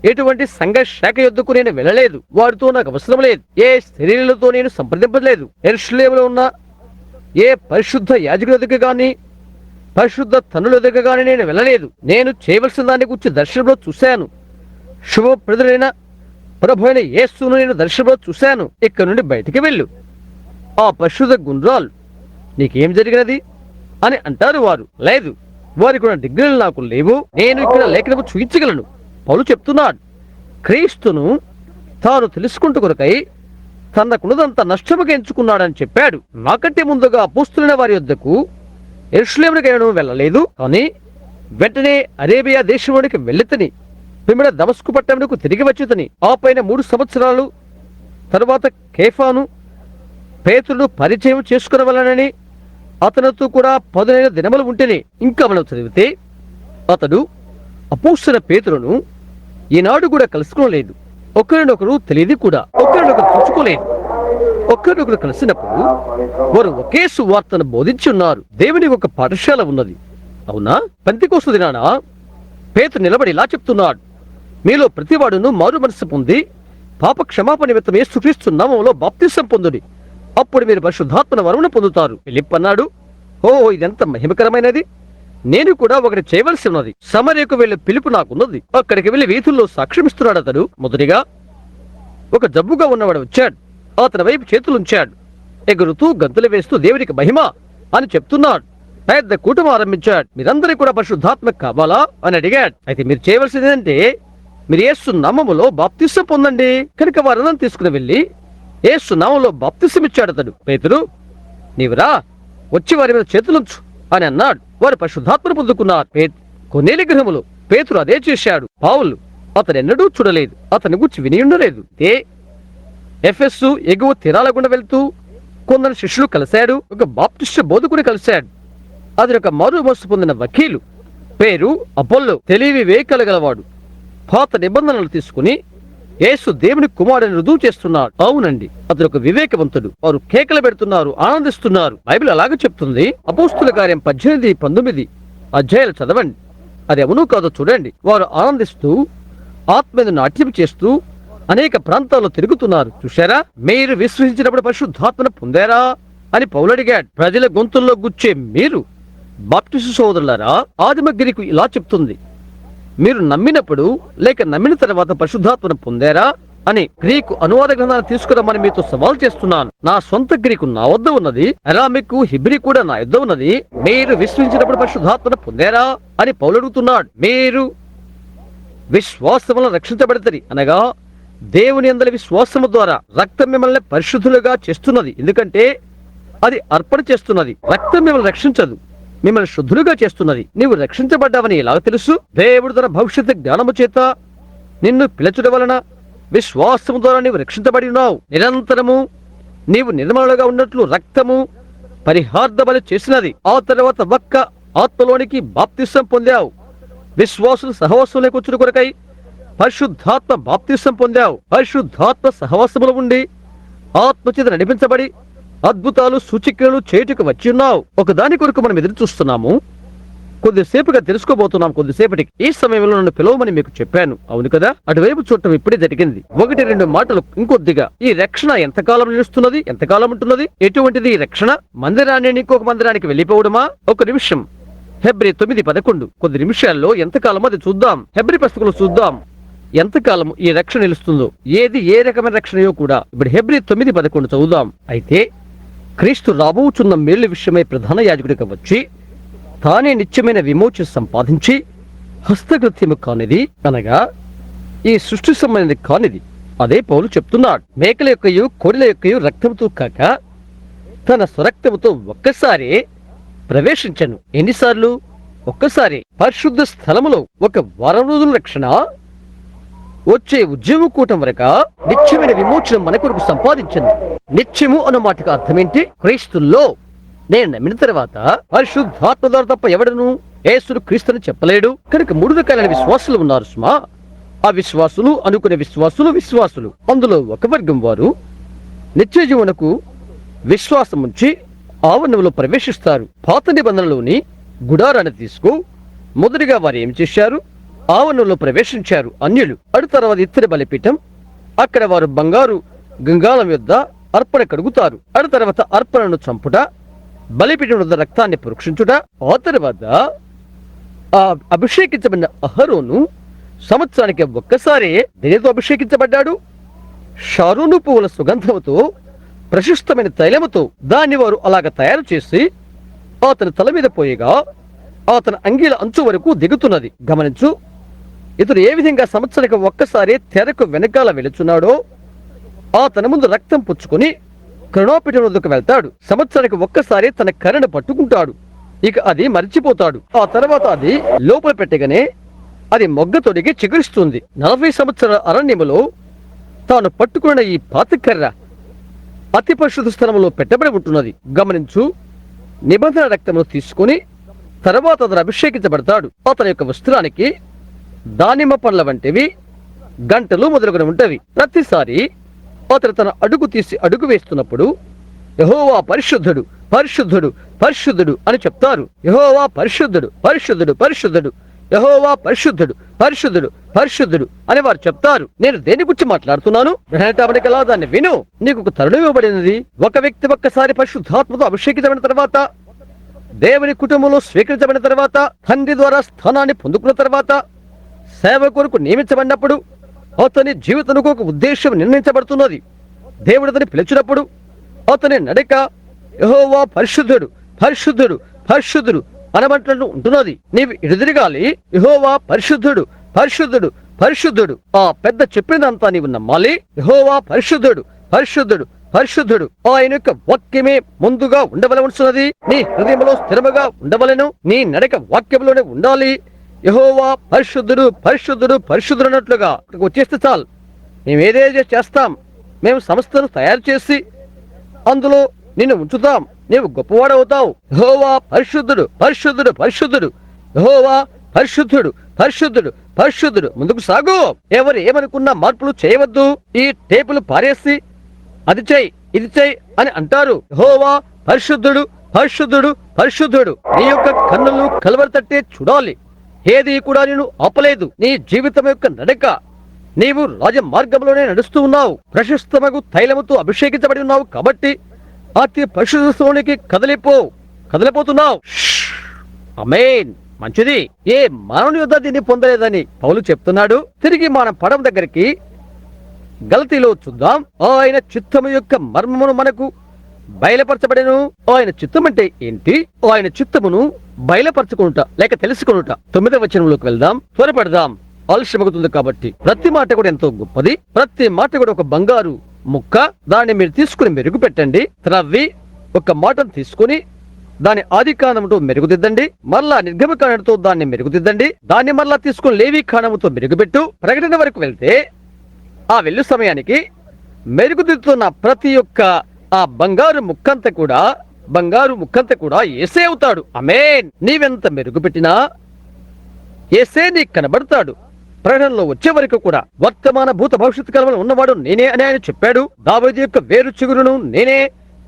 ఎటువంటి సంఘ శాఖ యొద్దకు నేను వెళ్ళలేదు. వారితో నాకు అవసరం లేదు. ఏ శరీరాలతో నేను సంప్రదింపలేదు. యెరూషలేములో ఉన్న ఏ పరిశుద్ధ యాజకుల దగ్గర గాని, పరిశుద్ధ తనుల దగ్గర గాని నేను వెళ్ళలేదు. నేను చేయవలసిన దాన్ని గురించి దర్శనంలో చూశాను. శుభప్రదుడైన ప్రభు అయిన యేసును నేను దర్శనంలో చూశాను. ఇక్కడ నుండి బయటికి వెళ్ళు. ఆ పరిశుద్ధ గుండ్రాలు, నీకేం జరిగినది అని అంటారు వారు. లేదు, వారికి ఉన్న డిగ్రీలు నాకు లేవు. నేను ఇక్కడ లేఖనము చూపించగలను. పౌలు చెప్తున్నాడు, క్రీస్తును తాను తెలుసుకుంటూ కొరకై తనకున్నదంతా నష్టముగా ఎంచుకున్నాడని చెప్పాడు. నాకంటే ముందుగా అపోస్తులైన వారి యొద్దకు యెరూషలేమునకైనా వెళ్ళలేదు, కానీ వెంటనే అరేబియా దేశంలోనికి వెళ్ళితని, పిమ్మట దమస్కు పట్టణమునకు తిరిగి వచ్చితని, ఆ పైన 3 సంవత్సరాలు తరువాత కేఫాను పేతురును పరిచయం చేసుకునవలనని అతనితో కూడా 15 దినములు ఉంటేనే. ఇంకా మనం చదివితే అతడు అపోస్తలుడైన పేతురును ఈనాడు కూడా కలుసుకోలేదు. ఒకరినొకరు తెలియదు కూడా, ఒకరినొకరు చూసుకోలేదు. ఒకరినొకరు కలిసినప్పుడు వారు ఒకే సువార్తను బోధించి ఉన్నారు. దేవునికి ఒక పాఠశాల ఉన్నది. అవునా? పెంతెకోస్తు దినాన పేతురు నిలబడి ఇలా చెప్తున్నాడు, మీలో ప్రతివాడును మారు మనసు పొంది పాప క్షమాపణ నిమిత్తం యేసుక్రీస్తు నామములో బాప్తిసం పొందుడి, అప్పుడు మీరు పరిశుద్ధాత్మ వరమును పొందుతారు. ఫిలిప్ అన్నాడు, ఓ ఇదెంత మహిమకరమైనది! నేను కూడా ఒకటి చేయవలసి ఉన్నది. సమరియకు వెళ్లే పిలుపు నాకున్నది. అక్కడికి వెళ్లి వీధుల్లో సాక్ష్యమిస్తున్నాడు అతడు. మొదటిగా ఒక జబ్బుగా ఉన్నవాడు వచ్చాడు. అతని వైపు చేతులుంచాడు. ఎగురుతూ గంతులు వేస్తూ దేవునికి మహిమ అని చెప్తున్నాడు. పెద్ద కూటమి ఆరంభించాడు. మీరందరికీ కూడా పరిశుద్ధాత్మ కావాలా అని అడిగాడు. అయితే మీరు చేయవలసింది ఏంటంటే మీరు యేసు నామములో బాప్తిసం పొందండి. కనుక వారందరం తీసుకుని వెళ్లి యేసు నామంలో బాప్తిసమిచ్చాడు అతడు. పేతురు, నీవు రా, వచ్చి వారి మీద చేతులుంచు అని అన్నాడు. వారు పరిశుద్ధాత్మను పొందుకున్నారు. కొన్నేలి గృహములో పేతురు అదే చేశాడు. పౌలు అతను ఎన్నడూ చూడలేదు, అతని గురించి విని ఉండలేదు. ఎఫెస్సు ఎగువ తీరాల గుండా వెళ్తూ కొందరు శిష్యులు కలిశాడు. ఒక బాప్టిస్టు బోధకుని కలిశాడు. అతను ఒక మారు మనసు పొందిన వకీలు, పేరు అపోల్లో. తెలివి వేయగలగలవాడు. పాత నిబంధనలు తీసుకుని యేసు దేవుని కుమారుని రుజువు చేస్తున్నాడు. అవునండి, అతను ఒక వివేకవంతుడు. వారు కేకలు పెడుతున్నారు, ఆనందిస్తున్నారు. బైబిల్ అలాగే చెప్తుంది. అపోస్తుల కార్యం 18-19 అధ్యాయాలు చదవండి. అది అవును కాదో చూడండి. వారు ఆనందిస్తూ ఆత్మ మీద నాట్యం చేస్తూ అనేక ప్రాంతాల్లో తిరుగుతున్నారు. చూశారా? మీరు విశ్వసించినప్పుడు పరిశుద్ధాత్మను పొందారా అని పౌలు అడిగాడు. ప్రజల గొంతుల్లో గుచ్చే మీరు బాప్టిస్టు సోదరులారా, ఆదిమ గ్రీకు ఇలా చెప్తుంది, మీరు నమ్మినప్పుడు లేక నమ్మిన తర్వాత పరిశుద్ధాత్మను పొందారా అని. గ్రీకు అనువాద గ్రంథాన్ని తీసుకురమ్మని మీతో సవాల్ చేస్తున్నాను. నా సొంత గ్రీకు నా వద్ద ఉన్నది, అరామిక్, హిబ్రీ కూడా నా వద్ద ఉన్నది. మీరు విశ్వసించినప్పుడు పరిశుద్ధాత్మను పొందారా అని పౌలు అడుగుతున్నాడు. మీరు విశ్వాసములో రక్షించబడతరి అనగా దేవుని యందలి విశ్వాసము ద్వారా రక్తం మిమ్మల్ని పరిశుద్ధులుగా చేస్తున్నది. ఎందుకంటే అది అర్పణ చేస్తున్నది. రక్తం మిమ్మల్ని రక్షించదు, మిమ్మల్ని శుద్ధులుగా చేస్తున్నది. నీవు రక్షించబడ్డావని ఎలా తెలుసు? దేవుడు తన భవిష్యత్తు జ్ఞానము చేత నిన్ను పిలచడం వలన విశ్వాసము ద్వారా నీవు రక్షించబడి ఉన్నావు. నిరంతరము నీవు నిర్మలుగా ఉన్నట్లు రక్తము పరిహార్థ బలి చేసినది. ఆ తర్వాత ఒక్క ఆత్మలోనికి బాప్తిసం పొందావు. విశ్వాసులు సహవాసంలోకి వచ్చుట కొరకై పరిశుద్ధాత్మ బాప్తిసం పొందావు. పరిశుద్ధాత్మ సహవాసములో ఉండి ఆత్మచేత నడిపించబడి అద్భుతాలు సూచికలు చేయుటకు వచ్చి ఉన్నావు. ఒకదాని కొరకు మనం ఎదురు చూస్తున్నాము. కొద్దిసేపుగా తెలుసుకోబోతున్నాం. కొద్దిసేపటికి ఈ సమయంలో నన్ను పిలవమని మీకు చెప్పాను. అవును కదా? అటువైపు చూడటం ఇప్పుడే జరిగింది. 1-2 మాటలు ఇంకొద్దిగా. ఈ రక్షణ ఎంతకాలం నిలుస్తున్నది? ఎంతకాలం ఉంటున్నది? ఎటువంటిది ఈ రక్షణ? మందిరాన్ని ఇంకొక మందిరానికి వెళ్ళిపోవడమా? ఒక నిమిషం. హెబ్రీ 9:11. కొద్ది నిమిషాల్లో ఎంతకాలం అది చూద్దాం. హెబ్రీ పుస్తకంలో చూద్దాం ఎంతకాలం ఈ రక్షణ నిలుస్తుందో, ఏది ఏ రకమైన రక్షణయో కూడా. ఇప్పుడు హెబ్రీ 9:11 చదువుదాం. అయితే క్రీస్తు రాబోచున్న మేలు విషయమై ప్రధాన యాజకుడిగా వచ్చి తానే నిత్యమైన విమోచన సంపాదించి హస్తకృత్యము కానిది అనగా ఈ సృష్టి సంబంధించి కానిది. అదే పౌలు చెప్తున్నాడు. మేకల యొక్కయు కోడిల యొక్కయు రక్తముతో కాక తన స్వరక్తముతో ఒక్కసారి ప్రవేశించను. ఎన్నిసార్లు? ఒక్కసారి. పరిశుద్ధ స్థలములో ఒక వారం రోజుల రక్షణ, వచ్చే ఉద్యమ కూటం వరక నిత్యమైన విమోచన మన కొరకు సంపాదించను. నిత్యము అన్న మాటకు అర్థమేంటి? క్రీస్తుల్లో నేను నమ్మిన తర్వాత పరిశుద్ధాత్మ ద్వారా తప్ప ఎవడను యేసును క్రీస్తుని చెప్పలేడు. కనుక 3 రకాలైన విశ్వాసులు ఉన్నారు సుమా. ఆ విశ్వాసులు అనుకునే విశ్వాసులు. అందులో ఒక వర్గం వారు నిత్య జీవనకు విశ్వాసం ఉంచి ఆవరణంలో ప్రవేశిస్తారు. పాత నిబంధనలోని గుడారాన్ని తీసుకు మొదటిగా వారు ఏం చేశారు? ఆవరణంలో ప్రవేశించారు అన్యులు. అడు తర్వాత ఇత్తడి బలిపీఠం, అక్కడ వారు బంగారు గంగాళం యొద్ద అర్పణ కడుగుతారు. అడు తర్వాత అర్పణను చంపుట, బలిపీఠం వద్ద రక్తాన్ని పరీక్షించుట. ఆ తర్వాత ఆ అభిషేకించబడిన అహరోను సంవత్సరానికి ఒక్కసారి దేనితో అభిషేకించబడ్డాడు? షారోను పువ్వుల సుగంధముతో, ప్రశస్తమైన తైలముతో దాన్ని వారు అలాగ తయారు చేసి అతని తల మీద పోయగా అతని అంగీల అంచు వరకు దిగుతున్నది. గమనించు, ఇతడు ఏ విధంగా సంవత్సరానికి ఒక్కసారి తెరకు వెనకాల వెళుచున్నాడో అతని ముందు రక్తం పుచ్చుకొని కరుణాపీఠం వద్దకు వెళ్తాడు. సంవత్సరానికి ఒక్కసారి తన కర్రను పట్టుకుంటాడు. ఇక అది మర్చిపోతాడు. ఆ తర్వాత అది లోపల పెట్టగానే అది మొగ్గ తొడిగి చిగురిస్తుంది. 40 సంవత్సరాల అరణ్యములో తాను పట్టుకున్న ఈ పాతకర్ర అతి పరిశుద్ధ స్థలంలో పెట్టబడి ఉంటున్నది. గమనించు, నిబంధన రక్తమును తీసుకుని తర్వాత అతను అభిషేకించబడతాడు. అతని యొక్క వస్త్రానికి దానిమ్మ పండ్ల వంటివి గంటలు మొదలుకొని ఉంటవి. ప్రతిసారి అతను తన అడుగు తీసి అడుగు వేస్తున్నప్పుడు యెహోవా పరిశుద్ధుడు, పరిశుద్ధుడు, పరిశుద్ధుడు అని చెప్తారు. యెహోవా పరిశుద్ధుడు, పరిశుద్ధుడు, పరిశుద్ధుడు, యెహోవా పరిశుద్ధుడు, పరిశుద్ధుడు, పరిశుద్ధుడు అని వారు చెప్తారు. నేను దేని గురించి మాట్లాడుతున్నాను? వినటానికలా దాన్ని విను. నీకు ఒక తరుణం ఇవ్వబడినది. ఒక వ్యక్తి ఒక్కసారి పరిశుద్ధాత్మతో అభిషేకించబడిన తర్వాత, దేవుని కుటుంబంలో స్వీకరించబడిన తర్వాత, తండ్రి ద్వారా స్థానాన్ని పొందుకున్న తర్వాత, సేవ కొరకు నియమించబడినప్పుడు అతని జీవితానికి ఒక ఉద్దేశం నిర్ణయించబడుతున్నది. దేవుడు అతని పిలిచినప్పుడు అతని నడక యెహోవా పరిశుద్ధుడు, పరిశుద్ధుడు, పరిశుద్ధుడు అనబట్టు ఉంటున్నది. నీవు ఎదురుగాలి యెహోవా పరిశుద్ధుడు, పరిశుద్ధుడు, పరిశుద్ధుడు. ఆ పెద్ద చెప్పినంతా నీవు నమ్మాలి. యెహోవా పరిశుద్ధుడు, పరిశుద్ధుడు, పరిశుద్ధుడు. ఆయన యొక్క వాక్యమే ముందుగా ఉండవలసినది. నీ హృదయంలో స్థిరముగా ఉండవలెను. నీ నడక వాక్యంలోనే ఉండాలి. యెహోవా పరిశుద్ధుడు, పరిశుద్ధుడు, పరిశుద్ధుడు అన్నట్లుగా వచ్చేస్తే చాలు. మేము ఏదేదో చేస్తాం. మేము సంస్థను తయారు చేసి అందులో నిన్ను ఉంచుతాం. నీవు గొప్పవాడవుతావు. యెహోవా పరిశుద్ధుడు, పరిశుద్ధుడు, పరిశుద్ధుడు. యెహోవా పరిశుద్ధుడు, పరిశుద్ధుడు, పరిశుద్ధుడు. ముందుకు సాగు. ఎవరు ఏమనుకున్నా మార్పులు చేయవద్దు. ఈ టేపులు పారేసి అది చెయ్యి, ఇది చెయ్యి అని అంటారు. యెహోవా పరిశుద్ధుడు, పరిశుద్ధుడు, పరిశుద్ధుడు. నీ యొక్క కన్నులు కలవర తట్టే చూడాలి. ఏది కూడా నేను ఆపలేదు. నీ జీవితం యొక్క నడక, నీవు రాజ మార్గంలోనే నడుస్తూ ఉన్నావు. ప్రశస్తమగు తైలముతో అభిషేకించబడి ఉన్నావు కాబట్టి అతి పరిశుద్ధలోనికి కదలిపోతున్నావు. ఆమేన్. మంచిది. ఏ మానవుని యొద్ద దీన్ని పొందలేదని పౌలు చెప్తున్నాడు. తిరిగి మనం పడం దగ్గరికి గలతీలో చూద్దాం. ఆయన చిత్తము యొక్క మర్మమును మనకు బయలుపరచబడెను. ఆయన చిత్తం అంటే ఏంటి? ఆయన చిత్తమును బయలుపరచుకుంటా లేక తెలుసుకునుట. 9వ వచనంలోకి వెళ్దాం. త్వరపడదాం, ఆలస్యమవుతుంది కాబట్టి. ప్రతి మాట కూడా ఎంతో గొప్పది. ప్రతి మాట కూడా ఒక బంగారు ముక్క. దాన్ని మీరు తీసుకుని మెరుగు పెట్టండి. త్రవ్వి ఒక మాటను తీసుకుని దాని ఆది కాండముతో మెరుగుదిద్దండి. మరలా నిర్గమకాండంతో దాన్ని మెరుగుదిద్దండి. దాన్ని మరలా తీసుకుని లేవి కాండముతో మెరుగుపెట్టు. ప్రకటన వరకు వెళ్తే ఆ వెళ్ళు సమయానికి మెరుగుదిద్దుతున్న ప్రతి ఒక్క ఆ బంగారు ముక్కంత కూడా యేసే అవుతాడు. ఆమేన్. నీవెంత మెరుగుపెట్టినా యేసే నీకు కనబడతాడు. ప్రకటనలో వచ్చే వరకు కూడా వర్తమాన భూత భవిష్యత్తు కాలంలో ఉన్నవాడు నేనే అని ఆయన చెప్పాడు. దావీదు యొక్క వేరు చిగురును నేనే,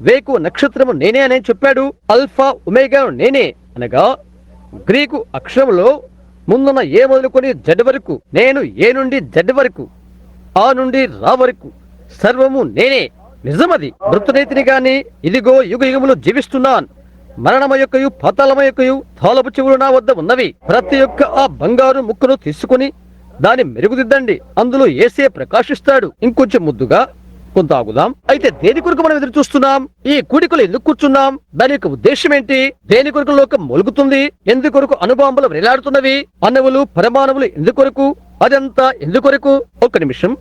వేకు నక్షత్రము నేనే అని చెప్పాడు. అల్ఫా ఒమేగా నేనే అనగా గ్రీకు అక్షరంలో ముందున్న ఏ మొదలుకొని జడ్ వరకు, నేను ఏ నుండి జడ్ వరకు, ఆ నుండి రా వరకు సర్వము నేనే. నిజమది. మృతునైతిని గాని ఇదిగో యుగ యుగములు జీవిస్తున్నాను. మరణమయొక్కయు పాతాళమయొక్కయు తాళపు చెవులు నా వద్ద ఉన్నవి. ప్రతి ఒక్క ఆ బంగారు ముక్కను తీసుకుని దాన్ని మెరుగుదిద్దండి. అందులో యేసే ప్రకాశిస్తాడు. ఇంకొంచెం ముద్దుగా కొంత ఆగుదాం. అయితే దేని కొరకు మనం ఎదురు చూస్తున్నాం? ఈ కూడికలు ఎందుకు కూర్చున్నాం? దాని యొక్క ఉద్దేశం ఏంటి? దేని కొరకు లోకం మొలుగుతుంది? ఎందుకొరకు అణుబాంబులు వేలాడుతున్నవి? అణువులు, పరమాణువులు ఎందుకొరకు? అదంతా ఎందుకొరకు? ఒక్క నిమిషం.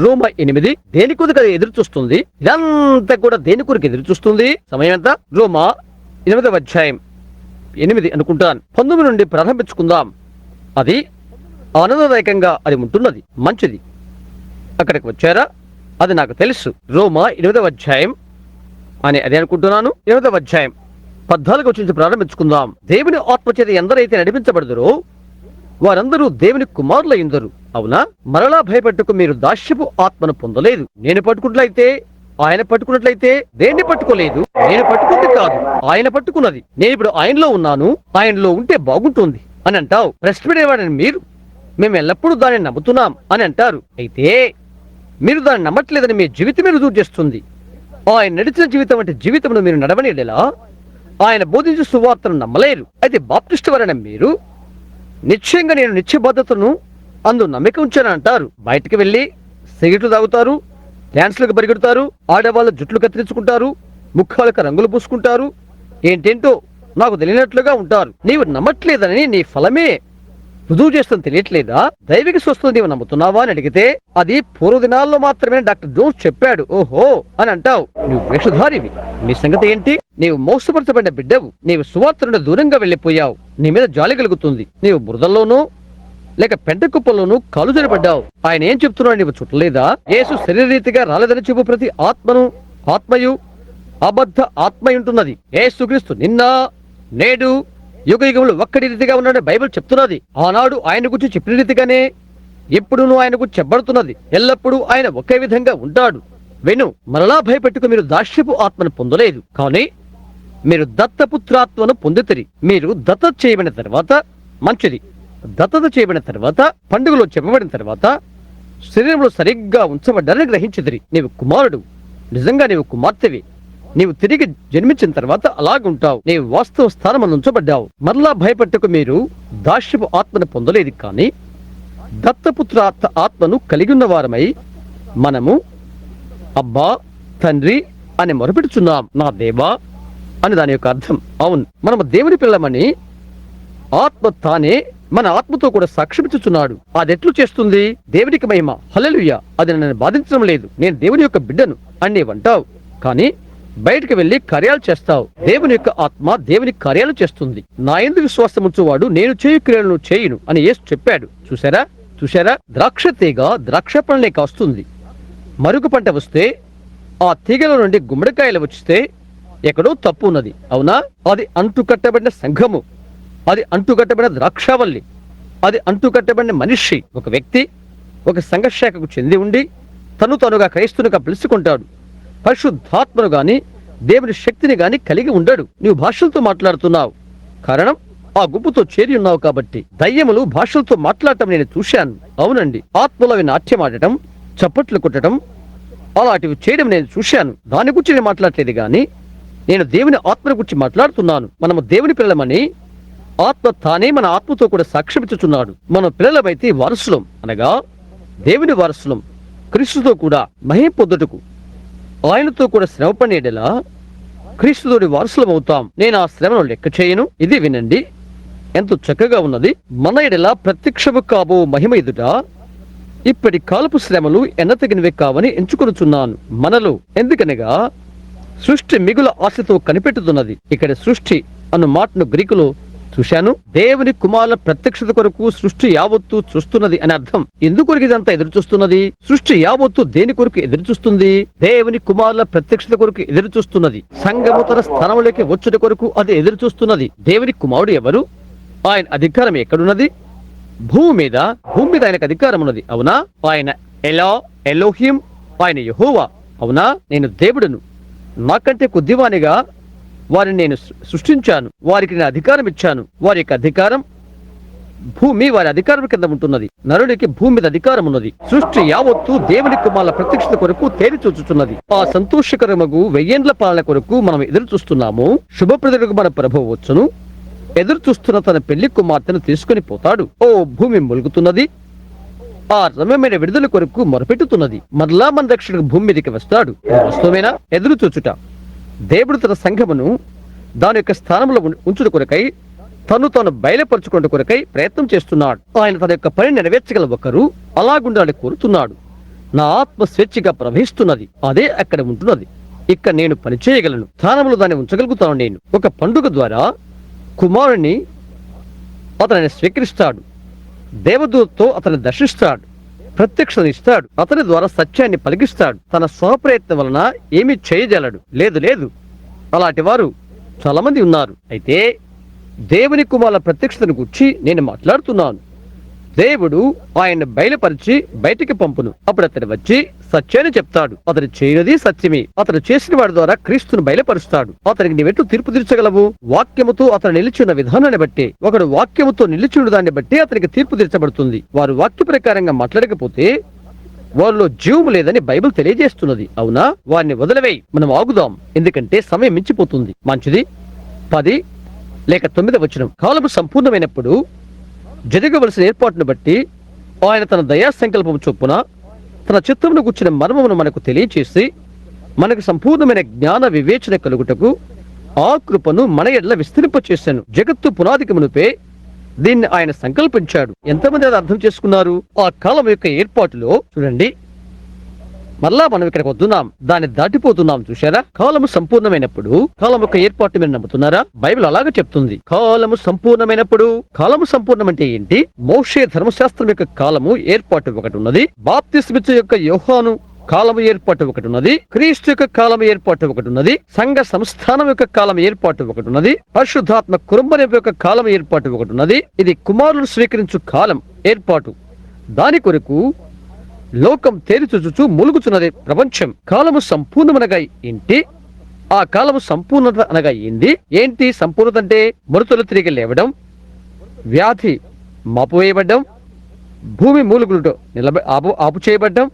రోమా 8 దేని కొరకు ఎదురు చూస్తుంది? ఇదంతా కూడా దేని కొరకు ఎదురు చూస్తుంది? సమయం ఎంత? రోమా 8వ అధ్యాయం 8 అనుకుంటాను. 19 నుండి ప్రారంభించుకుందాం. అది ఆనందదాయకంగా అది ఉంటున్నది. మంచిది. అక్కడికి వచ్చారా? అది నాకు తెలుసు. రోమా 8వ అధ్యాయం అని అదే అనుకుంటున్నాను. 8వ అధ్యాయం 14 నుంచి ప్రారంభించుకుందాం. దేవుని ఆత్మచేత ఎందరైతే నడిపించబడదురో వారందరూ దేవుని కుమారులయ్యుందరు. అవునా? మరలా భయపెట్టుకు మీరు దాస్యపు ఆత్మను పొందలేదు. నేను పట్టుకున్నట్లయితే, ఆయన పట్టుకున్నట్లయితే దేన్ని పట్టుకోలేదు. నేను పట్టుకుంది కాదు, ఆయన పట్టుకున్నది. నేను ఇప్పుడు ఆయనలో ఉన్నాను, ఆయనలో ఉంటే బాగుంటుంది అని అంటావు. ప్రశ్నపడేవాడని మీరు, మేము ఎల్లప్పుడూ దాన్ని నమ్ముతున్నాం అని అంటారు. అయితే మీరు దాన్ని నమ్మట్లేదని మీ జీవితమే రుజువు చేస్తుంది. ఆయన నడిచిన జీవితం అంటే జీవితమును మీరు నడవనేలా ఆయన బోధించే సువార్తను నమ్మలేరు. అయితే బాప్టిస్టు వారైన మీరు నిశ్చయంగా నేను నిత్యబద్ధతను అందు నమ్మిక ఉంచాను అంటారు. బయటికి వెళ్లి సిగరెట్లు తాగుతారు, డాన్స్లకు పరిగెడతారు, ఆడవాళ్ళ జుట్లు కత్తిరించుకుంటారు, ముఖాలకు రంగులు పూసుకుంటారు, ఏంటేంటో నాకు తెలియనట్లుగా ఉంటారు. నీవు నమ్మట్లేదని నీ ఫలమే రుజువు చేస్తుంది. తెలియట్లేదా? దైవిక స్వస్థత నీవు నమ్ముతున్నావా అని అడిగితే అది పూర్వదినాల్లో మాత్రమే డాక్టర్ జోన్స్ చెప్పాడు ఓహో అని అంటావు. నువ్వు వేషధారివి. నీ సంగతి ఏంటి? నీవు మోసపరచబడిన బిడ్డవు. నీవు సువార్త నుండి దూరంగా వెళ్లిపోయావు. నీ మీద జాలి కలుగుతుంది. నీవు బురదల్లోనూ లేక పెంట కుప్పల్లోనూ కాలు జరపడ్డావు. ఆయన ఏం చెప్తున్నాడు నీవు చుట్టలేదా? యేసు శరీరరీతిగా రాలేదని చెప్పు ప్రతి ఆత్మయు అబద్ధ ఆత్మ ఉంటున్నది. యేసుక్రీస్తు నిన్న నేడు యుగ యుగములు ఒక్కడి రీతిగా ఉన్నాడని బైబిల్ చెప్తున్నది. ఆనాడు ఆయన గురించి చెప్పిన రీతిగానే ఎప్పుడునూ ఆయన గురించి చెప్పబడుతున్నది. ఎల్లప్పుడూ ఆయన ఒకే విధంగా ఉంటాడు. వెను మరలా భయపెట్టుకు మీరు దాస్యపు ఆత్మను పొందలేదు, కానీ మీరు దత్తపుత్రాత్మను పొందితిరి. మీరు దత్తత చేయబడిన తర్వాత మంచిది. దత్తత చేయబడిన తర్వాత, పండుగలో చెప్పబడిన తర్వాత శరీరంలో సరిగ్గా ఉంచబడ్డారని గ్రహించిదిరి. నీవు కుమారుడు, నిజంగా నీవు కుమార్తెవి. నీవు తిరిగి జన్మించిన తర్వాత అలాగుంటావు. నీవు వాస్తవ స్థానం ఉంచబడ్డావు. మరలా భయపట్టుకు మీరు దాస్యపు ఆత్మను పొందలేదు, కానీ దత్తపుత్ర ఆత్మను కలిగి ఉన్న వారమై మనము అబ్బా తండ్రి అని మొరపెడుచున్నాం. నా దేవా అని దాని యొక్క అర్థం. అవును, మనము దేవుని పిల్లమని ఆత్మ తానే మన ఆత్మతో కూడా సాక్ష్యమిచ్చుచున్నాడు. అదెట్లు చేస్తుంది? దేవునికి మహిమ, హల్లెలూయా. అది నన్ను బాధించడం లేదు, నేను దేవుని యొక్క బిడ్డను అని నీవంటావు, కానీ బయటకు వెళ్లి కార్యాలు చేస్తావు. దేవుని యొక్క ఆత్మ దేవుని కార్యాలు చేస్తుంది. నా యందు విశ్వాసం ఉంచువాడు నేను చేయు క్రియలను చేయును అని యేసు చెప్పాడు. చూశారా? ద్రాక్ష తీగ ద్రాక్ష పండ్లే కాస్తుంది. మరొక పంట వస్తే ఆ తీగల నుండి గుమ్మడికాయలు వచ్చితే ఎక్కడో తప్పు ఉన్నది, అవునా? అది అంటుకట్టబడిన సంఘము, అది అంటుకట్టబడిన ద్రాక్షావల్లి, అది అంటుకట్టబడిన మనిషి. ఒక వ్యక్తి ఒక సంఘశాఖకు చెంది ఉండి తనుగా క్రైస్తునిగా పిలుచుకుంటాడు. పరిశుద్ధాత్మను గాని దేవుని శక్తిని గాని కలిగి ఉండడు. నీవు భాషలతో మాట్లాడుతున్నావు, కారణం ఆ గుంపుతో చేరి ఉన్నావు కాబట్టి. దయ్యములు భాషలతో మాట్లాడటం నేను చూశాను. అవునండి, ఆత్మలో అవి నాట్యమాడటం, చప్పట్లు కొట్టడం, అలాంటివి చేయడం నేను చూశాను. దాని గురించి నేను మాట్లాడలేదు గాని నేను దేవుని ఆత్మను గురించి మాట్లాడుతున్నాను. మనము దేవుని పిల్లలమని ఆత్మ తానే మన ఆత్మతో కూడా సాక్ష్యమిచ్చుచున్నాడు. మనం పిల్లలమైతే వారసులం, అనగా దేవుని వారసులం. క్రీస్తుతో కూడా మహిమ పొందుటకు ఆయనతో కూడా శ్రమ పడేలా క్రీస్తుతోటి వారసులం అవుతాం. నేను ఆ శ్రమను లెక్క చేయను. ఇది వినండి, ఎంతో చక్కగా ఉన్నది. మన ఎడల ప్రత్యక్షము కాబో మహిమ ఎదుట ఇప్పటి కాలపు శ్రమలు ఎన్నతగినవే కావని ఎంచుకొనుచున్నాను మనలో. ఎందుకనగా సృష్టి మిగుల ఆశతో కనిపెట్టుతున్నది. ఇక్కడ సృష్టి అన్న మాటను గ్రీకులో చూశాను. దేవుని కుమారుల ప్రత్యక్షత కొరకు సృష్టి యావత్తు చూస్తున్నది అని అర్థం. ఎందుకొరకు ఇదంతా ఎదురు చూస్తున్నది? సృష్టి యావత్తు దేని కొరకు ఎదురు చూస్తుంది? దేవుని కుమారుల ప్రత్యక్షత కొరకు ఎదురు చూస్తున్నది. సంఘము తన స్థానంలోకి వచ్చుట కొరకు అది ఎదురు చూస్తున్నది. దేవుని కుమారుడు ఎవరు? ఆయన అధికారం ఎక్కడున్నది? భూమి మీద ఆయనకు అధికారం ఉన్నది, అవునా? ఆయన ఎలోహిం, ఆయన యెహోవా, అవునా? నేను దేవుడును, నాకంటే కొద్దివానిగా వారిని నేను సృష్టించాను, వారికి నేను అధికారం ఇచ్చాను. వారి యొక్క అధికారం భూమి వారి అధికారం కింద ఉంటున్నది. నరుడికి భూమి మీద అధికారం ఉన్నది. సృష్టి యావత్తు దేవుని కుమారుల ప్రత్యక్షత కొరకు తేరి చూచుచున్నది. ఆ సంతోషకరమగు 1000 ఏళ్ల పాలన కొరకు మనం ఎదురు చూస్తున్నాము. శుభప్రదులకు మన ప్రభువు వచ్చును, ఎదురు చూస్తున్న తన పెళ్లి కుమార్తెను తీసుకుని పోతాడు. ఓ భూమి మొలుగుతున్నది, ఆ రమ్యమైన విడుదల కొరకు మొరపెట్టుతున్నది. మరలా మన రక్షకుడు భూమి మీదకి వస్తాడు. వాస్తవమేనా? ఎదురు చూచుట. దేవుడు తన సంఘమును దాని యొక్క స్థానంలో ఉంచుట కొరకై తాను బయలుపరచుకున్న కొరకై ప్రయత్నం చేస్తున్నాడు. ఆయన తన యొక్క పని నెరవేర్చగల ఒకరు అలాగుండాలని కోరుతున్నాడు. నా ఆత్మ స్వేచ్ఛగా ప్రవహిస్తున్నది, అదే అక్కడ ఉంటున్నది. ఇక్కడ నేను పని చేయగలను, స్థానంలో దాన్ని ఉంచగలుగుతాను. నేను ఒక పండుగ ద్వారా కుమారుని అతనిని స్వీకరిస్తాడు. దేవదూతతో అతన్ని దర్శిస్తాడు, ప్రత్యక్షనిస్తాడు, అతని ద్వారా సత్యాన్ని పలికిస్తాడు. తన స్వప్రయత్నం వలన ఏమీ చేయజాలడు. లేదు, అలాంటి వారు చాలా మంది ఉన్నారు. అయితే దేవుని కుమారుల ప్రత్యక్షతను గురించి నేను మాట్లాడుతున్నాను. దేవుడు ఆయన్ని బయలుపరిచి బయటికి పంపును. అప్పుడు అతను వచ్చి సత్యాన్ని చెప్తాడు. అతను చేయనిది సత్యమే. అతను చేసిన వాడి ద్వారా క్రీస్తును బయలుపరుస్తాడు. అతనికి నీవెట్లు తీర్పు తీర్చగలవు? వాక్యముతో అతను నిలిచిన విధానాన్ని బట్టి, ఒకడు వాక్యముతో నిలిచిన దాన్ని బట్టి అతనికి తీర్పు తీర్చబడుతుంది. వారు వాక్య ప్రకారంగా మాట్లాడకపోతే వారిలో జీవము లేదని బైబిల్ తెలియజేస్తున్నది, అవునా? వారిని వదిలివేయి, మనం ఆగుదాం, ఎందుకంటే సమయం మించిపోతుంది. మంచిది. 10 లేక 9 వచనం. కాలము సంపూర్ణమైనప్పుడు జరగవలసిన ఏర్పాటును బట్టి ఆయన తన దయా సంకల్పం చొప్పున తన చిత్తమును గుర్చిన మర్మమును మనకు తెలియచేసి మనకు సంపూర్ణమైన జ్ఞాన వివేచన కలుగుటకు ఆ కృపను మన ఎడల విస్తరింపచేశాను. జగత్తు పునాదికి మునుపే దీన్ని ఆయన సంకల్పించాడు. ఎంతమంది అది అర్థం చేసుకున్నారు? ఆ కాలం యొక్క ఏర్పాటులో చూడండి. మరలా మనం ఇక్కడికి వద్దున్నాం, దాన్ని దాటిపోతున్నాం. చూశారా? కాలము సంపూర్ణమైనప్పుడు కాలం యొక్క ఏర్పాటు మీరు నమ్ముతున్నారా? బైబిల్ అలాగే చెప్తుంది. కాలము సంపూర్ణమైనప్పుడు. కాలము సంపూర్ణం అంటే ఏంటి? మోషే ధర్మశాస్త్రం యొక్క కాలము ఏర్పాటు ఒకటి ఉన్నది. బాప్తిస్మిచ్చు యొక్క యోహాను కాలము ఏర్పాటు ఒకటి ఉన్నది. క్రీస్తు యొక్క కాలము ఏర్పాటు ఒకటి ఉన్నది. సంఘ సంస్థానం యొక్క కాలం ఏర్పాటు ఒకటి ఉన్నది. పరిశుద్ధాత్మ కుటుంబం యొక్క కాలం ఏర్పాటు ఒకటి ఉన్నది. ఇది కుమారులను స్వీకరించు కాలం ఏర్పాటు. దాని కొరకు లోకం తేరిచూచుచు మూలుగుచున్నది ప్రపంచం. కాలము సంపూర్ణమనగా ఏంటి? ఆ కాలము సంపూర్ణత అనగా ఏంటి? సంపూర్ణత అంటే మృతులు తిరిగి లేవడం, వ్యాధి మాపువేయబడ్డం, భూమి మూలుగులతో ఆపు చేయబడ్డం.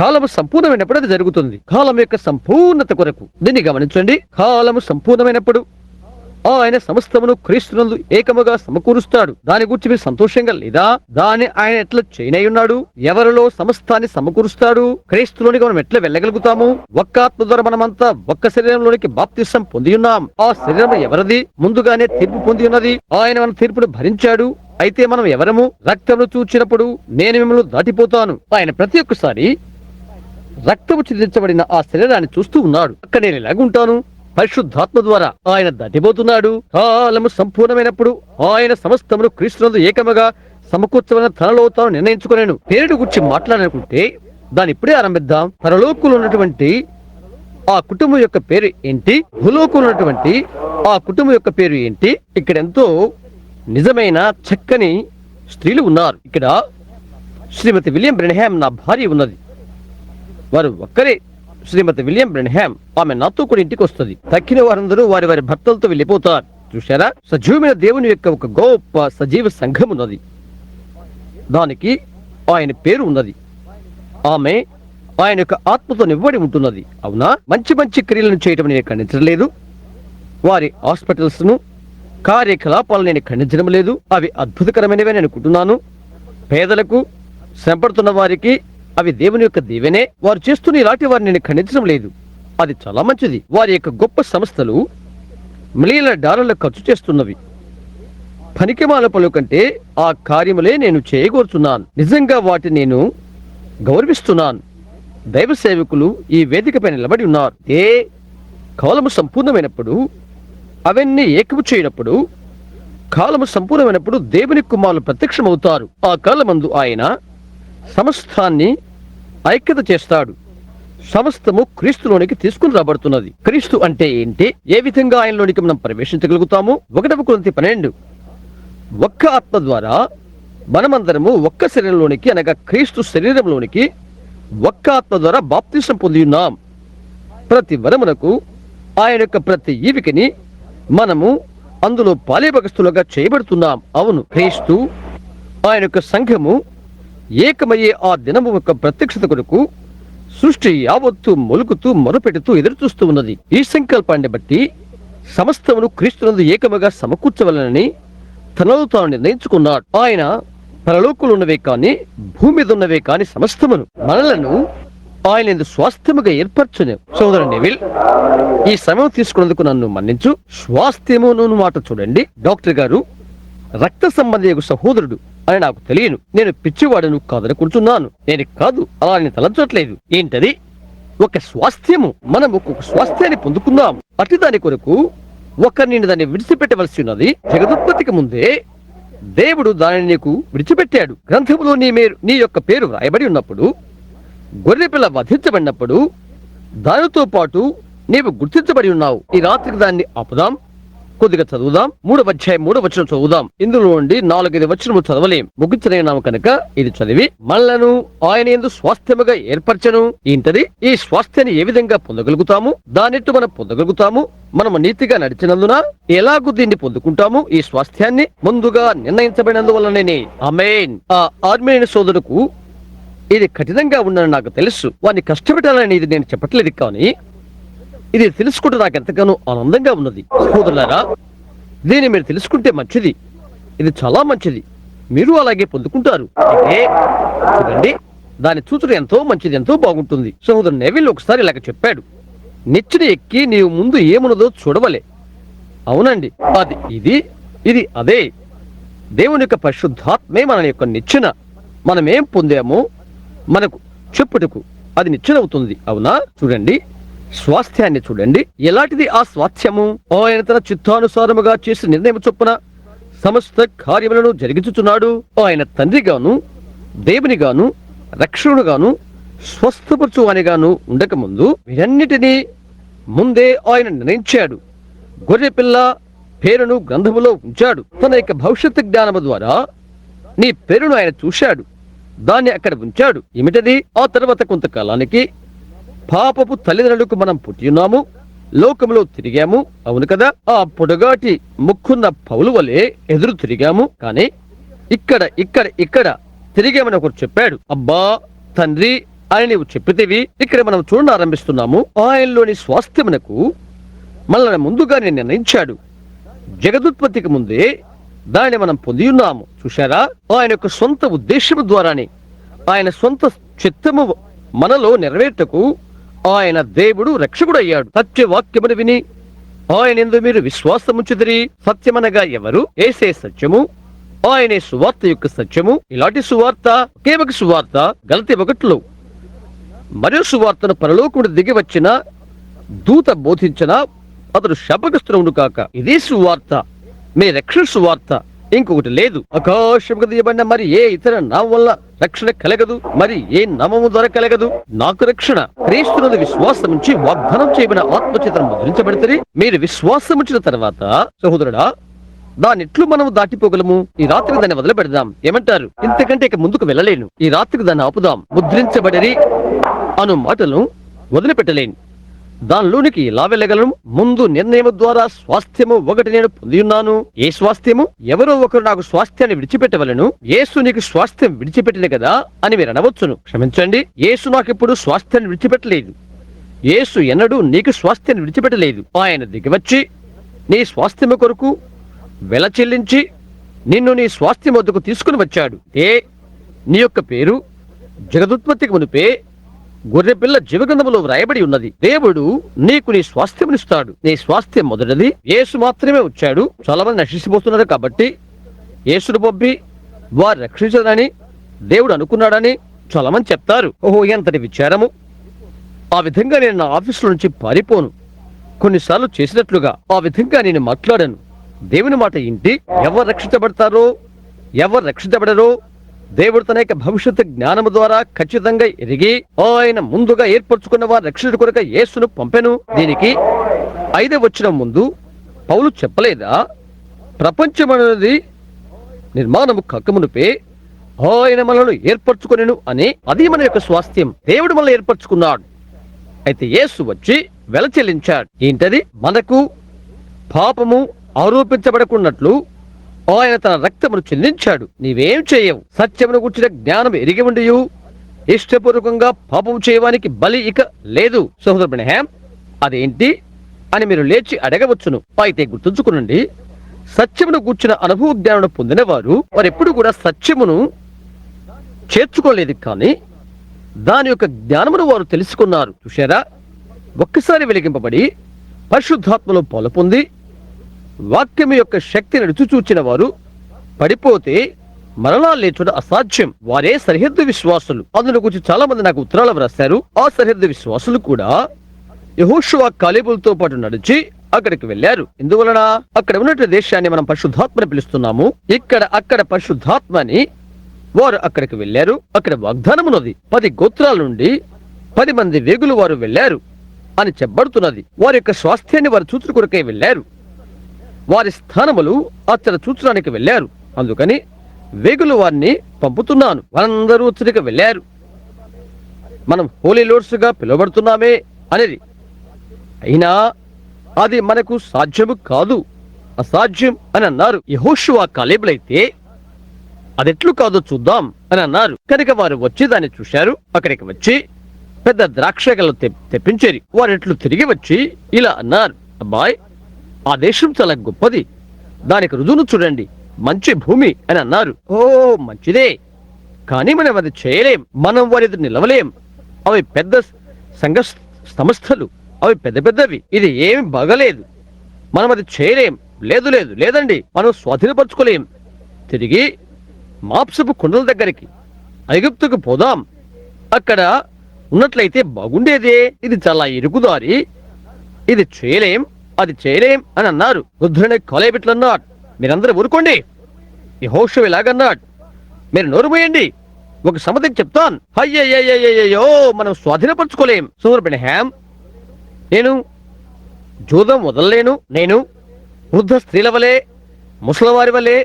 కాలము సంపూర్ణమైనప్పుడు అది జరుగుతుంది. కాలం యొక్క సంపూర్ణత కొరకు దీన్ని గమనించండి. కాలము సంపూర్ణమైనప్పుడు ఆయన సమస్తమును క్రీస్తునందు ఏకముగా సమకూరుస్తాడు. దాని గురించి మీరు సంతోషంగా లేదా? దాన్ని ఆయన ఎట్లా చేయనయ్యున్నాడు? ఎవరిలో సమస్తాన్ని సమకూరుస్తాడు? క్రీస్తులోనికి మనం ఎట్లా వెళ్ళగలుగుతాము? ఒక్క ఆత్మ ద్వారా మనమంతా ఒక్క శరీరంలోనికి బాప్తిసం పొంది ఉన్నాం. ఆ శరీరం ఎవరిది? ముందుగానే తీర్పు పొంది ఉన్నది. ఆయన మన తీర్పును భరించాడు. అయితే మనం ఎవరము? రక్తమును చూచినప్పుడు నేను మిమ్మల్ని దాటిపోతాను. ఆయన ప్రతి ఒక్కసారి రక్తము చిందించబడిన ఆ శరీరాన్ని చూస్తూ ఉన్నాడు. అక్కడ నేను ఎలాగుంటాను? పరిశుద్ధాత్మ ద్వారా ఆయన దాటిపోతున్నాడు. కాలము సంపూర్ణమైనప్పుడు ఆయన సమస్తమును క్రీస్తునందు ఏకముగా సమకూర్చవని తనలో తాను నిర్ణయించుకునేను. పేరుడు గురించి మాట్లాడాలనుకుంటే దాన్ని ఇప్పుడే ఆరంభిద్దాం. పరలోకంలో ఉన్నటువంటి ఆ కుటుంబం యొక్క పేరు ఏంటి? భూలోకంలో ఉన్నటువంటి ఆ కుటుంబం యొక్క పేరు ఏంటి? ఇక్కడ ఎంతో నిజమైన చక్కని స్త్రీలు ఉన్నారు. ఇక్కడ శ్రీమతి విలియం బ్రెన్హామ్ నా భార్య ఉన్నది. వారు ఒక్కరే శ్రీమతి విలియం బ్రెన్హామ్. ఆమె నాతో కూడా ఇంటికి వస్తుంది. తక్కిన వారందరూ వారి వారి భర్తలతో వెళ్ళిపోతారు. చూశారా? సజీవమైన దేవుని యొక్క ఒక గొప్ప సజీవ సంఘం ఉన్నది. దానికి ఆయన పేరు ఉన్నది. ఆమె ఆయన యొక్క ఆత్మతో నివ్వడి ఉంటున్నది. అవునా? మంచి మంచి క్రియలను చేయటం నేను ఖండించలేదు. వారి హాస్పిటల్స్ ను కార్యకలాపాలను నేను ఖండించడం లేదు. అవి అద్భుతకరమైనవి నేను అనుకుంటున్నాను. పేదలకు శ్రమపడుతున్న వారికి అవి దేవుని యొక్క దీవెనే. వారు చేస్తున్న ఇలాంటి వారిని నేను ఖండించడం లేదు. అది చాలా మంచిది. వారి యొక్క గొప్ప సంస్థలు మిలియన్ల డాలర్లు ఖర్చు చేస్తున్నవి. పనికిమాల పనుల కంటే ఆ కార్యములే నేను చేయగోరుతున్నాను. నిజంగా వాటిని నేను గౌరవిస్తున్నాను. దైవ సేవకులు ఈ వేదికపై నిలబడి ఉన్నారు. కాలము సంపూర్ణమైనప్పుడు, అవన్నీ ఏకము చేయనప్పుడు, కాలము సంపూర్ణమైనప్పుడు దేవుని కుమారులు ప్రత్యక్షమవుతారు. ఆ కాలమందు ఆయన సమస్తాన్ని ఐక్యత చేస్తాడు. సమస్తము క్రీస్తులోనికి తీసుకుని రాబడుతున్నది. క్రీస్తు అంటే ఏంటి? ఏ విధంగా ఆయనలోనికి మనం ప్రవేశించగలుగుతాము? 1 కొరింథీ 12. ఒక్క ఆత్మ ద్వారా మనమందరము ఒక్క శరీరంలోనికి, అనగా క్రీస్తు శరీరంలోనికి ఒక్క ఆత్మ ద్వారా బాప్తిసం పొంది ఉన్నాం. ప్రతి వరమునకు ఆయన యొక్క ప్రతి ఈవికని మనము అందులో పాలేభగస్తులుగా చేయబడుతున్నాం. అవును, క్రీస్తు ఆయన యొక్క సంఘము ఏకమయ్యే ఆ దినము యొక్క ప్రత్యక్షత కొరకు సృష్టి యావత్తు మొలుకుతూ మొరపెడుతూ ఎదురు చూస్తూ ఉన్నది. ఈ సంకల్పాన్ని బట్టి సమస్తమును క్రీస్తునందు ఏకముగా సమకూర్చవలనని తనలో తాను నిర్ణయించుకున్నాడు. ఆయన పరలోకంలో ఉన్నవే కాని భూమి మీద ఉన్నవే కాని సమస్తమును మనలను ఆయన స్వాస్థ్యముగా ఏర్పరచును. సోదరు నెవిల్, ఈ సమయం తీసుకున్నందుకు నన్ను మన్నించు. స్వాస్థ్యము మాట చూడండి. డాక్టర్ గారు రక్త సంబంధి సహోదరుడు అని నాకు తెలియను. నేను పిచ్చివాడను కాదనుకుంటున్నాను. నేను కాదు, అలా నేను తలంచట్లేదు. ఏంటది? ఒక స్వాస్థ్యము. మనం ఒక్కొక్క స్వాస్థ్యాన్ని పొందుకుందాం. అటు దాని కొరకు ఒకరిని దాన్ని విడిచిపెట్టవలసి ఉన్నది. జగదుత్పత్తికి ముందే దేవుడు దానిని నీకు విడిచిపెట్టాడు. గ్రంథములో నీ యొక్క పేరు రాయబడి ఉన్నప్పుడు, గొర్రెపిల్ల వధించబడినప్పుడు దానితో పాటు నీవు గుర్తించబడి ఉన్నావు. ఈ రాత్రికి దాన్ని ఆపుదాం, కొద్దిగా చదువుదాం. 3వ అధ్యాయం 3వ వచనం చదువుదాం. ఇందులో నుండి 4-5 వచనము చదవలేం, ముగించలేనాము కనుక ఇది చదివి మనలను ఆయన యందు స్వాస్థ్యముగా ఏర్పరచను. ఏంటది? ఈ స్వాస్థ్యాన్ని ఏ విధంగా పొందగలుగుతాము? దానిట్టు మనం పొందగలుగుతాము మనము నీతిగా నడిచినందున. ఎలాగూ దీన్ని పొందుకుంటాము? ఈ స్వాస్థ్యాన్ని ముందుగా నిర్ణయించబడినందువల్లనే. ఆమేన్. ఆ ఆర్మేనియన్ సోదరుకు ఇది కఠినంగా ఉందని నాకు తెలుసు. వారిని కష్టపెట్టాలని ఇది నేను చెప్పట్లేదు, కానీ ఇది తెలుసుకుంటే నాకు ఎంతగానో ఆనందంగా ఉన్నది. సహోదరులారా, దీన్ని మీరు తెలుసుకుంటే మంచిది. ఇది చాలా మంచిది. మీరు అలాగే పొందుకుంటారు. అయితే చూడండి, దాని సూచన ఎంతో మంచిది, ఎంతో బాగుంటుంది. సహోదరు నెవిల్ ఒకసారి ఇలాగ చెప్పాడు, నిచ్చెన ఎక్కి నీవు ముందు ఏమున్నదో చూడవలే. అవునండి, అది ఇది అదే. దేవుని యొక్క పరిశుద్ధాత్మే మన యొక్క నిచ్చెన. మనమేం పొందామో మనకు చెప్పుటకు అది నిచ్చెన అవుతుంది. అవునా? చూడండి, స్వాస్థ్యాన్ని చూడండి. ఎలాంటిది ఆ స్వాస్థ్యము? ఆయన తన చిత్తానుసారముగా చేసిన నిర్ణయం చొప్పున సమస్త కార్యములను జరిగించుచున్నాడు. ఆయన తండ్రిగాను, దేవునిగాను, రక్షణుగాను, స్వస్థపరచువానిగాను ఉండక ముందు వీరన్నిటినీ ముందే ఆయన నిర్ణయించాడు. గొర్రెపిల్ల పేరును గ్రంథములో ఉంచాడు. తన యొక్క భవిష్యత్తు జ్ఞానము ద్వారా నీ పేరును ఆయన చూశాడు, దాన్ని అక్కడ ఉంచాడు. ఏమిటది? ఆ తర్వాత కొంతకాలానికి పాపపు తల్లిదండ్రులకు మనం పుట్టి ఉన్నాము, లోకంలో తిరిగాము. అవును కదా? ఆ పొడగాటి ముక్కున్న పౌలు వలె ఎదురు తిరిగాము. కానీ ఇక్కడ తిరిగామని ఒకరు చెప్పాడు. అబ్బా తండ్రి అని నీవు చెప్పితేవి. ఇక్కడ మనం చూడడం ఆరంభిస్తున్నాము. ఆయనలోని స్వాస్థ్యమునకు మనల్ని ముందుగానే నిర్ణయించాడు. జగదుత్పత్తికి ముందే దాన్ని మనం పొంది ఉన్నాము. చూశారా? ఆయన యొక్క సొంత ఉద్దేశము ద్వారానే, ఆయన సొంత చిత్తము మనలో నెరవేర్టకు ఆయన దేవుడు రక్షకుడు అయ్యాడు. సత్యవాక్యమును విని ఆయన యందు మీరు విశ్వాసముంచుదిరి. సత్యమనగా ఎవరు? యేసే సత్యము, ఆయనే సువార్త యొక్క సత్యము. ఇలాంటి సువార్త ఒకే ఒక సువార్త గలతీ 1లో మరో సువార్తను పరలోకముడు దిగి వచ్చిన దూత బోధించిన అతడు శాపగ్రస్తుడవును కాక. ఇదే సువార్త, మీ రక్షణ సువార్త, ఇంకొకటి లేదు. ఆకాశముకు తీయబడిన మరి ఏ ఇతర నామం వల్ల రక్షణ కలగదు, మరి ఏ నామము ద్వారా కలగదు. నాకు రక్షణ క్రీస్తునందు విశ్వాసం నుంచి వాగ్దానం చేయబడిన ఆత్మచేతను ముద్రించబడితే మీరు విశ్వాసం ఉంచిన తర్వాత సహోదరుడా దానిట్లు మనం దాటిపోగలము. ఈ రాత్రికి దాన్ని వదిలి పెడదాం. ఏమంటారు? ఇంతకంటే ఇక ముందుకు వెళ్ళలేను. ఈ రాత్రికి దాన్ని ఆపుదాం. ముద్రించబడి అను మాటలను వదిలిపెట్టలేను. దానిలోనికి ఎలా వెళ్ళగలను? ముందు నిర్ణయం ద్వారా స్వాస్థ్యము ఒకటి నేను పొంది ఉన్నాను. ఏ స్వాస్థ్యము? ఎవరో ఒకరు నాకు స్వాస్థ్యాన్ని విడిచిపెట్టవలను. యేసు నీకు స్వాస్థ్యం విడిచిపెట్టిన కదా అని మీరు అనవచ్చును. క్షమించండి, యేసు నాకెప్పుడు స్వాస్థ్యాన్ని విడిచిపెట్టలేదు. యేసు ఎన్నడూ నీకు స్వాస్థ్యాన్ని విడిచిపెట్టలేదు. ఆయన దిగివచ్చి నీ స్వాస్థ్యము కొరకు వెల చెల్లించి నిన్ను నీ స్వాస్థ్యం వద్దకు తీసుకుని వచ్చాడు. నీ యొక్క పేరు జగదుత్పత్తికి మునిపే గొర్రెపిల్ల జీవగ్రంథములో వ్రాయబడి ఉన్నది. దేవుడు నీకు నీ స్వాస్థ్యమునిస్తాడు. నీ స్వాస్థ్యం మొదటిది. యేసు మాత్రమే వచ్చాడు. చాలా మంది నశించిపోతున్నారు కాబట్టి యేసును పంపి వారు రక్షించదని దేవుడు అనుకున్నాడని చాలా మంది చెప్తారు. ఓహో, ఎంతటి విచారము! ఆ విధంగా నేను నా ఆఫీసులో నుంచి పారిపోను. కొన్నిసార్లు చేసినట్లుగా ఆ విధంగా నేను మాట్లాడాను. దేవుని మాట ఇంటి ఎవరు రక్షించబడతారో ఎవరు రక్షించబడరో దేవుడు తన యొక్క భవిష్యత్తు జ్ఞానము ద్వారా ఖచ్చితంగా ఎరిగి ఆయన ముందుగా ఏర్పరచుకున్న వారి రక్షణ కొరకు యేసును పంపెను. దీనికి 5వ వచనం ముందు పౌలు చెప్పలేదా? ప్రపంచమనేది నిర్మాణము కాకమునుపే ఆయన మనల్ని ఏర్పరచుకొనెను అని. అది మన యొక్క స్వాస్థ్యం. దేవుడు మనల్ని ఏర్పరచుకున్నాడు. అయితే యేసు వచ్చి వెల చెల్లించాడు. ఏంటది? మనకు పాపము ఆరోపించబడకున్నట్లు ఆయన తన రక్తమును చెల్లించాడు. నీవేం చేయవు. సత్యమును గుర్చిన జ్ఞానం ఎరిగి ఉండి ఇష్టపూర్వకంగా పాపం చేయడానికి బలి ఇక లేదు. సహోదరు బ్రహ్మాం, అదేంటి అని మీరు లేచి అడగవచ్చును. అయితే గుర్తుంచుకునండి, సత్యమును గూర్చిన అనుభవ జ్ఞానం పొందిన వారు వారెప్పుడు కూడా సత్యమును చేర్చుకోలేదు, కానీ దాని యొక్క జ్ఞానమును వారు తెలుసుకున్నారు. చూశారా? ఒక్కసారి వెలిగింపబడి పరిశుద్ధాత్మలో పాలు పొంది వాక్యం యొక్క శక్తిని రుచి చూచిన వారు పడిపోతే మరలా లేచుట అసాధ్యం. వారే సరిహద్దు విశ్వాసులు. అందులో గురించి చాలా మంది నాకు ఉత్తరాలు రాశారు. ఆ సరిహద్దు విశ్వాసులు కూడా యెహోషువ కాలేబులతో పాటు నడిచి అక్కడికి వెళ్లారు. ఎందువలన? అక్కడ ఉన్నటువంటి దేశాన్ని మనం పరిశుద్ధాత్మని పిలుస్తున్నాము. అక్కడ పరిశుద్ధాత్మని వారు అక్కడికి వెళ్లారు. అక్కడ వాగ్దానం ఉన్నది. 10 గోత్రాల నుండి 10 మంది వేగులు వారు వెళ్లారు అని చెప్పబడుతున్నది. వారి యొక్క స్వాస్థ్యాన్ని వారు చూచుట కొరకై వెళ్లారు. వారి స్థానములు అచ్చట చూచడానికి వెళ్లారు. అందుకని వేగులు వారిని పంపుతున్నాను. వారందరూ అచ్చటికి వెళ్లారు. మనం హోలీ లోడ్స్ గా పిలువబడుతున్నామే అనేది. అయినా అది మనకు సాధ్యము కాదు, అసాధ్యం అని అన్నారు. యెహోషువ కాలేబులైతే అదెట్లు కాదో చూద్దాం అని అన్నారు. కనుక వారు వచ్చి దాన్ని చూశారు. అక్కడికి వచ్చి పెద్ద ద్రాక్షగలు తెప్పించేరి. వారెట్లు తిరిగి వచ్చి ఇలా అన్నారు, అబ్బాయ్, ఆ దేశం చాలా గొప్పది, దానికి రుజువును చూడండి, మంచి భూమి అని అన్నారు. ఓ మంచిదే, కానీ మనం అది చేయలేం. మనం వారి ఎదురు నిలవలేం. అవి పెద్ద సంస్థలు, అవి పెద్దవి. ఇది ఏమి బాగలేదు, మనం అది చేయలేం. లేదండి, మనం స్వాధీనపరచుకోలేం. తిరిగి మాంసపు కుండల దగ్గరికి ఐగుప్తుకు పోదాం, అక్కడ ఉన్నట్లయితే బాగుండేదే. ఇది చాలా ఇరుకుదారి, ఇది చేయలేం, అది చేయలేం అని అన్నారు. వృద్ధుని కాలేబెట్లు అన్నాడు, మీరందరూ ఊరుకోండి. యెహోషువ ఇలాగన్నాడు, మీరు నోరు మూయండి, ఒక సంగతి చెప్తాను. అయ్యయ్యో, మనం స్వాధీనపరచుకోలేం. సోదరు బ్రహ్మాం, నేను జూదం వదలలేను. నేను వృద్ధ స్త్రీల వలె, ముసలివారి వలె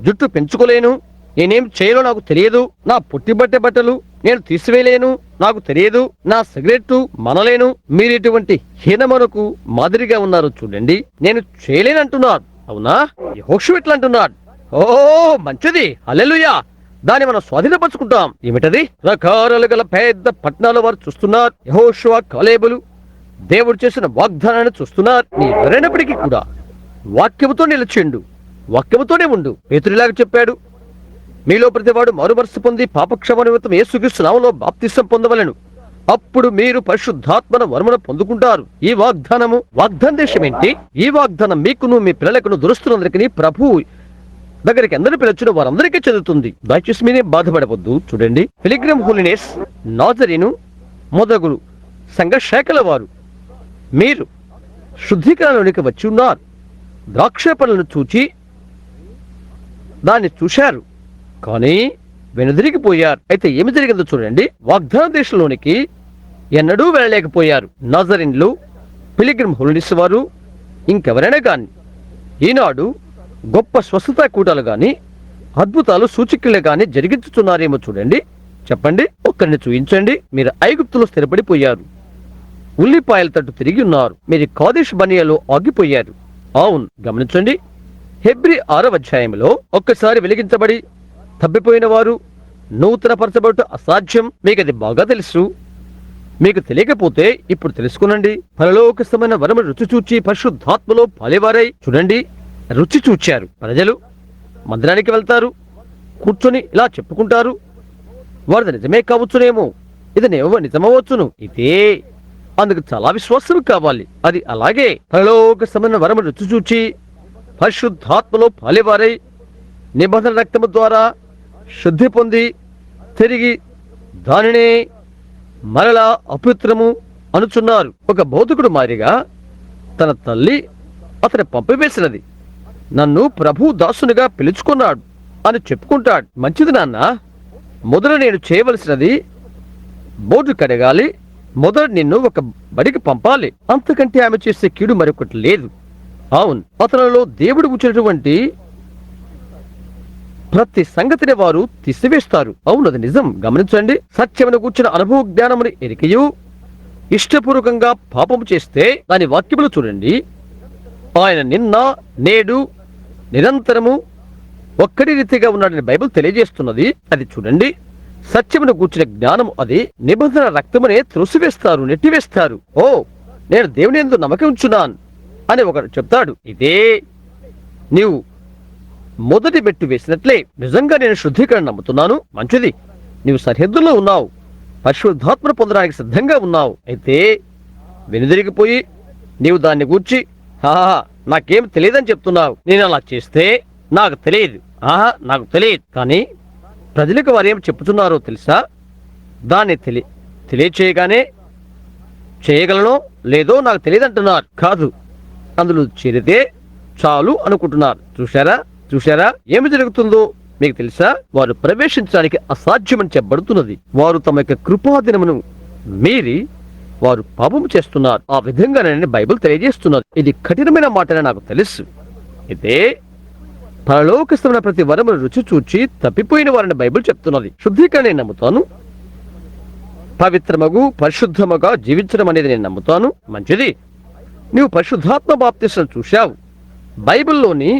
జుట్టు పెంచుకోలేను. నేనేం చేయాలో నాకు తెలియదు. నా పుట్టిబట్టే బట్టలు నేను తీసివేయలేను, నాకు తెలియదు. నా సిగరెట్టు మనలేను. మీరు ఇటువంటి హీనమనకు మాదిరిగా ఉన్నారు చూడండి. నేను చేయలేనంటున్నాడు. అవునా? యెహోషువ ఎట్లా అంటున్నాడు? ఓ మంచిది, హల్లెలూయా, దాన్ని మనం స్వాధీనపరచుకుంటాం. ఏమిటది? రకారాలు గల పెద్ద పట్టణాలు వారు చూస్తున్నారు. యెహోషువ కాలేబులు దేవుడు చేసిన వాగ్దానాన్ని చూస్తున్నారు. ఎవరైనప్పటికీ కూడా వాక్యముతో నిలిచిండు, వాక్యముతోనే ఉండు. పేతురులాగా చెప్పాడు, మీలో ప్రతివాడు మారుమనస్సు పొంది పాపక్షమ నిమిత్తం యేసుక్రీస్తు నామములో బాప్తిసం పొందవలెను, అప్పుడు మీరు పరిశుద్ధాత్మన వరమును పొందుకుంటారు. ఈ వాగ్దాన దేశం ఏంటి? ఈ వాగ్దానం మీకును మీ పిల్లలకును దురస్తులందరికీ ప్రభు దగ్గరికి అందరూ పిలచిన వారందరికీ చెందుతుంది. దయచేసి మీరే బాధపడవద్దు. చూడండి, పిలిగ్రిమ్ హోలినెస్, నాజరీను మొదగురు సంఘ శాఖల వారు మీరు శుద్ధీకరణలోనికి వచ్చి ఉన్నారు. ద్రాక్ష పనులను చూచి దాన్ని చూశారు, కానీ వెనుదిరిగిపోయారు. అయితే ఏమి జరిగిందో చూడండి. వాగ్దాన దేశంలోనికి ఎన్నడూ వెళ్ళలేకపోయారు. నాజరీన్లు, పిలిగ్రిమ్ హోలినెస్ వారు, ఇంకెవరైనా గాని ఈనాడు గొప్ప స్వస్థత కూటాలు గాని అద్భుతాలు సూచికలు గాని జరిగించుతున్నారేమో చూడండి. చెప్పండి, ఒక్కరిని చూయించండి. మీరు ఐగుప్తులో స్థిరపడిపోయారు, ఉల్లిపాయల తట్టు తిరిగి ఉన్నారు, మీరు కాదేష్ బర్నేయలో ఆగిపోయారు. అవును, గమనించండి, హెబ్రీ 6వ అధ్యాయంలో ఒక్కసారి వెలిగించబడి తప్పిపోయిన వారు నూతన పరచబడుట అసాధ్యం. మీకు అది బాగా తెలుసు. మీకు తెలియకపోతే ఇప్పుడు తెలుసుకునండి. పరలోకస్తమైన వరము రుచి చూచి పరిశుద్ధాత్మలో పాలేవారై చూడండి, రుచి చూచారు. ప్రజలు మందిరానికి వెళ్తారు, కూర్చొని ఇలా చెప్పుకుంటారు, వారిది నిజమే కావచ్చునేమో, ఇది నిజమవచ్చును. ఇదే అందుకు చాలా విశ్వాసం కావాలి. అది అలాగే పరలోకస్తమైన వరము రుచి చూచి పరిశుద్ధాత్మలో పాలేవారై నిబంధన రక్తము ద్వారా శుద్ధి పొంది తిరిగి దానినే మరలా అపవిత్రము అనుచున్నారు. ఒక బౌద్ధకుడు మారిగా తన తల్లి అతని పంపివేసినది, నన్ను ప్రభు దాసునిగా పిలుచుకున్నాడు అని చెప్పుకుంటాడు. మంచిది నాన్న, మొదట నేను చేయవలసినది బోర్డు కడగాలి, మొదట నిన్ను ఒక బడికి పంపాలి. అంతకంటే ఆమె చేసే కీడు మరొకటి లేదు. అవును, అతనిలో దేవుడు ఉంచినటువంటి ప్రతి సంగతిని వారు తీసివేస్తారు. అవును, అది నిజం. గమనించండి, సత్యమును కూర్చిన అనుభవ జ్ఞానముని ఎరికయు ఇష్టపూర్వకంగా పాపము చేస్తే దాని వాక్యములు చూడండి. ఆయన నిన్న నేడు నిరంతరము ఒక్కడి రీతిగా ఉన్నాడని బైబిల్ తెలియజేస్తున్నది. అది చూడండి, సత్యమును కూర్చిన జ్ఞానము అది నిబంధన రక్తమునే త్రోసివేస్తారు, నెట్టివేస్తారు. ఓ, నేను దేవుని యందు నమ్మకం ఉంచున్నాను అని ఒకడు చెప్తాడు. ఇదే నీవు మొదటి మెట్టు వేసినట్లే. నిజంగా నేను శుద్ధీకరణ నమ్ముతున్నాను. మంచిది, నీవు సరిహద్దుల్లో ఉన్నావు, పరిశుద్ధాత్మను పొందడానికి సిద్ధంగా ఉన్నావు. అయితే వెనుదిరిగిపోయి నీవు దాన్ని గూర్చి నాకేం తెలియదని చెప్తున్నావు. నేను అలా చేస్తే నాకు తెలియదు, నాకు తెలియదు. కానీ ప్రజలకు వారు ఏం చెప్తున్నారో తెలుసా? దాన్ని తెలియచేయగానే చేయగలనో లేదో నాకు తెలియదంటున్నారు. కాదు, అందులో చేరితే చాలు అనుకుంటున్నారు. చూశారా ఏమి జరుగుతుందో మీకు తెలుసా? వారు ప్రవేశించడానికి అసాధ్యమని చెప్పబడుతున్నది. వారు తమ యొక్క కృపాదినమును మీరి వారు పాపము చేస్తున్నారు. ఆ విధంగానే బైబిల్ తెలియజేస్తున్నారు. ఇది కఠినమైన మాటనే నాకు తెలుసు. అయితే పరలోకస్తమైన ప్రతి వరమును రుచి చూచి తప్పిపోయిన వారిని బైబిల్ చెప్తున్నది. శుద్ధీకరణ నేను నమ్ముతాను, పవిత్రమగు పరిశుద్ధముగా జీవించడం అనేది నేను నమ్ముతాను. మంచిది, నీవు పరిశుద్ధాత్మ బాప్తిసం చూశావు, బైబిల్లోని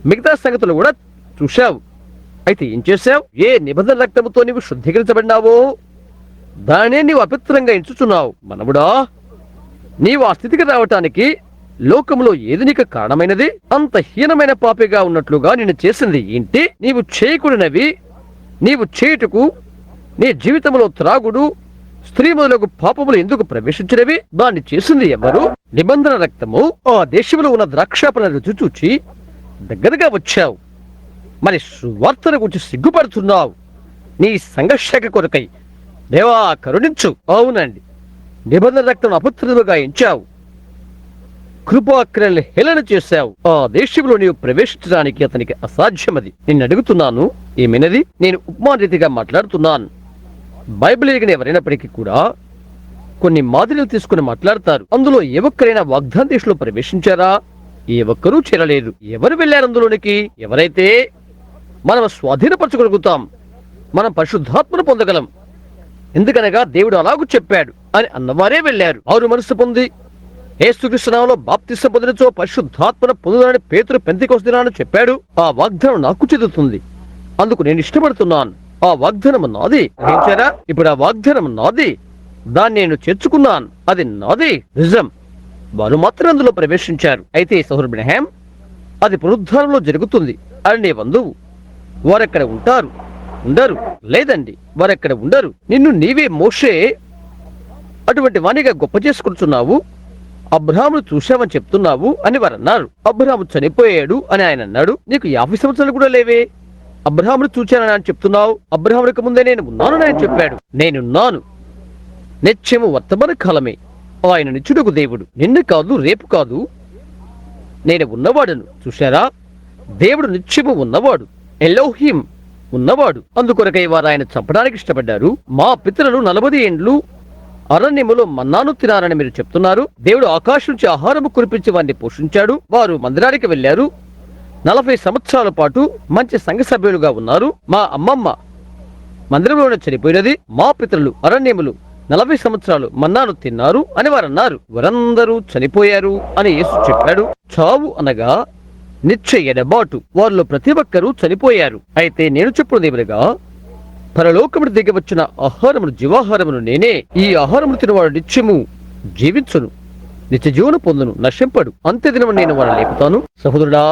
మిగతా సంగతులు కూడా చూశావు. అయితే ఏం చేశావు? ఏ నిబంధన రక్తముతో నీవు శుద్ధీకరించబడినావో దానే నీవు అపవిత్రంగా ఎంచుచున్నావు. మనవుడా, నీవు ఆ స్థితికి రావటానికి లోకములో ఏది నీకు కారణమైనది? అంత హీనమైన పాపిగా ఉన్నట్లుగా నిన్ను చేసింది ఏంటి? నీవు చేయకూడనవి నీవు చేయుటకు నీ జీవితంలో త్రాగుడు, స్త్రీ మొదలగు పాపములు ఎందుకు ప్రవేశించినవి? దాన్ని చేసింది ఎవరు? నిబంధన రక్తము. ఆ దేశంలో ఉన్న ద్రాక్షాపణ రుచి చూచి దగ్గరగా వచ్చావు, మరి సువార్తను గురించి సిగ్గుపడుతున్నావు నీ సంఘర్షక కొరకై. దేవా కరుణించు. అవునండి, నిబంధన రక్తం అపవిత్రముగా ఎంచావు, కృపాక్రియలను హేళన చేశావు. ఆ దేశంలో నీవు ప్రవేశించడానికి అతనికి అసాధ్యమది. నిన్ను అడుగుతున్నాను, ఏమైనది? నేను ఉపమాన రీతిగా మాట్లాడుతున్నాను. బైబిల్ ఎరిగిన ఎవరైనప్పటికీ కూడా కొన్ని మాదిరిలు తీసుకుని మాట్లాడతారు. అందులో ఏ ఒక్కరైనా వాగ్దాన దేశంలో ప్రవేశించారా? ఏ ఒక్కరూ చేరలేదు. ఎవరు వెళ్ళారు అందులోనికి? ఎవరైతే మనం స్వాధీనపరచగలుగుతాం, మనం పరిశుద్ధాత్మను పొందగలం, ఎందుకనగా దేవుడు అలాగూ చెప్పాడు అని అన్నవారే వెళ్ళారు. వారు మనసు పొంది యేసుక్రీస్తు నామములో బాప్తిసం పొందినచో పరిశుద్ధాత్మను పొందుదానని పేతురు పెంతెకొస్తు దినాన చెప్పాడు. ఆ వాగ్దానం నాకు చెందుతుంది, అందుకు నేను ఇష్టపడుతున్నాను. ఆ వాగ్దానం నాది. గ్రహించారా? ఇప్పుడు ఆ వాగ్దానం నాది, దాన్ని నేను చేర్చుకున్నాను, అది నాది. నిజం, వారు మాత్రం అందులో ప్రవేశించారు. అయితే సహోదరుడు బ్రహ్మాం, అది పునరుద్ధానంలో జరుగుతుంది అని నీ బంధువు వారెక్కడ ఉంటారు? ఉండరు. లేదండి, వారెక్కడ ఉండరు. నిన్ను నీవే మోషే అటువంటి వాణిగా గొప్ప చేసుకుంటున్నావు. అబ్రహామును చూశామని చెప్తున్నావు అని వారు అన్నారు. అబ్రహాము చనిపోయాడు అని ఆయన అన్నాడు. నీకు 50 సంవత్సరాలు కూడా లేవే, అబ్రహామును చూచానని ఆయన చెప్తున్నావు. అబ్రహామునికి ముందే నేను ఉన్నానని ఆయన చెప్పాడు. నేనున్నాను, నిత్యము వర్తమాన కాలమే. ఆయన నిత్యుడకు దేవుడు, నిన్న కాదు రేపు కాదు, నేను ఉన్నవాడను. చూశారా, దేవుడు నిత్యము ఉన్నవాడు, ఎలోహిం ఉన్నవాడు. అందుకొరకై వారు ఆయన చంపడానికి ఇష్టపడ్డారు. మా పితరులు 40 ఏండ్లు అరణ్యములో మన్నాను తినారని మీరు చెప్తున్నారు. దేవుడు ఆకాశం నుంచి ఆహారము కురిపించి వారిని పోషించాడు. వారు మందిరానికి వెళ్లారు. 40 సంవత్సరాల పాటు మంచి సంఘ సభ్యులుగా ఉన్నారు. మా అమ్మమ్మ మందిరంలోనే చనిపోయినది. మా పితరులు అరణ్యములు 40 సంవత్సరాలు మన్నాను తిన్నారు అని వారు అన్నారు. వారందరూ చనిపోయారు అని యేసు చెప్పాడు. చావు అనగా నిశ్చయ ఎడబాటు. వారిలో ప్రతి ఒక్కరూ చనిపోయారు. అయితే నేను చెప్పున్నది ఏమనగా, పరలోకమును దిగి వచ్చిన ఆహారమును జీవాహారమును నేనే. ఈ ఆహారమును తినవాడు నిత్యము జీవించును, నిత్య జీవన పొందును, నశింపడు. అంత్యదినము నేను వారిని లేపుతాను. సహోదరుడా,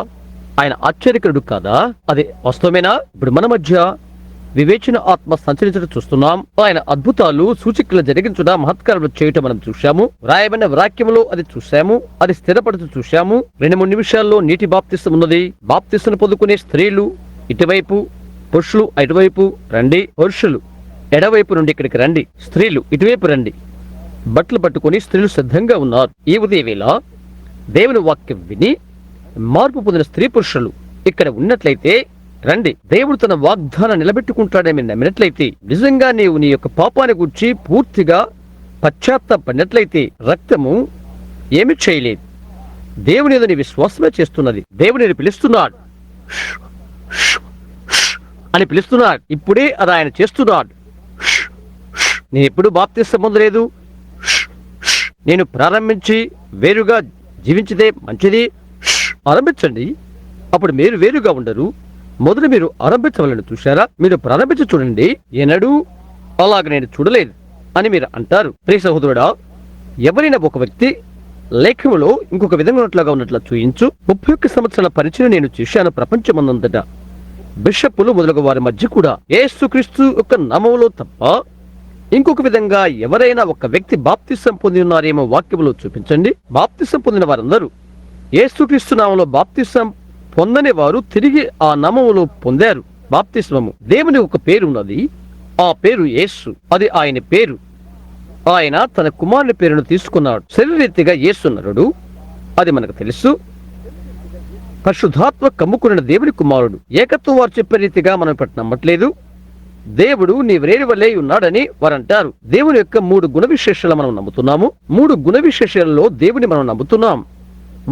ఆయన ఆశ్చర్యకరుడు కాదా? అది వాస్తవమేనా? ఇప్పుడు మన మధ్య వివేచన ఆత్మ సంచరించడం చూస్తున్నాం. ఆయన అద్భుతాలు సూచికలు జరిగించుట, మహత్కారములు చేయటం మనం చూశాము. రాయబడిన వాక్యములో అది చూశాము. అది స్థిరపడుతూ చూశాము. 2-3 నిమిషాల్లో నీటి బాప్తిసం ఉన్నది. బాప్తిసం పొందుకునే స్త్రీలు ఇటువైపు, పురుషులు అటువైపు రండి. పురుషులు ఎడవైపు నుండి ఇక్కడికి రండి, స్త్రీలు ఇటువైపు రండి. బట్టలు పట్టుకుని స్త్రీలు సిద్ధంగా ఉన్నారు. ఈ ఉదయవేళ దేవుని వాక్యం విని మార్పు పొందిన స్త్రీ పురుషులు ఇక్కడ ఉన్నట్లయితే రండి. దేవుడు తన వాగ్దానం నిలబెట్టుకుంటాడని నమ్మినట్లయితే, నిజంగా నీవు నీ యొక్క పాపాన్ని గురించి పూర్తిగా పశ్చాత్తాపడినట్లయితే, రక్తము ఏమి చేయలేదు. దేవుని మీద నీ విశ్వాసమే చేస్తున్నది. దేవుని పిలుస్తున్నాడు అని పిలుస్తున్నాడు. ఇప్పుడే అది ఆయన చేస్తున్నాడు. నేను ఎప్పుడు బాప్తిసం పొందలేదు. నేను ప్రారంభించి వేరుగా జీవించితే మంచిది. ఆరంభించండి, అప్పుడు మీరు వేరుగా ఉండరు. మొదలు మీరు ఆరంభించవాలని చూశారా? మీరు ప్రారంభించి చూడండి. ఎన్నడూ అలాగ నేను చూడలేదు అని మీరు అంటారు. ప్రియ సహోదరుడా, ఎవరైనా ఒక వ్యక్తి లేఖములో ఇంకొక విధంగా ఉన్నట్లుగా చూయించు. 31 సంవత్సరాల పరిచయం నేను చేశాను ప్రపంచమందంతటా. బిషప్పులు మొదలగు వారి మధ్య కూడా యేసుక్రీస్తు యొక్క నామములో తప్ప ఇంకొక విధంగా ఎవరైనా ఒక వ్యక్తి బాప్తిసం పొంది ఉన్నారేమో వాక్యములో చూపించండి. బాప్తిసం పొందిన వారందరూ యేసుక్రీస్తు నామములో బాప్తిసం పొందని వారు తిరిగి ఆ నామములో పొందారు బాప్తిస్మము. దేవుని ఒక పేరు ఉన్నది, ఆ పేరు యేసు. అది ఆయన పేరు. ఆయన తన కుమారుని పేరును తీసుకున్నాడు. శరీరీతిగా యేసు నరుడు, అది మనకు తెలుసు. పరిశుద్ధాత్మ కమ్ముకున్న దేవుని కుమారుడు. ఏకత్వం వారు చెప్పే రీతిగా మనం ఇప్పుడు నమ్మట్లేదు. దేవుడు నీ వేరు వలె ఉన్నాడని వారు అంటారు. దేవుని యొక్క 3 గుణ విశేషాలు మనం నమ్ముతున్నాము. 3 గుణ విశేషాలలో దేవుని మనం నమ్ముతున్నాం.